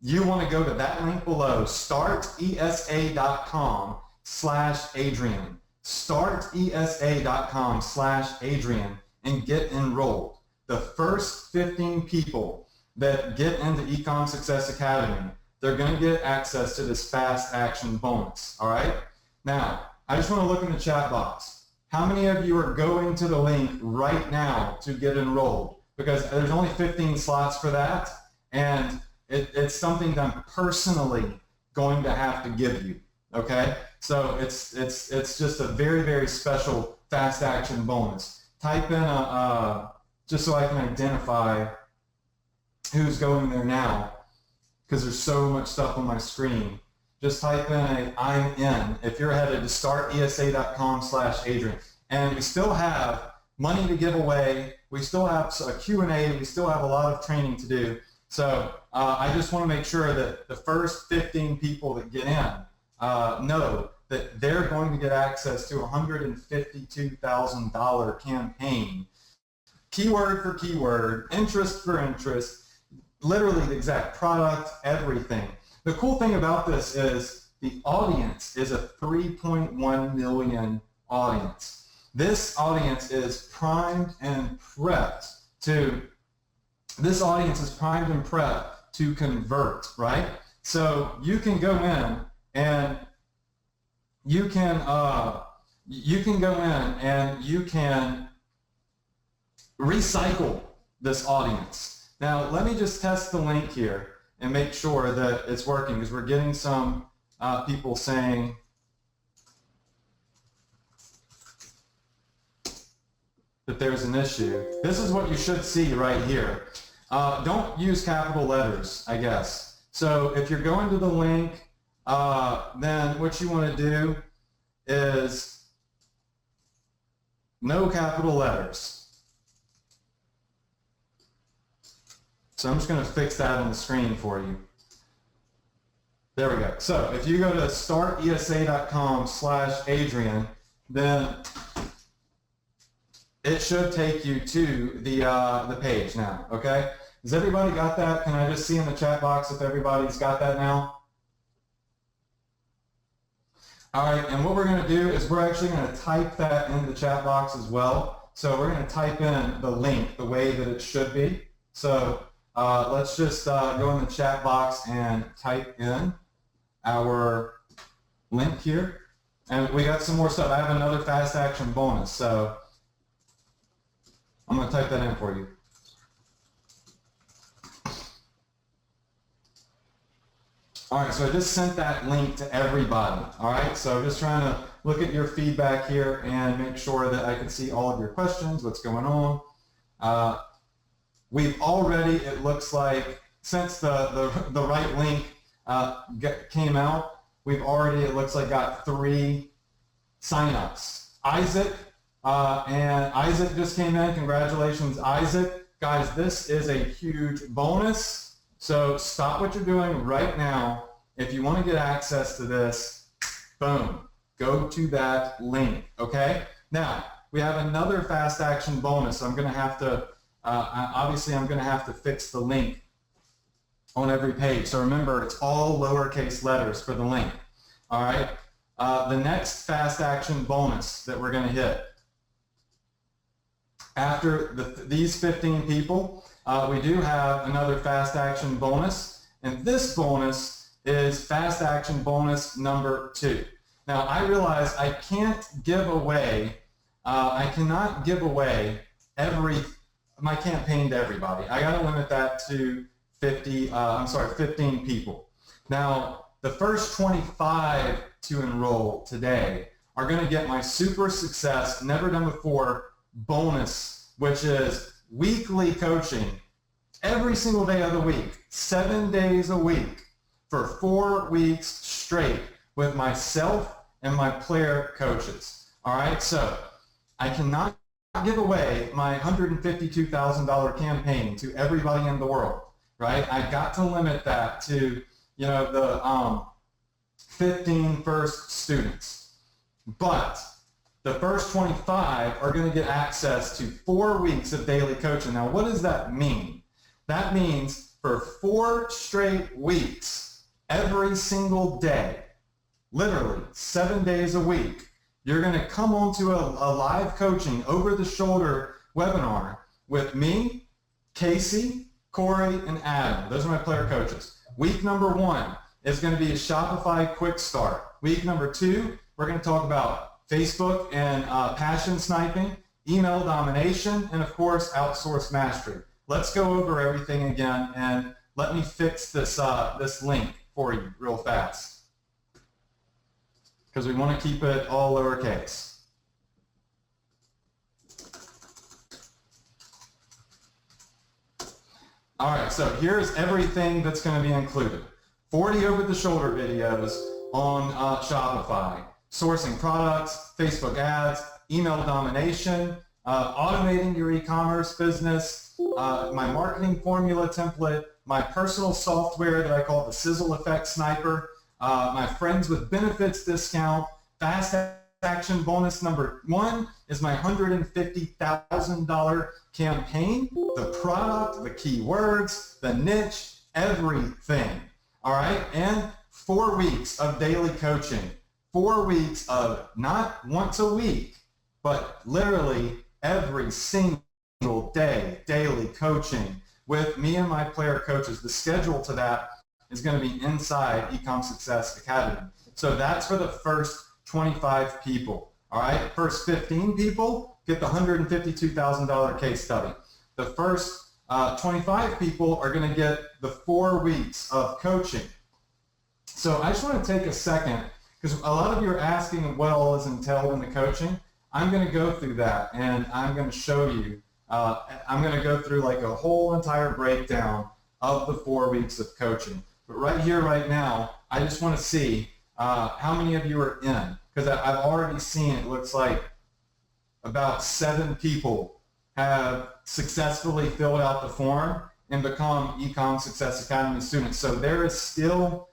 You want to go to that link below, startesa.com/Adrian. Startesa.com/Adrian and get enrolled. The first 15 people that get into Ecom Success Academy, they're going to get access to this fast action bonus. All right? Now, I just want to look in the chat box. How many of you are going to the link right now to get enrolled? Because there's only 15 slots for that, and it's something that I'm personally going to have to give you. Okay? So it's just a very, very special fast action bonus. Type in just so I can identify who's going there now, because there's so much stuff on my screen. Just type in I'm in if you're headed to startesa.com/Adrian. And we still have money to give away. We still have a Q&A. We still have a lot of training to do. So I just want to make sure that the first 15 people that get in know that they're going to get access to a $152,000 campaign. Keyword for keyword, interest for interest, literally the exact product, everything. The cool thing about this is the audience is a 3.1 million audience. This audience is primed and prepped to convert, right? So you can go in and you can recycle this audience. Now let me just test the link here and make sure that it's working, because we're getting some people saying that there's an issue. This is what you should see right here. Don't use capital letters, I guess. So if you're going to the link, then what you want to do is no capital letters. So I'm just going to fix that on the screen for you. There we go. So if you go to startesa.com/Adrian, then it should take you to the page now, okay? Has everybody got that? Can I just see in the chat box if everybody's got that now? All right, and what we're going to do is we're actually going to type that in the chat box as well. So we're going to type in the link the way that it should be. So let's just go in the chat box and type in our link here. And we got some more stuff. I have another fast action bonus, so I'm going to type that in for you. All right, so I just sent that link to everybody. All right, so I'm just trying to look at your feedback here and make sure that I can see all of your questions, what's going on. We've already, it looks like, since the right link came out, we've already, it looks like, got 3 signups. Isaac, and Isaac just came in. Congratulations, Isaac. Guys, this is a huge bonus. So stop what you're doing right now. If you want to get access to this, boom, go to that link, okay? Now, we have another fast action bonus. So I'm going to have to, obviously I'm going to have to fix the link on every page. So remember, it's all lowercase letters for the link, all right? The next fast action bonus that we're going to hit, after these 15 people, we do have another fast action bonus, and this bonus is fast action bonus number 2. Now, I realize I can't give away, I cannot give away my campaign to everybody. I got to limit that to 15 people. Now, the first 25 to enroll today are going to get my super success, never done before bonus, which is weekly coaching every single day of the week, 7 days a week for 4 weeks straight with myself and my player coaches. All right, so I cannot give away my $152,000 campaign to everybody in the world, right? I got to limit that to, you know, the 15 first students. But the first 25 are going to get access to 4 weeks of daily coaching. Now, what does that mean? That means for 4 straight weeks, every single day, literally 7 days a week, you're going to come onto a live coaching over-the-shoulder webinar with me, Casey, Corey, and Adam. Those are my player coaches. Week number 1 is going to be a Shopify quick start. Week number 2, we're going to talk about Facebook and passion sniping, email domination, and of course, outsource mastery. Let's go over everything again, and let me fix this, this link for you real fast, because we want to keep it all lowercase. All right, so here's everything that's going to be included. 40 over-the-shoulder videos on Shopify, sourcing products, Facebook ads, email domination, automating your e-commerce business, my marketing formula template, my personal software that I call the Sizzle Effect Sniper, my friends with benefits discount, fast action bonus number 1 is my $150,000 campaign, the product, the keywords, the niche, everything. All right, and 4 weeks of daily coaching. 4 weeks of not once a week, but literally every single day, daily coaching with me and my player coaches. The schedule to that is going to be inside Ecom Success Academy. So that's for the first 25 people. All right, first 15 people get the $152,000 case study. The first 25 people are going to get the 4 weeks of coaching. So I just want to take a second, because a lot of you are asking what all is entailed in the coaching. I'm going to go through that, and I'm going to show you. I'm going to go through like a whole entire breakdown of the 4 weeks of coaching. But right here, right now, I just want to see how many of you are in, because I've already seen it looks like about 7 people have successfully filled out the form and become Ecom Success Academy students. So there is still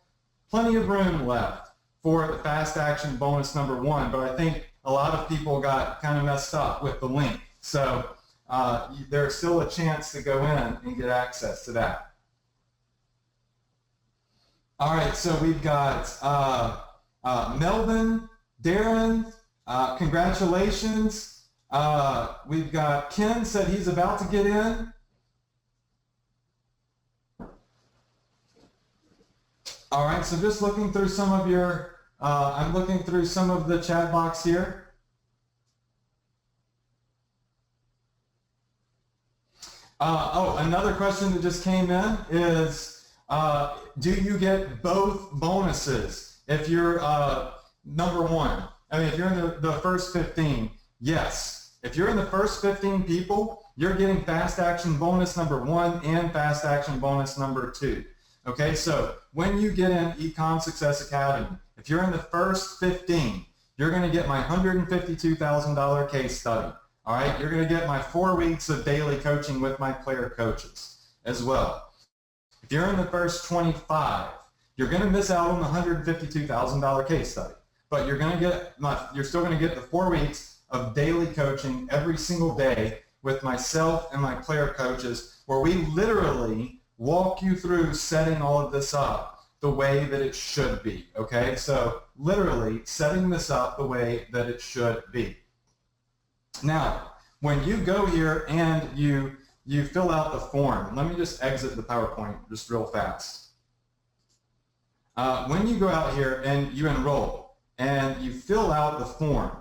plenty of room left for the fast action bonus number 1, but I think a lot of people got kind of messed up with the link. So there's still a chance to go in and get access to that. All right, so we've got Melvin, Darren, congratulations. We've got Ken said he's about to get in. All right, so just looking through some of your, I'm looking through some of the chat box here. Oh, another question that just came in is, Do you get both bonuses if you're number one? I mean, if you're in the first 15, yes. If you're in the first 15 people, you're getting fast action bonus number 1 and fast action bonus number 2. Okay, so when you get in Ecom Success Academy, if you're in the first 15, you're going to get my $152,000 case study. All right, you're going to get my 4 weeks of daily coaching with my player coaches as well. If you're in the first 25, you're going to miss out on the $152,000 case study, but you're still going to get the 4 weeks of daily coaching every single day with myself and my player coaches, where we literally walk you through setting all of this up the way that it should be. Okay, so literally setting this up the way that it should be. Now, when you go here and you fill out the form, let me just exit the PowerPoint just real fast. When you go out here and you enroll and you fill out the form,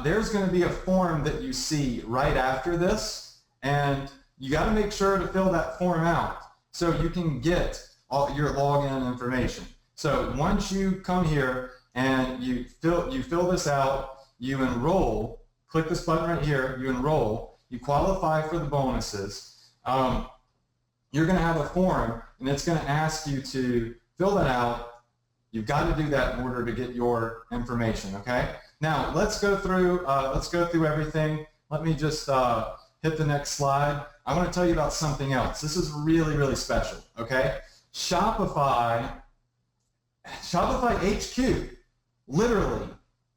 there's going to be a form that you see right after this, and you got to make sure to fill that form out so you can get all your login information. So once you come here and you fill this out, you enroll. Click this button right here, you enroll, you qualify for the bonuses. You're going to have a form, and it's going to ask you to fill that out. You've got to do that in order to get your information, okay? Now, let's go through everything. Let me just hit the next slide. I want to tell you about something else. This is really, really special, okay? Shopify HQ, literally,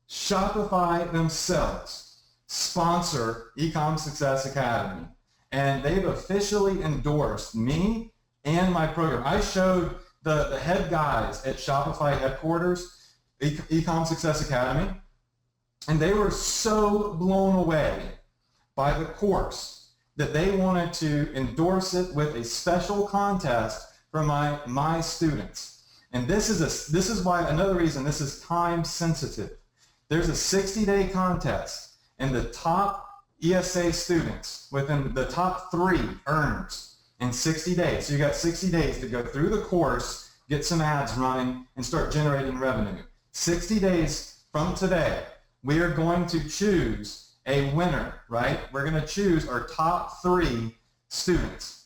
Shopify themselves sponsor Ecom Success Academy, and they've officially endorsed me and my program. I showed the head guys at Shopify headquarters, Ecom Success Academy, and they were so blown away by the course that they wanted to endorse it with a special contest for my students. And this is why, another reason this is time sensitive. There's a 60-day contest, and the top ESA students within the top 3 earners in 60 days. So you got 60 days to go through the course, get some ads running, and start generating revenue. 60 days from today, we are going to choose a winner, right? We're going to choose our top 3 students,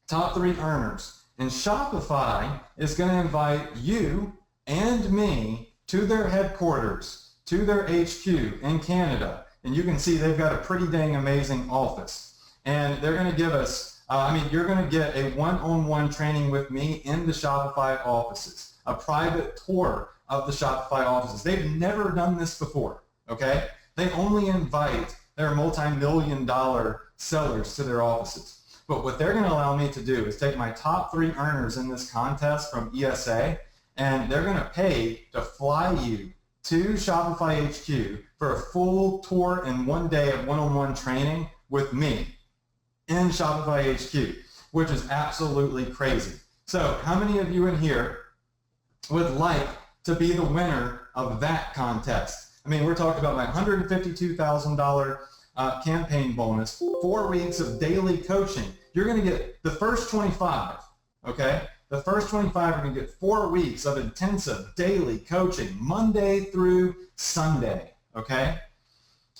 top 3 earners. And Shopify is going to invite you and me to their headquarters, to their HQ in Canada. And you can see they've got a pretty dang amazing office. And they're going to give us, you're going to get a one-on-one training with me in the Shopify offices, a private tour of the Shopify offices. They've never done this before, okay? They only invite their multi-million-dollar sellers to their offices. But what they're going to allow me to do is take my top 3 earners in this contest from ESA, and they're going to pay to fly you to Shopify HQ for a full tour and 1 day of one-on-one training with me in Shopify HQ, which is absolutely crazy. So how many of you in here would like to be the winner of that contest? I mean, we're talking about my $152,000 campaign bonus, 4 weeks of daily coaching. You're going to get the first 25, okay? The first 25 are going to get 4 weeks of intensive daily coaching, Monday through Sunday, okay?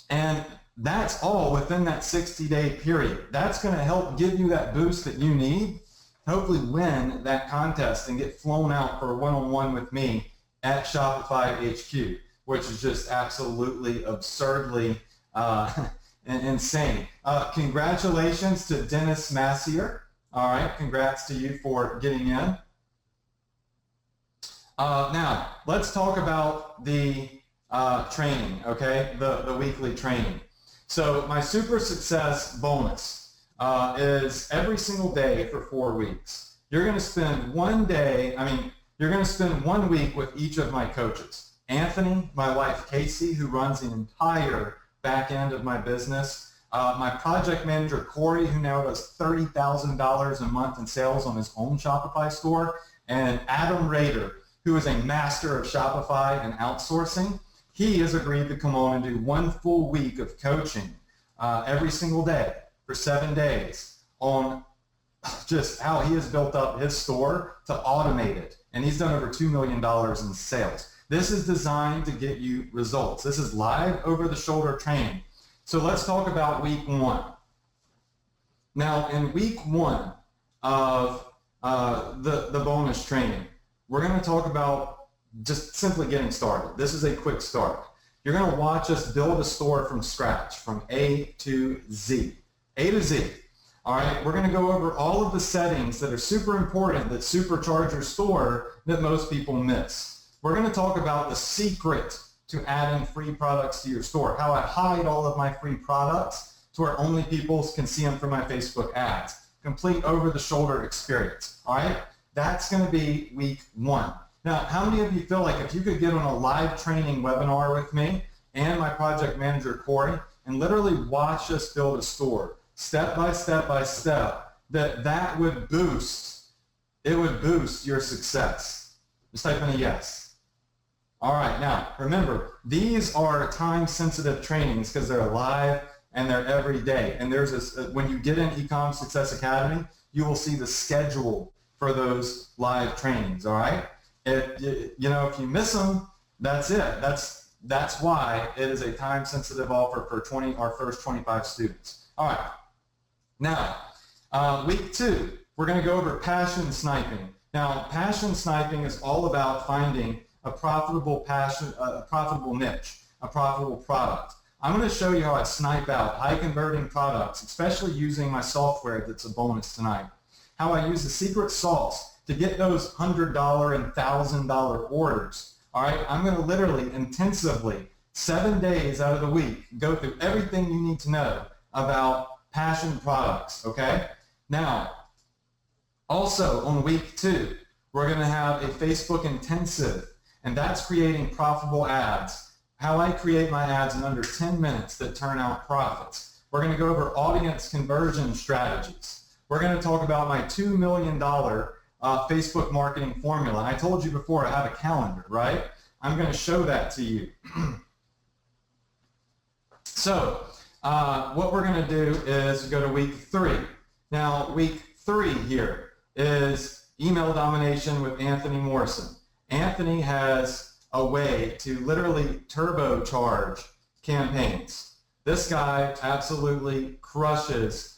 And that's all within that 60-day period. That's going to help give you that boost that you need, hopefully win that contest and get flown out for a one-on-one with me at Shopify HQ, which is just absolutely absurdly insane. Congratulations to Dennis Massier. All right, congrats to you for getting in. Now, let's talk about the training, okay, the weekly training. So my Super Success bonus is every single day for 4 weeks. You're going to spend 1 day, you're going to spend 1 week with each of my coaches. Anthony, my wife Casey, who runs the entire back end of my business, my project manager Corey, who now does $30,000 a month in sales on his own Shopify store, and Adam Rader, who is a master of Shopify and outsourcing. He has agreed to come on and do 1 full week of coaching every single day for 7 days on just how he has built up his store to automate it. And he's done over $2 million in sales. This is designed to get you results. This is live over-the-shoulder training. So let's talk about week 1. Now, in week 1 of the bonus training, we're going to talk about just simply getting started. This is a quick start. You're going to watch us build a store from scratch, from A to Z. A to Z. All right, we're going to go over all of the settings that are super important that supercharge your store that most people miss. We're going to talk about the secret to adding free products to your store, how I hide all of my free products to where only people can see them from my Facebook ads. Complete over-the-shoulder experience. All right, that's going to be week 1. Now, how many of you feel like if you could get on a live training webinar with me and my project manager, Corey, and literally watch us build a store, step by step, that would boost, it would boost your success. Just type in a yes. All right, now remember, these are time-sensitive trainings because they're live and they're every day. And there's this, when you get in Ecom Success Academy, you will see the schedule for those live trainings, all right? If you miss them, that's it. That's why it is a time-sensitive offer for our first 25 students. All right. Now, week 2, we're going to go over passion sniping. Now, passion sniping is all about finding a profitable niche, a profitable product. I'm going to show you how I snipe out high-converting products, especially using my software that's a bonus tonight. How I use the secret sauce to get those $100 and $1,000 orders. All right, I'm going to literally intensively, 7 days out of the week, go through everything you need to know about passion products, okay? Now, also on week 2, we're going to have a Facebook intensive, and that's creating profitable ads. How I create my ads in under 10 minutes that turn out profits. We're going to go over audience conversion strategies. We're going to talk about my $2 million Facebook marketing formula. And I told you before I have a calendar, right? I'm going to show that to you. So what we're going to do is go to week 3. Now, week 3 here is email domination with Anthony Morrison. Anthony has a way to literally turbocharge campaigns. This guy absolutely crushes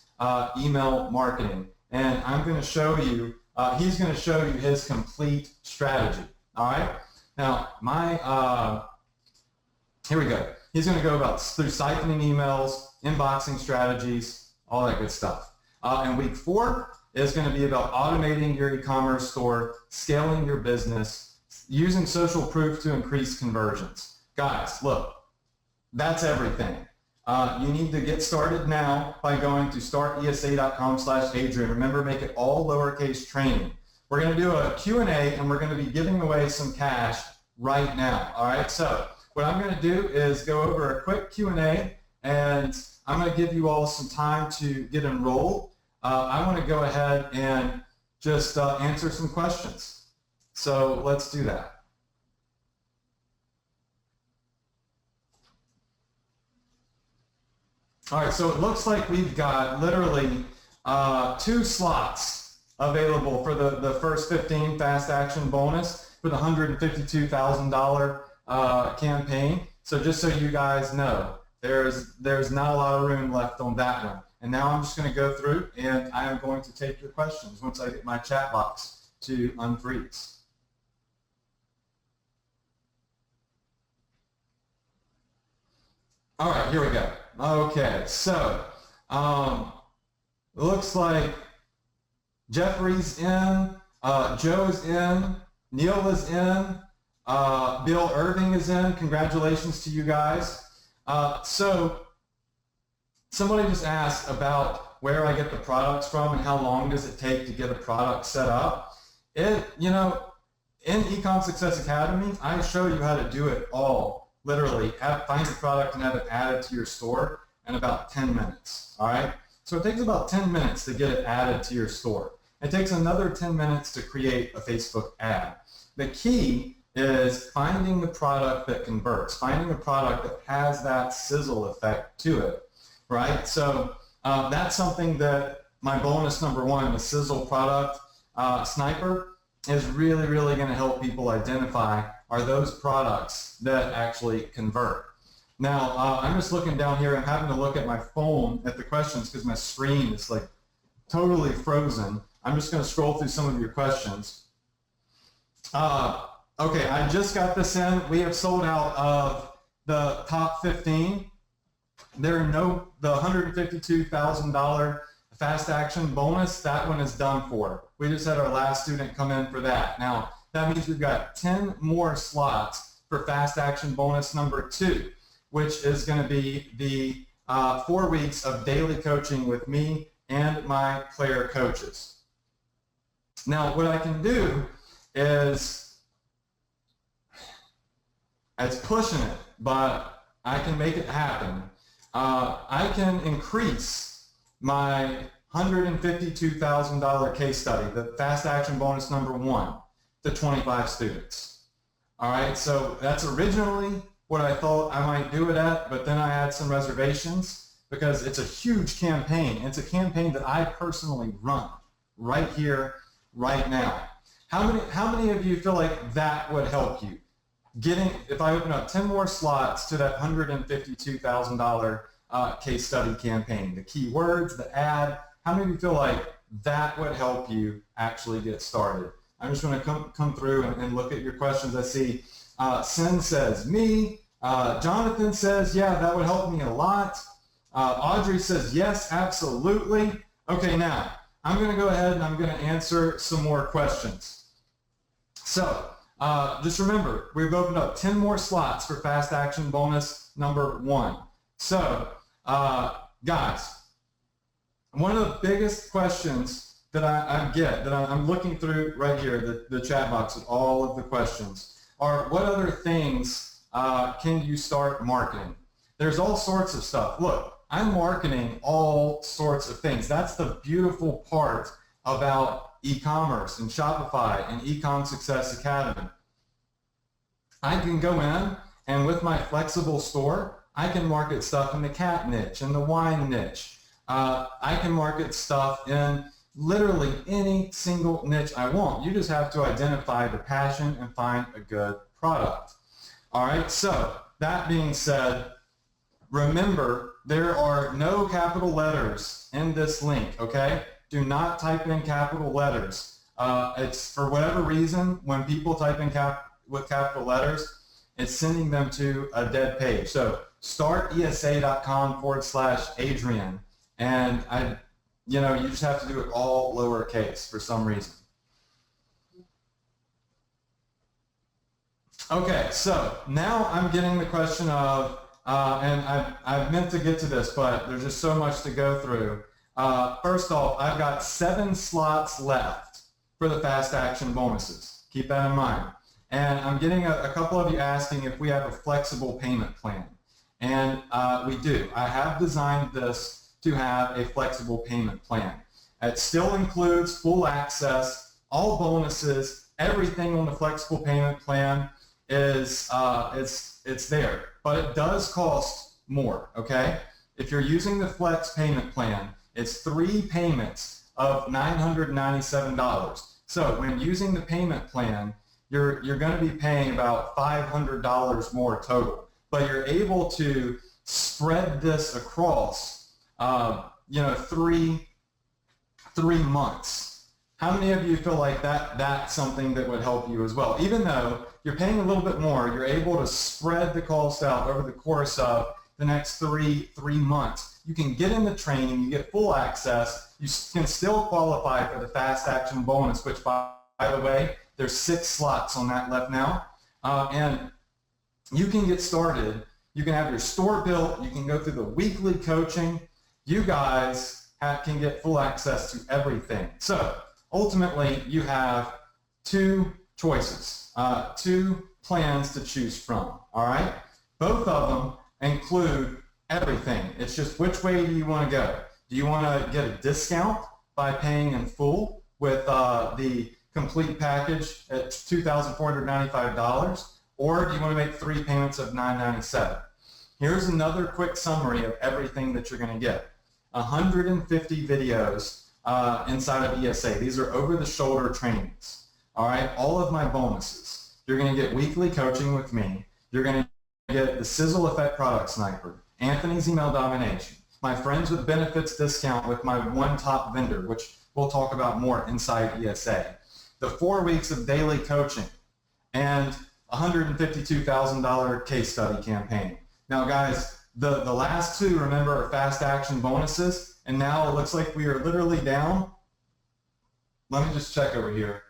email marketing, and I'm going to show you, he's going to show you his complete strategy. All right? Now, here we go. He's going to go through siphoning emails, inboxing strategies, all that good stuff. And week 4 is going to be about automating your e-commerce store, scaling your business, using social proof to increase conversions. Guys, look, that's everything. You need to get started now by going to startesa.com/Adrian. Remember, make it all lowercase training. We're going to do a Q&A, and we're going to be giving away some cash right now. All right, so what I'm going to do is go over a quick Q&A, and I'm going to give you all some time to get enrolled. I want to go ahead and just answer some questions. So let's do that. All right, so it looks like we've got literally 2 slots available for the first 15 fast action bonus for the $152,000 campaign. So just so you guys know, there's not a lot of room left on that one. And now I'm just going to go through and I am going to take your questions once I get my chat box to unfreeze. All right, here we go. Okay, so looks like Jeffrey's in, Joe's in, Neil is in, Bill Irving is in. Congratulations to you guys. So somebody just asked about where I get the products from and how long does it take to get a product set up. In Ecom Success Academy, I show you how to do it all. Literally, find a product and have it added to your store in about 10 minutes, all right? So it takes about 10 minutes to get it added to your store. It takes another 10 minutes to create a Facebook ad. The key is finding the product that converts, finding a product that has that sizzle effect to it, right? So that's something that my bonus number 1, the Sizzle product, Sniper, is really, really going to help people identify are those products that actually convert. Now, I'm just looking down here. I'm having to look at my phone at the questions because my screen is like totally frozen. I'm just going to scroll through some of your questions. Okay, I just got this in. We have sold out of the top 15. There are the $152,000 fast action bonus, that one is done for. We just had our last student come in for that. Now, that means we've got 10 more slots for fast action bonus number 2, which is going to be the 4 weeks of daily coaching with me and my player coaches. Now, what I can do is, it's pushing it, but I can make it happen. I can increase my $152,000 case study, the fast action bonus number 1, to 25 students. All right, so that's originally what I thought I might do it at, but then I had some reservations because it's a huge campaign. It's a campaign that I personally run right here, right now. How many of you feel like that would help you? If I open up 10 more slots to that $152,000 case study campaign, the keywords, the ad, how many of you feel like that would help you actually get started? I'm just going to come through and look at your questions. I see Sin says me. Jonathan says, yeah, that would help me a lot. Audrey says, yes, absolutely. Okay, now I'm going to go ahead and I'm going to answer some more questions. So just remember, we've opened up 10 more slots for fast action bonus number 1. So guys, one of the biggest questions that I get, that I'm looking through right here, the chat box with all of the questions, are what other things can you start marketing? There's all sorts of stuff. Look, I'm marketing all sorts of things. That's the beautiful part about e-commerce and Shopify and Ecom Success Academy. I can go in and with my flexible store, I can market stuff in the cat niche and the wine niche. I can market stuff in literally any single niche I want. You just have to identify the passion and find a good product. All right, so that being said, remember there are no capital letters in this link, okay? Do not type in capital letters. It's for whatever reason, when people type in with capital letters, it's sending them to a dead page. So startesa.com/Adrian. And you just have to do it all lowercase for some reason. Okay, so now I'm getting the question of, and I've meant to get to this, but there's just so much to go through. First off, I've got 7 slots left for the fast action bonuses. Keep that in mind. And I'm getting a couple of you asking if we have a flexible payment plan. And we do. I have designed this to have a flexible payment plan. It still includes full access, all bonuses, everything on the flexible payment plan is it's there, but it does cost more, okay? If you're using the flex payment plan, it's 3 payments of $997. So when using the payment plan, you're going to be paying about $500 more total, but you're able to spread this across 3 months. How many of you feel like that's something that would help you as well? Even though you're paying a little bit more, you're able to spread the cost out over the course of the next three months. You can get in the training, you get full access, you can still qualify for the fast action bonus, which by the way, there's 6 slots on that left now. And you can get started. You can have your store built. You can go through the weekly coaching. You guys can get full access to everything. So ultimately, you have 2 choices, 2 plans to choose from, all right? Both of them include everything. It's just which way do you want to go? Do you want to get a discount by paying in full with the complete package at $2,495, or do you want to make 3 payments of $997? Here's another quick summary of everything that you're going to get. 150 videos inside of ESA. These are over-the-shoulder trainings. All right, all of my bonuses. You're going to get weekly coaching with me. You're going to get the Sizzle Effect Product Sniper, Anthony's Email Domination, my Friends with Benefits discount with my one top vendor, which we'll talk about more inside ESA, the 4 weeks of daily coaching, and $152,000 case study campaign. Now, guys, the last two, remember, are fast action bonuses, and now it looks like we are literally down. Let me just check over here.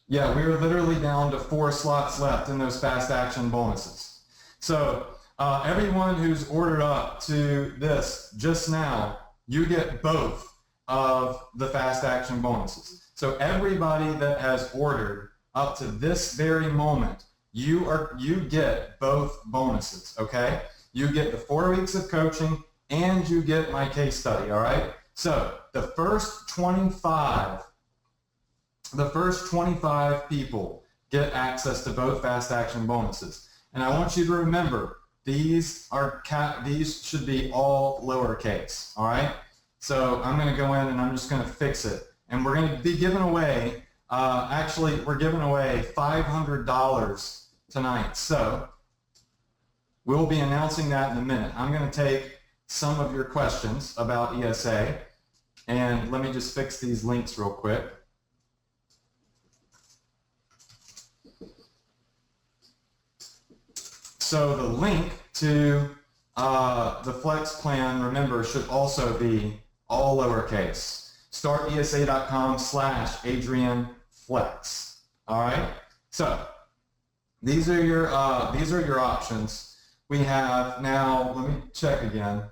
Yeah, we are literally down to 4 slots left in those fast action bonuses. So everyone who's ordered up to this just now, you get both of the fast action bonuses. So everybody that has ordered up to this very moment, you get both bonuses, okay? You get the 4 weeks of coaching and you get my case study, all right? So the first 25 people get access to both fast action bonuses. And I want you to remember, these should be all lowercase, all right? So I'm going to go in and I'm just going to fix it. And we're going to be giving away, actually, we're giving away $500 tonight. So we'll be announcing that in a minute. I'm going to take some of your questions about ESA. And let me just fix these links real quick. So the link to the Flex plan, remember, should also be all lowercase. startesa.com/AdrianFlex. All right. So these are your options. We have now. Let me check again,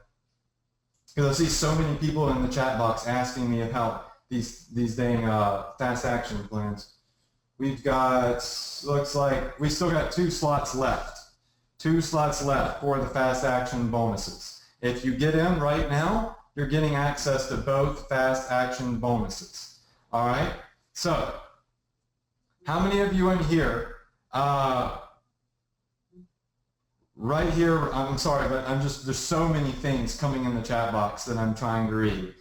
because I see so many people in the chat box asking me about these dang fast action plans. We've got, looks like we still got 2 slots left. 2 slots left for the fast action bonuses. If you get in right now, you're getting access to both fast action bonuses. All right. So, how many of you in here? Right here. I'm sorry, but there's so many things coming in the chat box that I'm trying to read.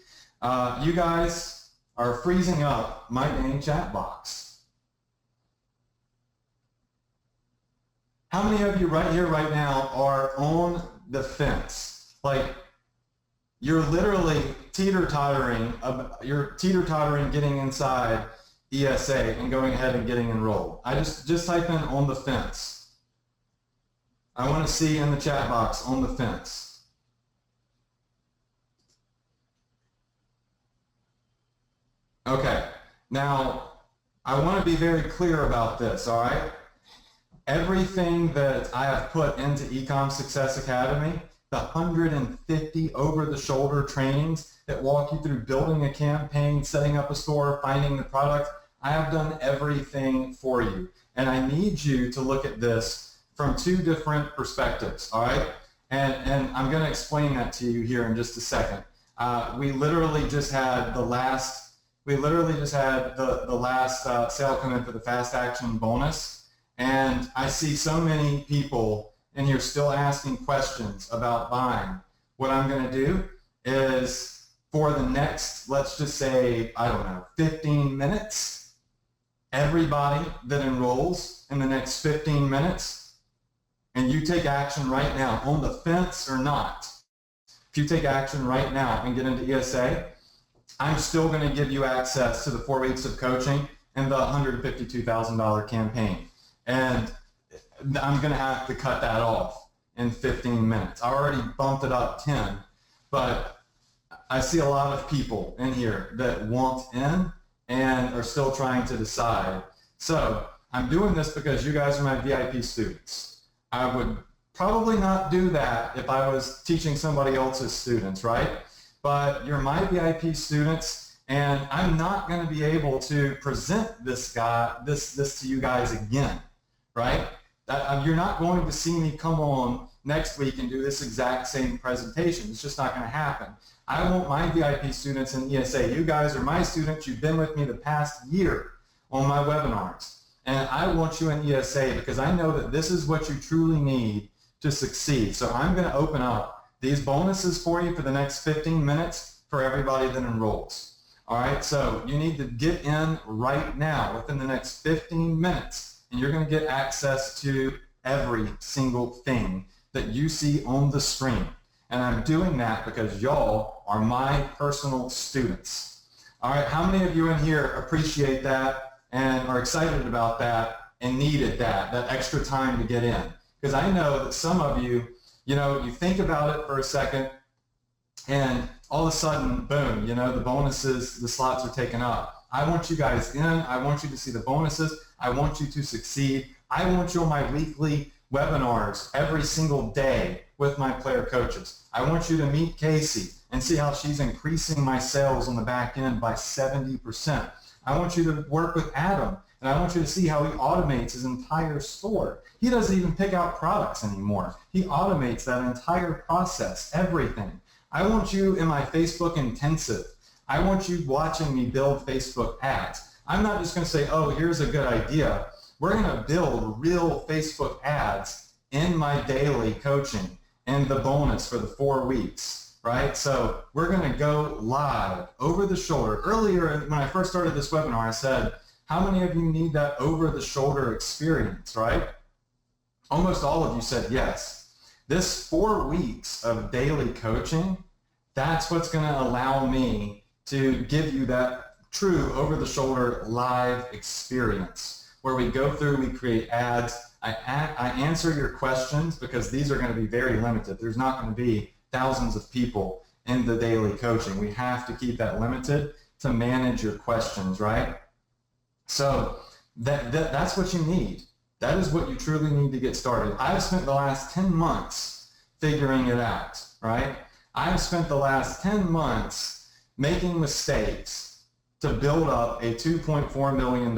You guys are freezing up my dang chat box. How many of you right here, right now, are on the fence? Like, you're literally teeter-tottering getting inside ESA and going ahead and getting enrolled. I just type in on the fence. I want to see in the chat box on the fence. Okay, now I want to be very clear about this, all right? Everything that I have put into Ecom Success Academy, the 150 over-the-shoulder trainings that walk you through building a campaign, setting up a store, finding the product, I have done everything for you. And I need you to look at this from 2 different perspectives, all right? And I'm going to explain that to you here in just a second. We literally just had the last sale come in for the fast action bonus. And I see so many people in here still asking questions about buying. What I'm going to do is, for the next, let's just say, I don't know, 15 minutes, everybody that enrolls in the next 15 minutes, and you take action right now, on the fence or not, if you take action right now and get into ESA, I'm still going to give you access to the 4 weeks of coaching and the $152,000 campaign. And I'm going to have to cut that off in 15 minutes. I already bumped it up 10, but I see a lot of people in here that want in and are still trying to decide. So I'm doing this because you guys are my VIP students. I would probably not do that if I was teaching somebody else's students, right? But you're my VIP students, and I'm not going to be able to present this to you guys again. Right? You're not going to see me come on next week and do this exact same presentation. It's just not going to happen. I want my VIP students in ESA. You guys are my students. You've been with me the past year on my webinars. And I want you in ESA because I know that this is what you truly need to succeed. So I'm going to open up these bonuses for you for the next 15 minutes for everybody that enrolls. All right, so you need to get in right now within the next 15 minutes, and you're going to get access to every single thing that you see on the screen. And I'm doing that because y'all are my personal students. All right, how many of you in here appreciate that and are excited about that and needed that extra time to get in? Because I know that some of you, you think about it for a second and all of a sudden, boom, the bonuses, the slots are taken up. I want you guys in. I want you to see the bonuses. I want you to succeed. I want you on my weekly webinars every single day with my player coaches. I want you to meet Casey and see how she's increasing my sales on the back end by 70%. I want you to work with Adam, and I want you to see how he automates his entire store. He doesn't even pick out products anymore. He automates that entire process, everything. I want you in my Facebook intensive. I want you watching me build Facebook ads. I'm not just going to say, oh, here's a good idea. We're going to build real Facebook ads in my daily coaching and the bonus for the 4 weeks, right? So we're going to go live over the shoulder. Earlier, when I first started this webinar, I said, how many of you need that over the shoulder experience, right? Almost all of you said yes. This 4 weeks of daily coaching, that's what's going to allow me to give you that true over-the-shoulder live experience where we go through, we create ads, I answer your questions because these are going to be very limited. There's not going to be thousands of people in the daily coaching. We have to keep that limited to manage your questions, right? So that's what you need. That is what you truly need to get started. I've spent the last 10 months figuring it out, right? I've spent the last 10 months making mistakes to build up a $2.4 million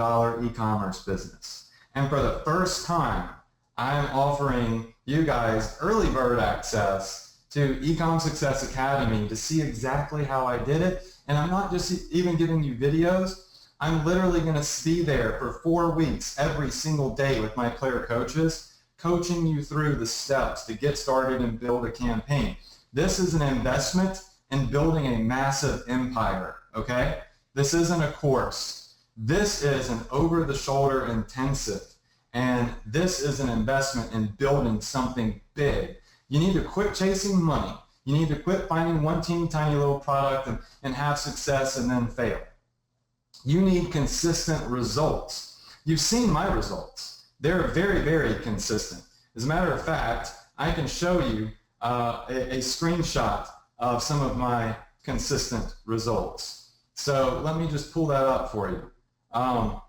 e-commerce business. And for the first time, I'm offering you guys early bird access to Ecom Success Academy to see exactly how I did it. And I'm not just even giving you videos. I'm literally going to be there for 4 weeks every single day with my player coaches, coaching you through the steps to get started and build a campaign. This is an investment in building a massive empire, okay? This isn't a course. This is an over-the-shoulder intensive, and this is an investment in building something big. You need to quit chasing money. You need to quit finding one teeny tiny little product and have success and then fail. You need consistent results. You've seen my results. They're very, very consistent. As a matter of fact, I can show you a screenshot of some of my consistent results. So let me just pull that up for you. I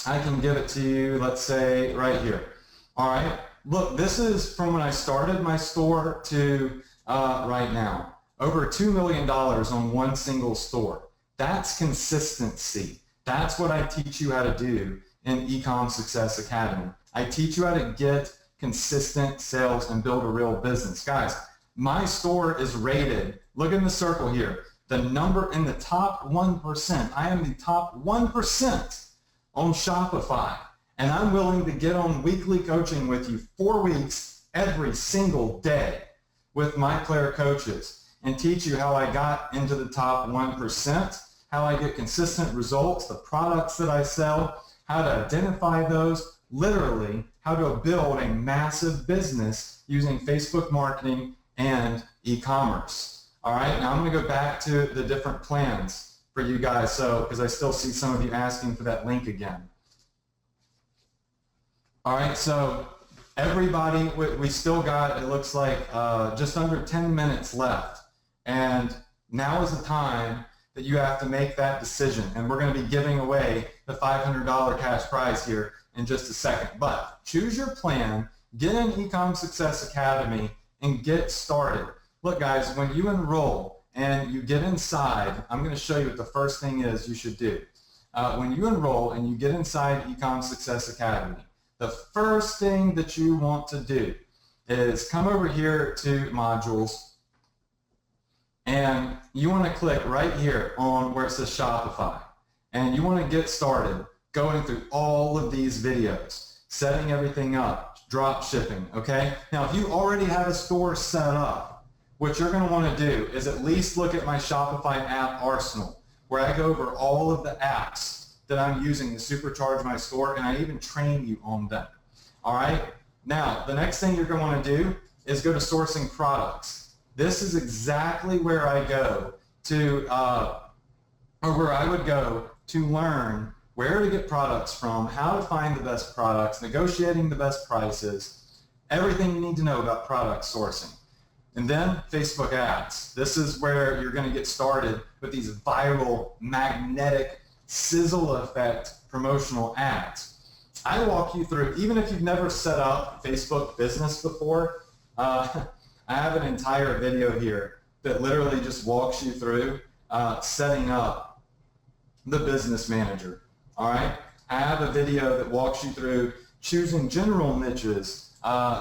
can give it to you, let's say, right here. All right. Look, this is from when I started my store to right now. Over $2 million on one single store. That's consistency. That's what I teach you how to do in Ecom Success Academy. I teach you how to get consistent sales and build a real business. Guys, my store is rated, look in the circle here, the number in the top 1%. I am the top 1% on Shopify, and I'm willing to get on weekly coaching with you 4 weeks every single day with my player coaches and teach you how I got into the top 1%, how I get consistent results, the products that I sell, how to identify those, literally how to build a massive business using Facebook marketing and e-commerce. All right, now I'm going to go back to the different plans for you guys, so because I still see some of you asking for that link again. All right, so everybody, we still got, it looks like, just under 10 minutes left. And now is the time that you have to make that decision. And we're going to be giving away the $500 cash prize here in just a second. But choose your plan, get in Ecom Success Academy, and get started. Look, guys, when you enroll and you get inside, I'm going to show you what the first thing is you should do. When you enroll and you get inside Ecom Success Academy, the first thing that you want to do is come over here to modules, and you want to click right here on where it says Shopify. And you want to get started going through all of these videos, setting everything up, drop shipping, okay? Now, if you already have a store set up, what you're going to want to do is at least look at my Shopify app arsenal, where I go over all of the apps that I'm using to supercharge my store, and I even train you on them. All right? Now, the next thing you're going to want to do is go to sourcing products. This is exactly where I go to, or where I would go to learn where to get products from, how to find the best products, negotiating the best prices, everything you need to know about product sourcing. And then Facebook ads. This is where you're going to get started with these viral, magnetic, sizzle effect promotional ads. I walk you through, even if you've never set up Facebook business before, I have an entire video here that literally just walks you through setting up the business manager. All right? I have a video that walks you through choosing general niches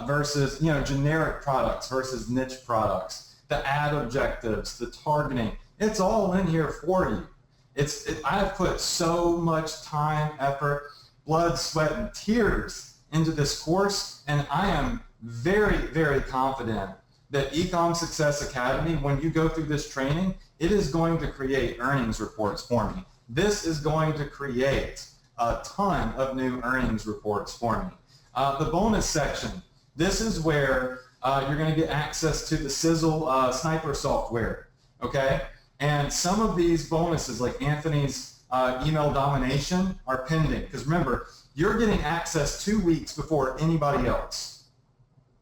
versus generic products versus niche products, the ad objectives, the targeting. It's all in here for you. I have put so much time, effort, blood, sweat, and tears into this course, and I am very, very confident that Ecom Success Academy, when you go through this training, it is going to create earnings reports for me. This is going to create a ton of new earnings reports for me. The bonus section, this is where you're going to get access to the Sizzle Sniper software, okay? And some of these bonuses, like Anthony's email domination, are pending. Because remember, you're getting access 2 weeks before anybody else.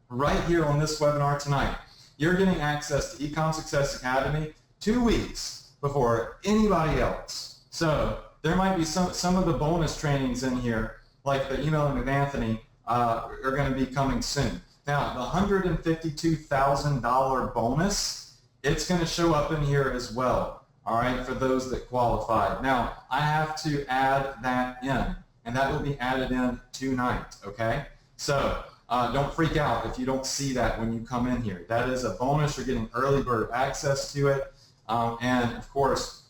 Right here on this webinar tonight, you're getting access to Ecom Success Academy 2 weeks before anybody else. So there might be some of the bonus trainings in here, like the emailing with Anthony, are going to be coming soon. Now, the $152,000 bonus, it's going to show up in here as well, all right, for those that qualify. Now, I have to add that in, and that will be added in tonight, okay? So don't freak out if you don't see that when you come in here. That is a bonus. You're getting early bird access to it, and of course,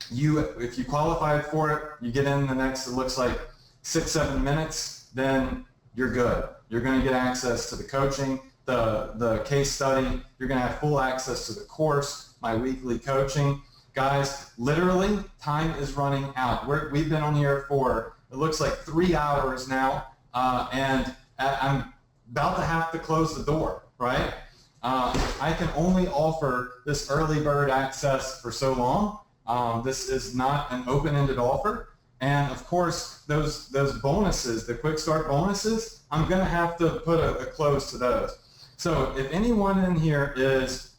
if you qualify for it, you get in the next, it looks like 6-7 minutes, then you're good. You're going to get access to the coaching, the case study. You're going to have full access to the course, my weekly coaching. Guys, literally, time is running out. We've been on here for, it looks like 3 hours now, and I'm about to have to close the door, right? I can only offer this early bird access for so long. This is not an open-ended offer. And of course, those bonuses, the quick start bonuses, I'm going to have to put a close to those. So if anyone in here is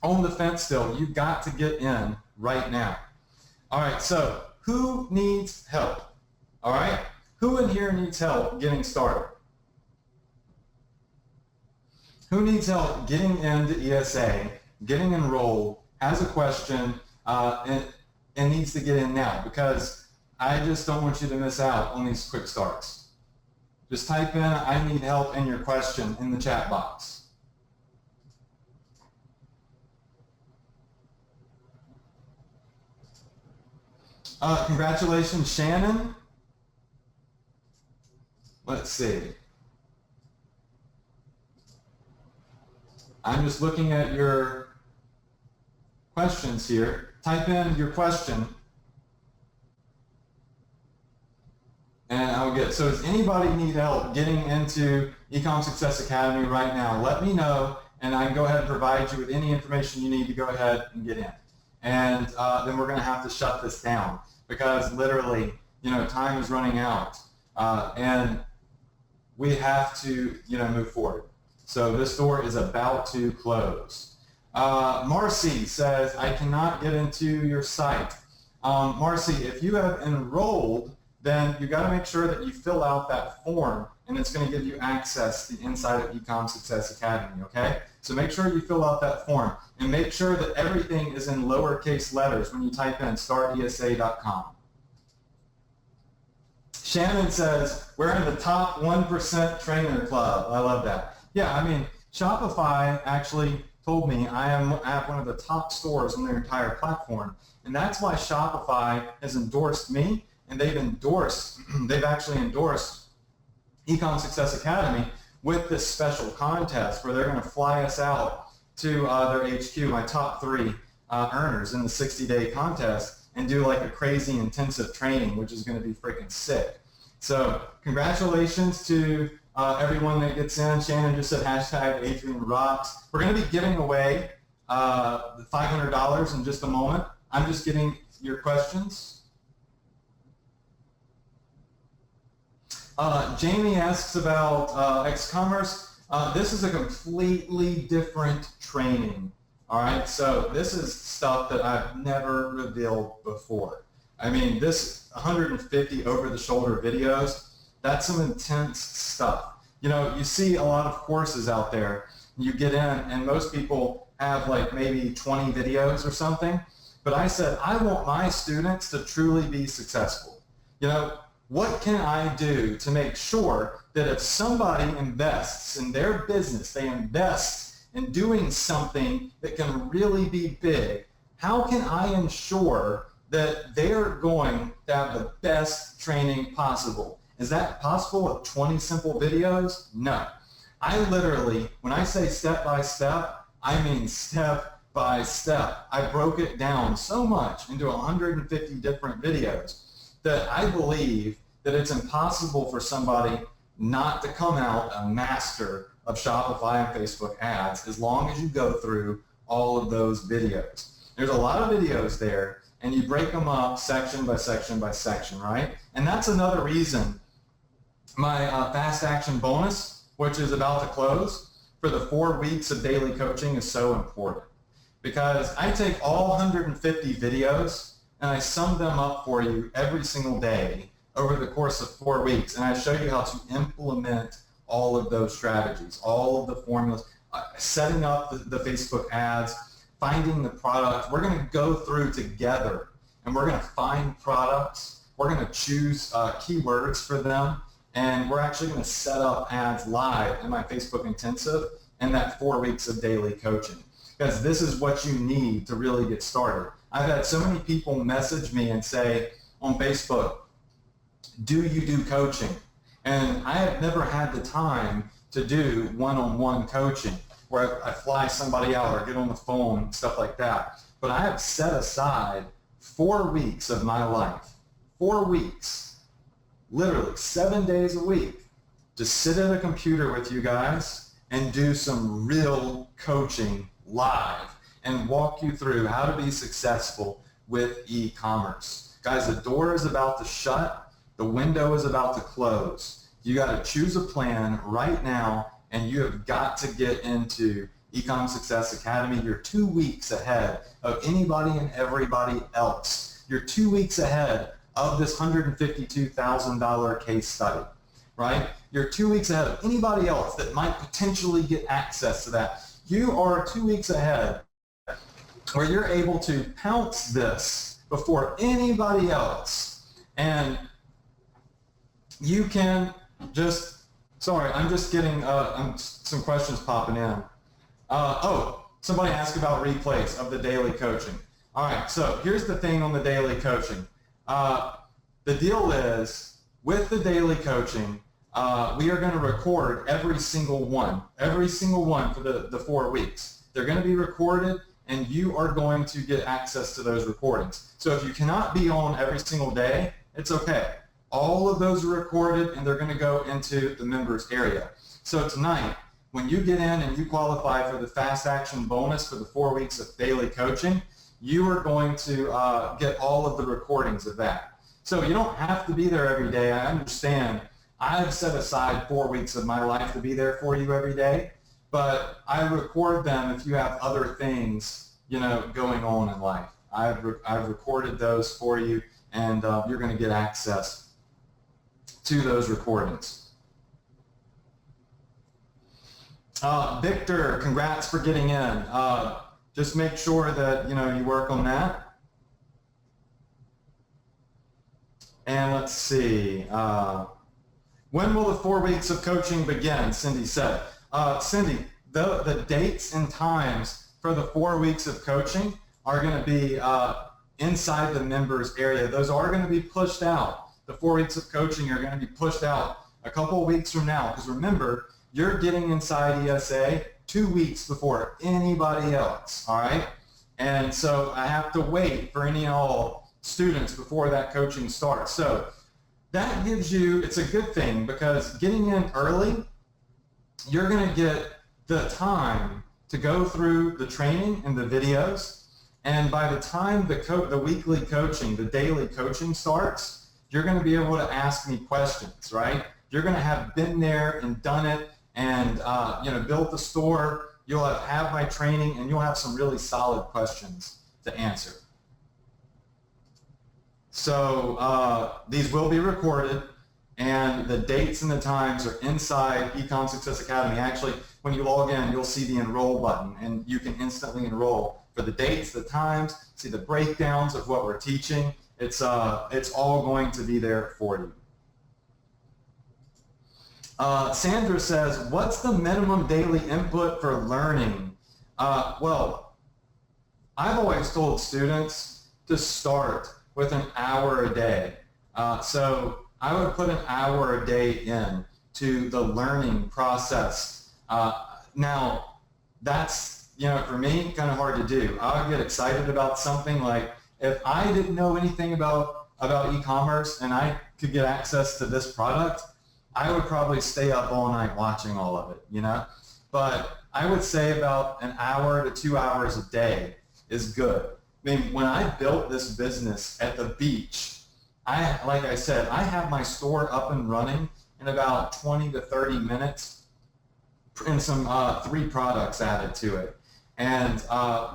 on the fence still, you've got to get in right now. All right, so who needs help? All right, who in here needs help getting started? Who needs help getting into ESA, getting enrolled, has a question, and needs to get in now? Because I just don't want you to miss out on these quick starts. Just type in, I need help, in your question in the chat box. Congratulations, Shannon. Let's see. I'm just looking at your questions here. Type in your question. And I'll get, so does anybody need help getting into Ecom Success Academy right now? Let me know, and I can go ahead and provide you with any information you need to go ahead and get in. And then we're going to have to shut this down because literally, time is running out, and we have to, move forward. So this door is about to close. Marcy says, I cannot get into your site. Marcy, if you have enrolled, then you got to make sure that you fill out that form, and it's going to give you access to the inside of Ecom Success Academy, okay? So make sure you fill out that form, and make sure that everything is in lowercase letters when you type in startesa.com. Shannon says, we're in the top 1% trainer club. I love that. Yeah, I mean, Shopify actually told me I have one of the top stores on their entire platform, and that's why Shopify has endorsed me. And they've actually endorsed Ecom Success Academy with this special contest where they're going to fly us out to their HQ, my top 3 earners in the 60-day contest, and do like a crazy intensive training, which is going to be freaking sick. So congratulations to everyone that gets in. Shannon just said hashtag Adrian rocks. We're going to be giving away the $500 in just a moment. I'm just getting your questions. Jamie asks about X-Commerce. This is a completely different training. All right, so this is stuff that I've never revealed before. I mean, this 150 over-the-shoulder videos, that's some intense stuff. You know, you see a lot of courses out there. You get in, and most people have like maybe 20 videos or something. But I said, I want my students to truly be successful. You know, what can I do to make sure that if somebody invests in their business, they invest in doing something that can really be big, how can I ensure that they're going to have the best training possible? Is that possible with 20 simple videos? No. I literally, when I say step by step, I mean step by step. I broke it down so much into 150 different videos that I believe that it's impossible for somebody not to come out a master of Shopify and Facebook ads as long as you go through all of those videos. There's a lot of videos there, and you break them up section by section by section, right? And that's another reason my fast action bonus, which is about to close, for the 4 weeks of daily coaching is so important. Because I take all 150 videos and I sum them up for you every single day over the course of 4 weeks, and I show you how to implement all of those strategies, all of the formulas, setting up the Facebook ads, finding the product. We're going to go through together, and we're going to find products. We're going to choose keywords for them, and we're actually going to set up ads live in my Facebook Intensive and that 4 weeks of daily coaching. Because this is what you need to really get started. I've had so many people message me and say on Facebook, do you do coaching? And I have never had the time to do one-on-one coaching where I fly somebody out or get on the phone, stuff like that. But I have set aside 4 weeks of my life, 4 weeks, literally 7 days a week, to sit at a computer with you guys and do some real coaching live and walk you through how to be successful with e-commerce. Guys, the door is about to shut. The window is about to close. You got to choose a plan right now, and you have got to get into Ecom Success Academy. You're 2 weeks ahead of anybody and everybody else. You're 2 weeks ahead of this $152,000 case study, right? You're 2 weeks ahead of anybody else that might potentially get access to that. You are 2 weeks ahead where you're able to pounce this before anybody else. And you can just, sorry, I'm just getting some questions popping in. Oh, somebody asked about replays of the daily coaching. All right, so here's the thing on the daily coaching. The deal is, with the daily coaching, we are going to record every single one for the 4 weeks. They're going to be recorded, and you are going to get access to those recordings. So if you cannot be on every single day, it's okay. All of those are recorded, and they're going to go into the members area. So tonight, when you get in and you qualify for the fast action bonus for the 4 weeks of daily coaching, you are going to get all of the recordings of that. So you don't have to be there every day. I understand. I've set aside 4 weeks of my life to be there for you every day, but I record them if you have other things, you know, going on in life. I've recorded those for you, and you're going to get access to those recordings. Victor, congrats for getting in. Just make sure that you work on that. And let's see. When will the 4 weeks of coaching begin? Cindy said. Cindy, the dates and times for the 4 weeks of coaching are going to be inside the members area. Those are going to be pushed out. The 4 weeks of coaching are going to be pushed out a couple of weeks from now, because remember, you're getting inside ESA 2 weeks before anybody else, all right? And so I have to wait for any and all students before that coaching starts. So that gives you, it's a good thing because getting in early, you're going to get the time to go through the training and the videos. And by the time the weekly coaching, the daily coaching starts, you're going to be able to ask me questions, right? You're going to have been there and done it and built the store. You'll have my training and you'll have some really solid questions to answer. So these will be recorded and the dates and the times are inside Ecom Success Academy. Actually, when you log in, you'll see the enroll button and you can instantly enroll for the dates, the times, see the breakdowns of what we're teaching. It's all going to be there for you. Sandra says, what's the minimum daily input for learning? Well, I've always told students to start with an hour a day. So I would put an hour a day in to the learning process. Now, that's, for me, kind of hard to do. I would get excited about something like, if I didn't know anything about e-commerce and I could get access to this product, I would probably stay up all night watching all of it, But I would say about an hour to 2 hours a day is good. I mean, when I built this business at the beach, like I said, I have my store up and running in about 20 to 30 minutes and some 3 products added to it. And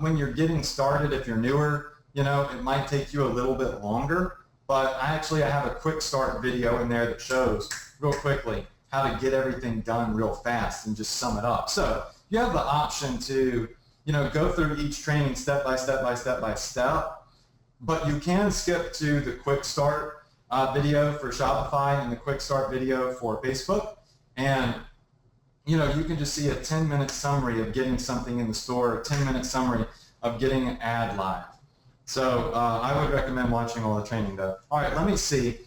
when you're getting started, if you're newer, it might take you a little bit longer, but I have a quick start video in there that shows real quickly how to get everything done real fast and just sum it up. So you have the option to, go through each training step by step by step by step, but you can skip to the quick start video for Shopify and the quick start video for Facebook. And, you can just see a 10-minute summary of getting something in the store, a 10-minute summary of getting an ad live. So I would recommend watching all the training though. All right, let me see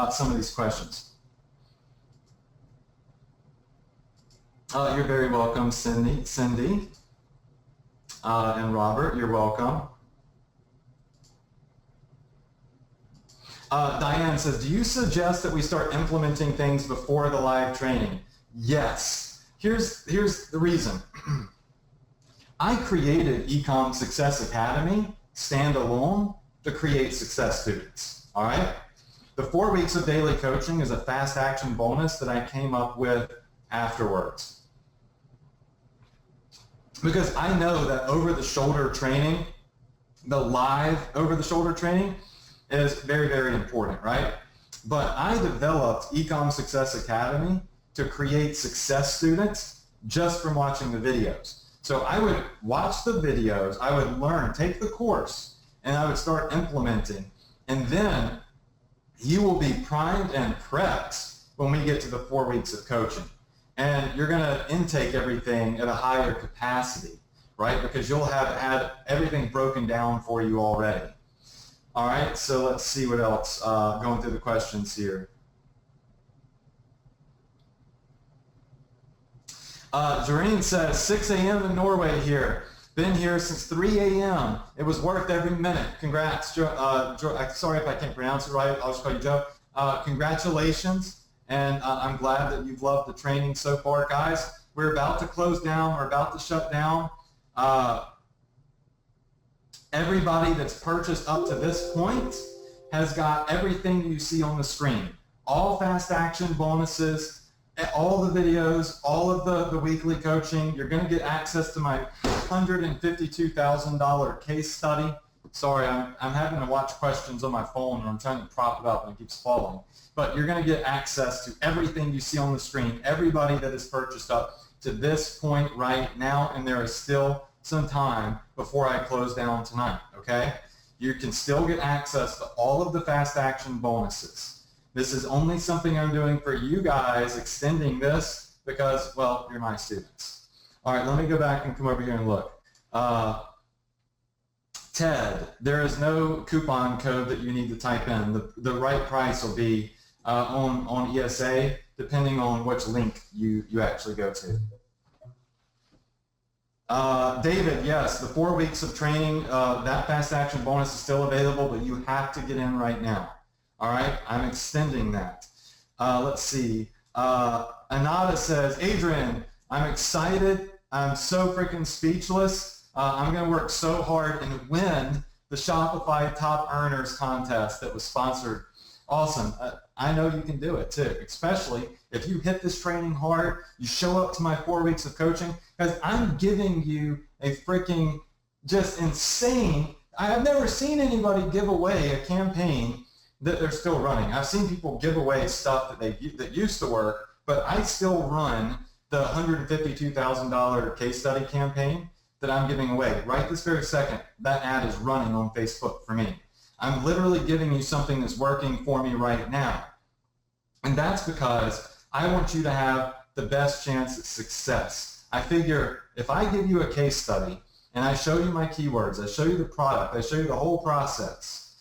some of these questions. You're very welcome, Cindy, and Robert, you're welcome. Diane says, do you suggest that we start implementing things before the live training? Yes. Here's the reason. I created Ecom Success Academy standalone to create success students, all right? The 4 weeks of daily coaching is a fast action bonus that I came up with afterwards. Because I know that over-the-shoulder training, the live over-the-shoulder training is very, very important, right? But I developed Ecom Success Academy to create success students just from watching the videos. So I would watch the videos, I would learn, take the course, and I would start implementing. And then you will be primed and prepped when we get to the 4 weeks of coaching. And you're going to intake everything at a higher capacity, right? Because you'll have had everything broken down for you already. All right, so let's see what else, going through the questions here. Jareen says, 6 a.m. in Norway here. Been here since 3 a.m. It was worth every minute. Congrats, Joe. Sorry if I can't pronounce it right. I'll just call you Joe. Congratulations, and I'm glad that you've loved the training so far, guys. We're about to close down. We're about to shut down. Everybody that's purchased up to this point has got everything you see on the screen. All fast action bonuses, all the videos, all of the weekly coaching. You're going to get access to my $152,000 case study. Sorry, I'm having to watch questions on my phone and I'm trying to prop it up and it keeps falling. But you're going to get access to everything you see on the screen, everybody that has purchased up to this point right now, and there is still some time before I close down tonight, okay? You can still get access to all of the fast action bonuses. This is only something I'm doing for you guys, extending this because, well, you're my students. All right, let me go back and come over here and look. Ted, there is no coupon code that you need to type in. The right price will be on ESA, depending on which link you actually go to. David, yes, the 4 weeks of training, that fast action bonus is still available, but you have to get in right now. All right, I'm extending that. Let's see. Anada says, Adrian, I'm excited. I'm so freaking speechless. I'm going to work so hard and win the Shopify Top Earners contest that was sponsored. Awesome. I know you can do it too, especially if you hit this training hard, you show up to my 4 weeks of coaching, because I'm giving you a freaking just insane, I've never seen anybody give away a campaign that they're still running. I've seen people give away stuff that used to work, but I still run the $152,000 case study campaign that I'm giving away. Right this very second, that ad is running on Facebook for me. I'm literally giving you something that's working for me right now. And that's because I want you to have the best chance at success. I figure if I give you a case study and I show you my keywords, I show you the product, I show you the whole process,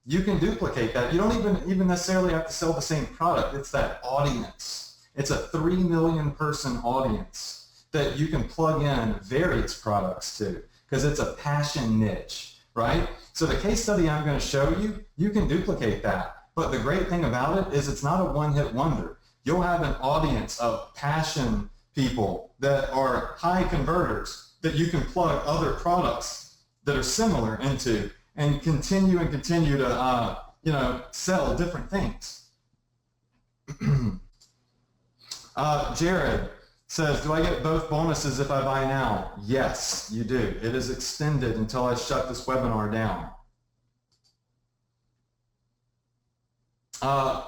you can duplicate that. You don't even necessarily have to sell the same product. It's that audience. It's a 3 million person audience that you can plug in various products to, because it's a passion niche, right? So the case study I'm going to show you, you can duplicate that. But the great thing about it is it's not a one-hit wonder. You'll have an audience of passion people that are high converters that you can plug other products that are similar into and continue to sell different things. Jared says, do I get both bonuses if I buy now? Yes, you do. It is extended until I shut this webinar down.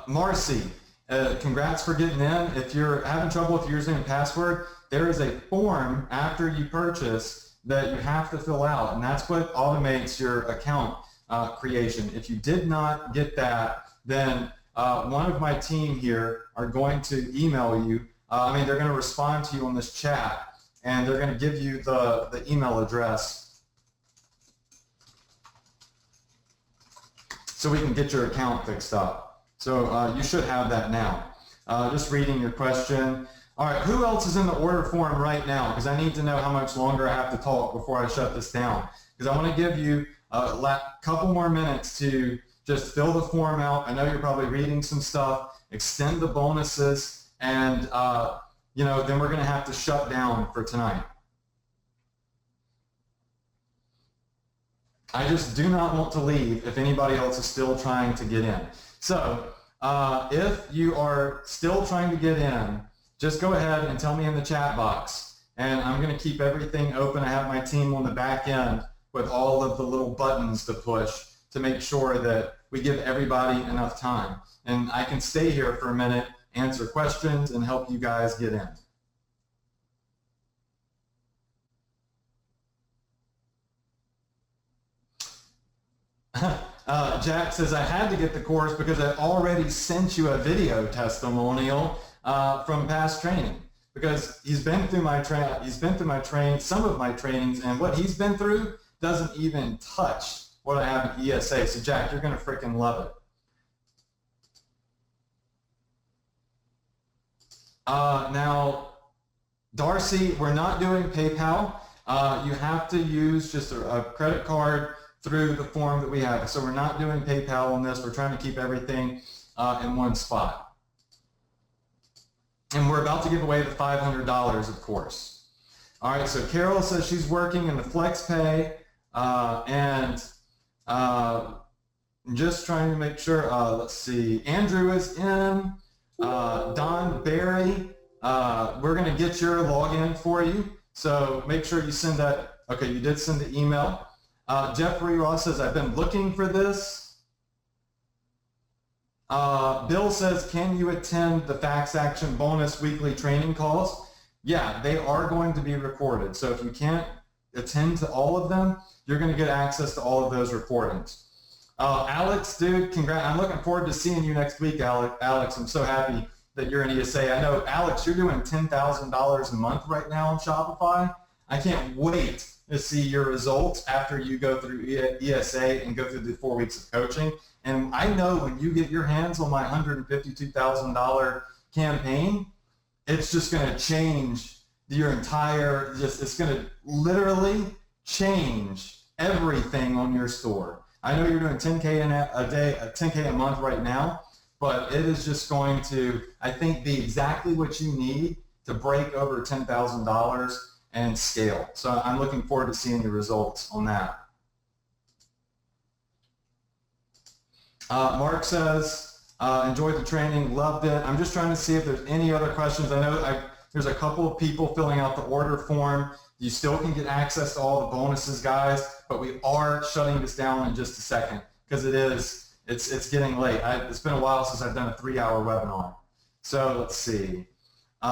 Marcy, congrats for getting in. If you're having trouble with your username and password, there is a form after you purchase that you have to fill out, and that's what automates your account creation. If you did not get that, then one of my team here are going to email you. They're going to respond to you on this chat, and they're going to give you the email address so we can get your account fixed up. So you should have that now. Just reading your question. All right, who else is in the order form right now? Because I need to know how much longer I have to talk before I shut this down. Because I want to give you a couple more minutes to just fill the form out. I know you're probably reading some stuff, extend the bonuses, and then we're going to have to shut down for tonight. I just do not want to leave if anybody else is still trying to get in. So if you are still trying to get in, just go ahead and tell me in the chat box. And I'm going to keep everything open. I have my team on the back end with all of the little buttons to push to make sure that we give everybody enough time. And I can stay here for a minute, answer questions, and help you guys get in. Jack says, I had to get the course because I already sent you a video testimonial from past training, because he's been through my some of my trainings, and what he's been through doesn't even touch what I have at ESA. So Jack, you're going to freaking love it. Now, Darcy, we're not doing PayPal. You have to use just a credit card through the form that we have. So we're not doing PayPal on this. We're trying to keep everything in one spot. And we're about to give away the $500, of course. All right, so Carol says she's working in the flex pay, and just trying to make sure, let's see, Andrew is in, Don Barry, we're gonna get your login for you, so make sure you send that. Okay, you did send the email. Jeffrey Ross says, I've been looking for this. Bill says, can you attend the Fax Action Bonus weekly training calls? Yeah, they are going to be recorded. So if you can't attend to all of them, you're going to get access to all of those recordings. Alex, dude, congrats. I'm looking forward to seeing you next week, Alex. I'm so happy that you're in ESA. I know, Alex, you're doing $10,000 a month right now on Shopify. I can't wait to see your results after you go through ESA and go through the 4 weeks of coaching. And I know when you get your hands on my $152,000 campaign, it's just going to change your entire, it's going to literally change everything on your store. I know you're doing 10K a day, 10K a month right now, but it is just going to, I think, be exactly what you need to break over $10,000 and scale. So I'm looking forward to seeing your results on that. Mark says, enjoyed the training, loved it. I'm just trying to see if there's any other questions. I know there's a couple of people filling out the order form. You still can get access to all the bonuses, guys, but we are shutting this down in just a second because it's getting late. It's been a while since I've done a 3-hour webinar. So let's see. Do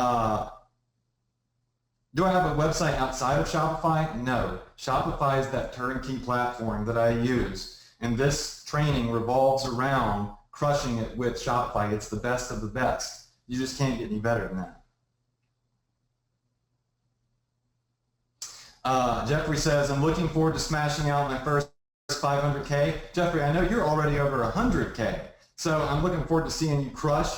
I have a website outside of Shopify? No. Shopify is that turnkey platform that I use, and this training revolves around crushing it with Shopify. It's the best of the best. You just can't get any better than that. Jeffrey says, I'm looking forward to smashing out my first 500K. Jeffrey, I know you're already over 100K, so I'm looking forward to seeing you crush.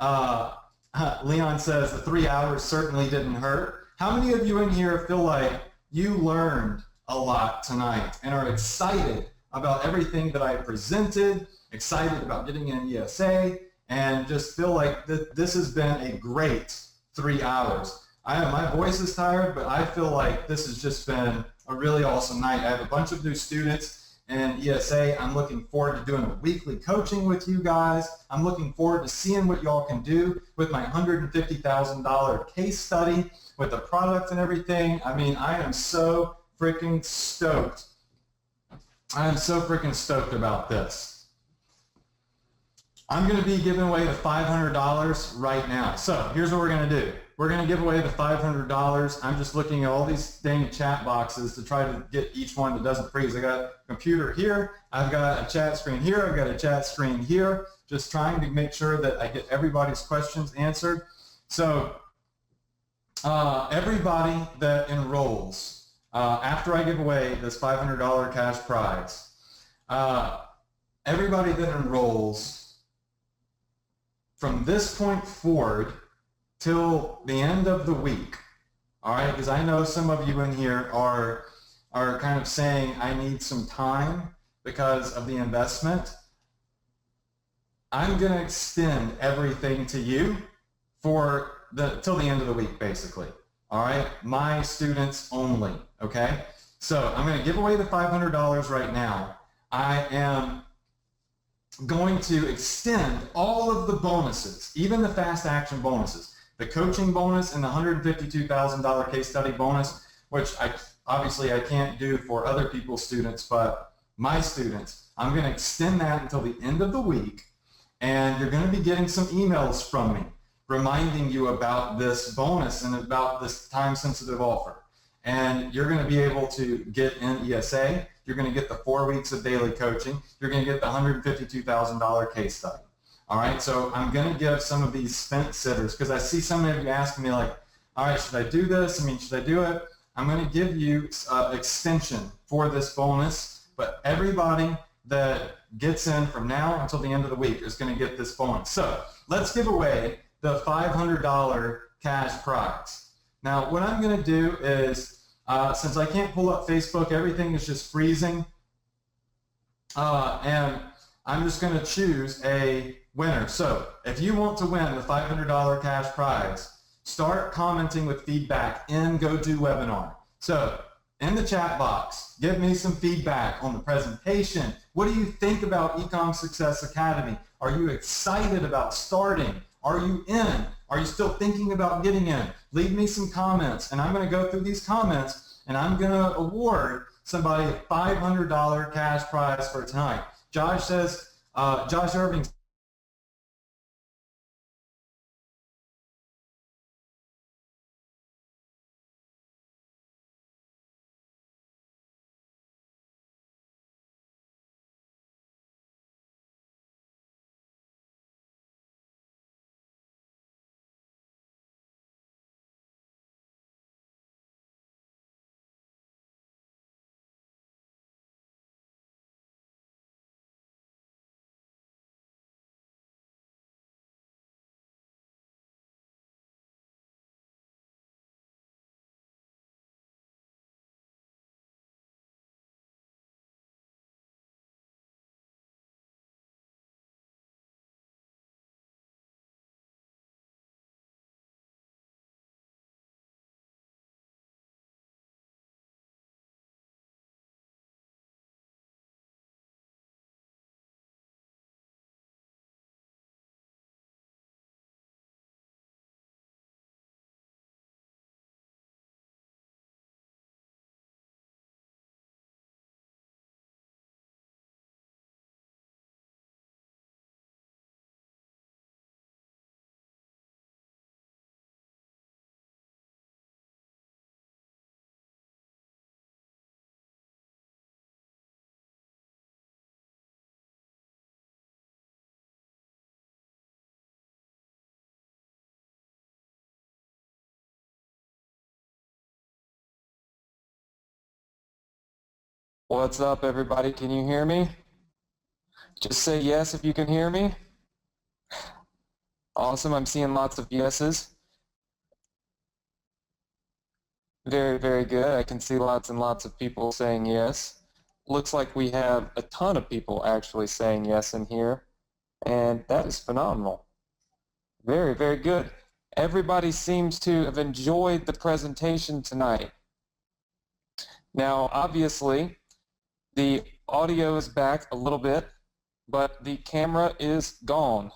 Leon says, the 3 hours certainly didn't hurt. How many of you in here feel like you learned a lot tonight and are excited about everything that I presented, excited about getting in ESA, and just feel like this has been a great 3 hours? My voice is tired, but I feel like this has just been a really awesome night. I have a bunch of new students in ESA. I'm looking forward to doing a weekly coaching with you guys. I'm looking forward to seeing what y'all can do with my $150,000 case study, with the product and everything. I mean, I am so freaking stoked. I am so freaking stoked about this. I'm going to be giving away the $500 right now. So here's what we're going to do. We're going to give away the $500. I'm just looking at all these dang chat boxes to try to get each one that doesn't freeze. I got a computer here. I've got a chat screen here. I've got a chat screen here. Just trying to make sure that I get everybody's questions answered. So everybody that enrolls, after I give away this $500 cash prize, everybody that enrolls from this point forward till the end of the week, all right, because I know some of you in here are kind of saying, I need some time because of the investment. I'm going to extend everything to you for till the end of the week, basically. All right, my students only. Okay, so I'm going to give away the $500 right now. I am going to extend all of the bonuses, even the fast action bonuses, the coaching bonus and the $152,000 case study bonus, which obviously I can't do for other people's students, but my students, I'm going to extend that until the end of the week, and you're going to be getting some emails from me reminding you about this bonus and about this time-sensitive offer. And you're going to be able to get in ESA. You're going to get the 4 weeks of daily coaching. You're going to get the $152,000 case study. All right, so I'm going to give some of these spent sitters, because I see some of you asking me like, all right, should I do this? I mean, should I do it? I'm going to give you extension for this bonus, but everybody that gets in from now until the end of the week is going to get this bonus. So let's give away the $500 cash prize. Now, what I'm going to do is, since I can't pull up Facebook, everything is just freezing, and I'm just going to choose a winner. So if you want to win the $500 cash prize, start commenting with feedback in GoToWebinar. So in the chat box, give me some feedback on the presentation. What do you think about Ecom Success Academy? Are you excited about starting? Are you in? Are you still thinking about getting in? Leave me some comments, and I'm going to go through these comments, and I'm going to award somebody a $500 cash prize for tonight. Josh says, Josh Irving What's up, everybody? Can you hear me? Just say yes if you can hear me. Awesome. I'm seeing lots of yeses. Very, very good. I can see lots and lots of people saying yes. Looks like we have a ton of people actually saying yes in here, and that is phenomenal. Very, very good. Everybody seems to have enjoyed the presentation tonight. Now, obviously, the audio is back a little bit, but the camera is gone.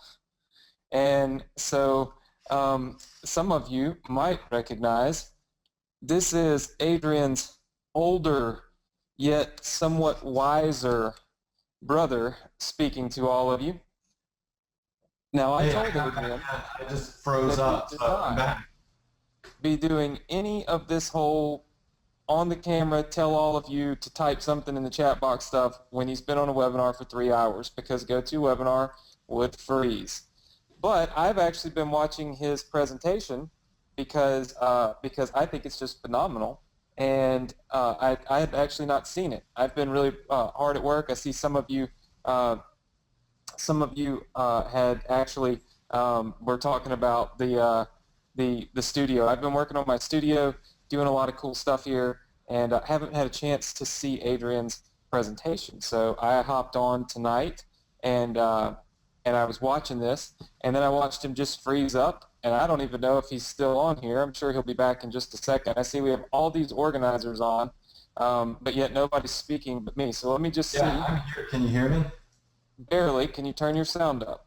And so some of you might recognize this is Adrian's older yet somewhat wiser brother speaking to all of you. Now, I told Adrian I just froze up. So I'm back. Be doing any of this whole on the camera, tell all of you to type something in the chat box stuff when he's been on a webinar for 3 hours, because GoToWebinar would freeze. But I've actually been watching his presentation because I think it's just phenomenal, and I had actually not seen it. I've been really hard at work. I see some of you had actually were talking about the studio. I've been working on my studio, doing a lot of cool stuff here, and I haven't had a chance to see Adrian's presentation. So I hopped on tonight, and I was watching this, and then I watched him just freeze up, and I don't even know if he's still on here. I'm sure he'll be back in just a second. I see we have all these organizers on, but yet nobody's speaking but me. So let me just see. Yeah, I'm here. Can you hear me? Barely. Can you turn your sound up?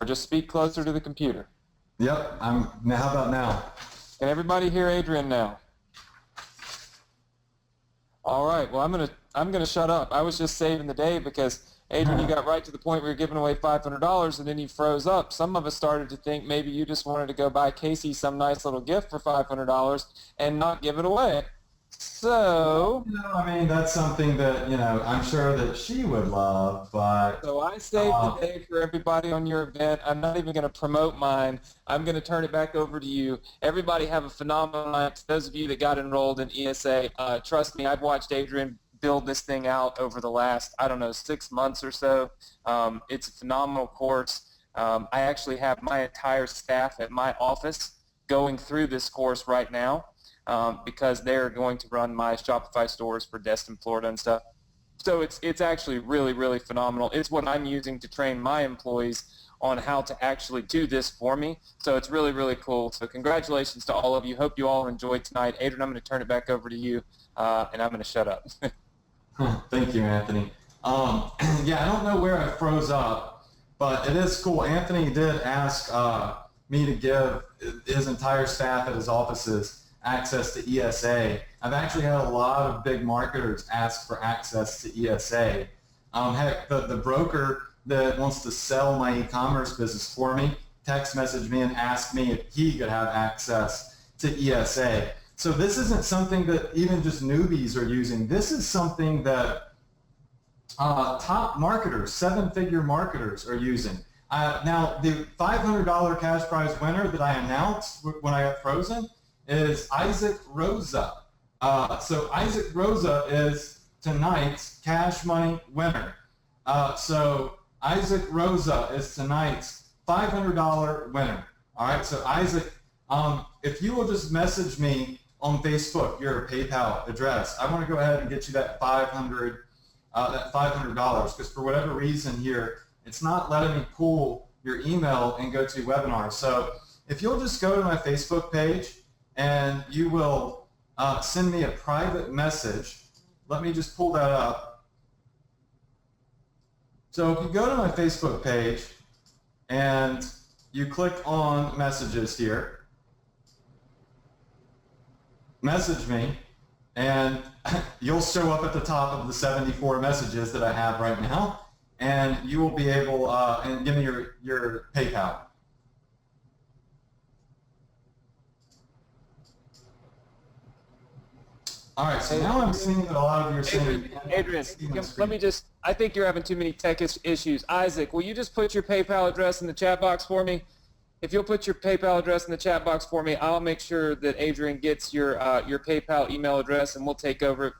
Or just speak closer to the computer. Yep. How about now? Can everybody hear Adrian now? All right. Well, I'm gonna shut up. I was just saving the day because Adrian, you got right to the point where you're giving away $500, and then you froze up. Some of us started to think maybe you just wanted to go buy Casey some nice little gift for $500 and not give it away. So, I mean, that's something that, I'm sure that she would love, but... So I saved the day for everybody on your event. I'm not even going to promote mine. I'm going to turn it back over to you. Everybody have a phenomenal night. Those of you that got enrolled in ESA, trust me, I've watched Adrian build this thing out over the last, 6 months or so. It's a phenomenal course. I actually have my entire staff at my office going through this course right now. Because they're going to run my Shopify stores for Destin, Florida and stuff. So it's actually really, really phenomenal. It's what I'm using to train my employees on how to actually do this for me. So it's really, really cool. So congratulations to all of you. Hope you all enjoyed tonight. Adrian, I'm going to turn it back over to you, and I'm going to shut up. Thank you, Anthony. Yeah, I don't know where I froze up, but it is cool. Anthony did ask me to give his entire staff at his offices access to ESA. I've actually had a lot of big marketers ask for access to ESA. Heck, the broker that wants to sell my e-commerce business for me text messaged me and asked me if he could have access to ESA. So this isn't something that even just newbies are using. This is something that top marketers, seven-figure marketers are using. Now, the $500 cash prize winner that I announced when I got frozen is Isaac Rosa. So Isaac Rosa is tonight's cash money winner. So Isaac Rosa is tonight's $500 winner. All right, so Isaac, if you will just message me on Facebook your PayPal address, I want to go ahead and get you that $500 because for whatever reason here, it's not letting me pull your email and go to webinar. So if you'll just go to my Facebook page and you will send me a private message. Let me just pull that up. So if you go to my Facebook page and you click on messages here, message me, and you'll show up at the top of the 74 messages that I have right now, and you will be able and give me your PayPal. All right, so now I'm seeing that a lot of you are saying... Adrian, let me just, I think you're having too many tech issues. Isaac, will you just put your PayPal address in the chat box for me? if you'll put your PayPal address in the chat box for me, I'll make sure that Adrian gets your PayPal email address, and we'll take over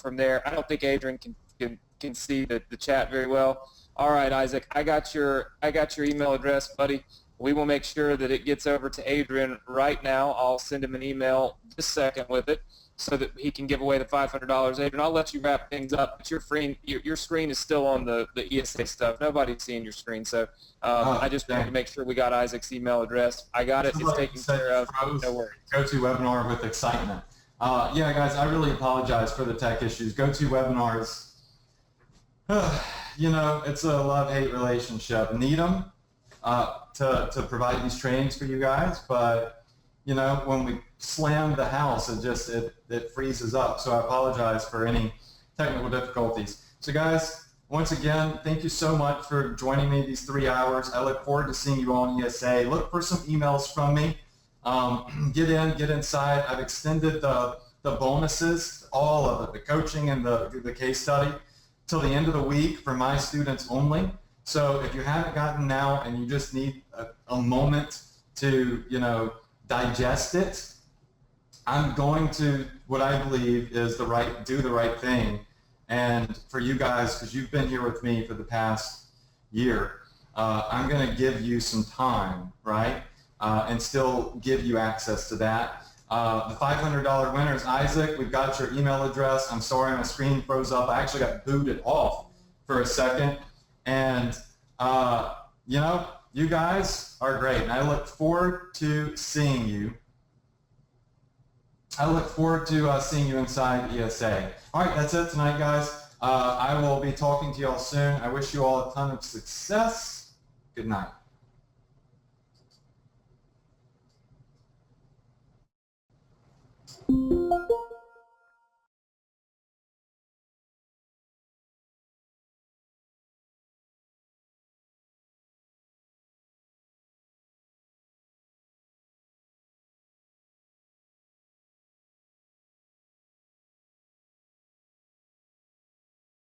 from there. I don't think Adrian can see the chat very well. All right, Isaac, I got your email address, buddy. We will make sure that it gets over to Adrian right now. I'll send him an email this second with it so that he can give away the $500. Adrian, I'll let you wrap things up, but your screen is still on the ESA stuff. Nobody's seeing your screen, so I just wanted to make sure we got Isaac's email address. I got it. It's taken care of. No worries. GoToWebinar with excitement. Yeah, guys, I really apologize for the tech issues. GoToWebinars, you know, it's a love-hate relationship. Need them to provide these trainings for you guys, but you know, when we slam the house, it freezes up. So I apologize for any technical difficulties. So guys, once again, thank you so much for joining me these 3 hours. I look forward to seeing you on ESA. Look for some emails from me. Get inside. I've extended the bonuses, all of it, the coaching and the case study, till the end of the week for my students only. So if you haven't gotten now and you just need a moment to, you know, digest it, I'm going to, what I believe is do the right thing. And for you guys, because you've been here with me for the past year, I'm going to give you some time, right? And still give you access to that. The $500 winners, Isaac, we've got your email address. I'm sorry, my screen froze up. I actually got booted off for a second. And, you know, you guys are great. And I look forward to seeing you. I look forward to seeing you inside ESA. All right, that's it tonight, guys. I will be talking to you all soon. I wish you all a ton of success. Good night.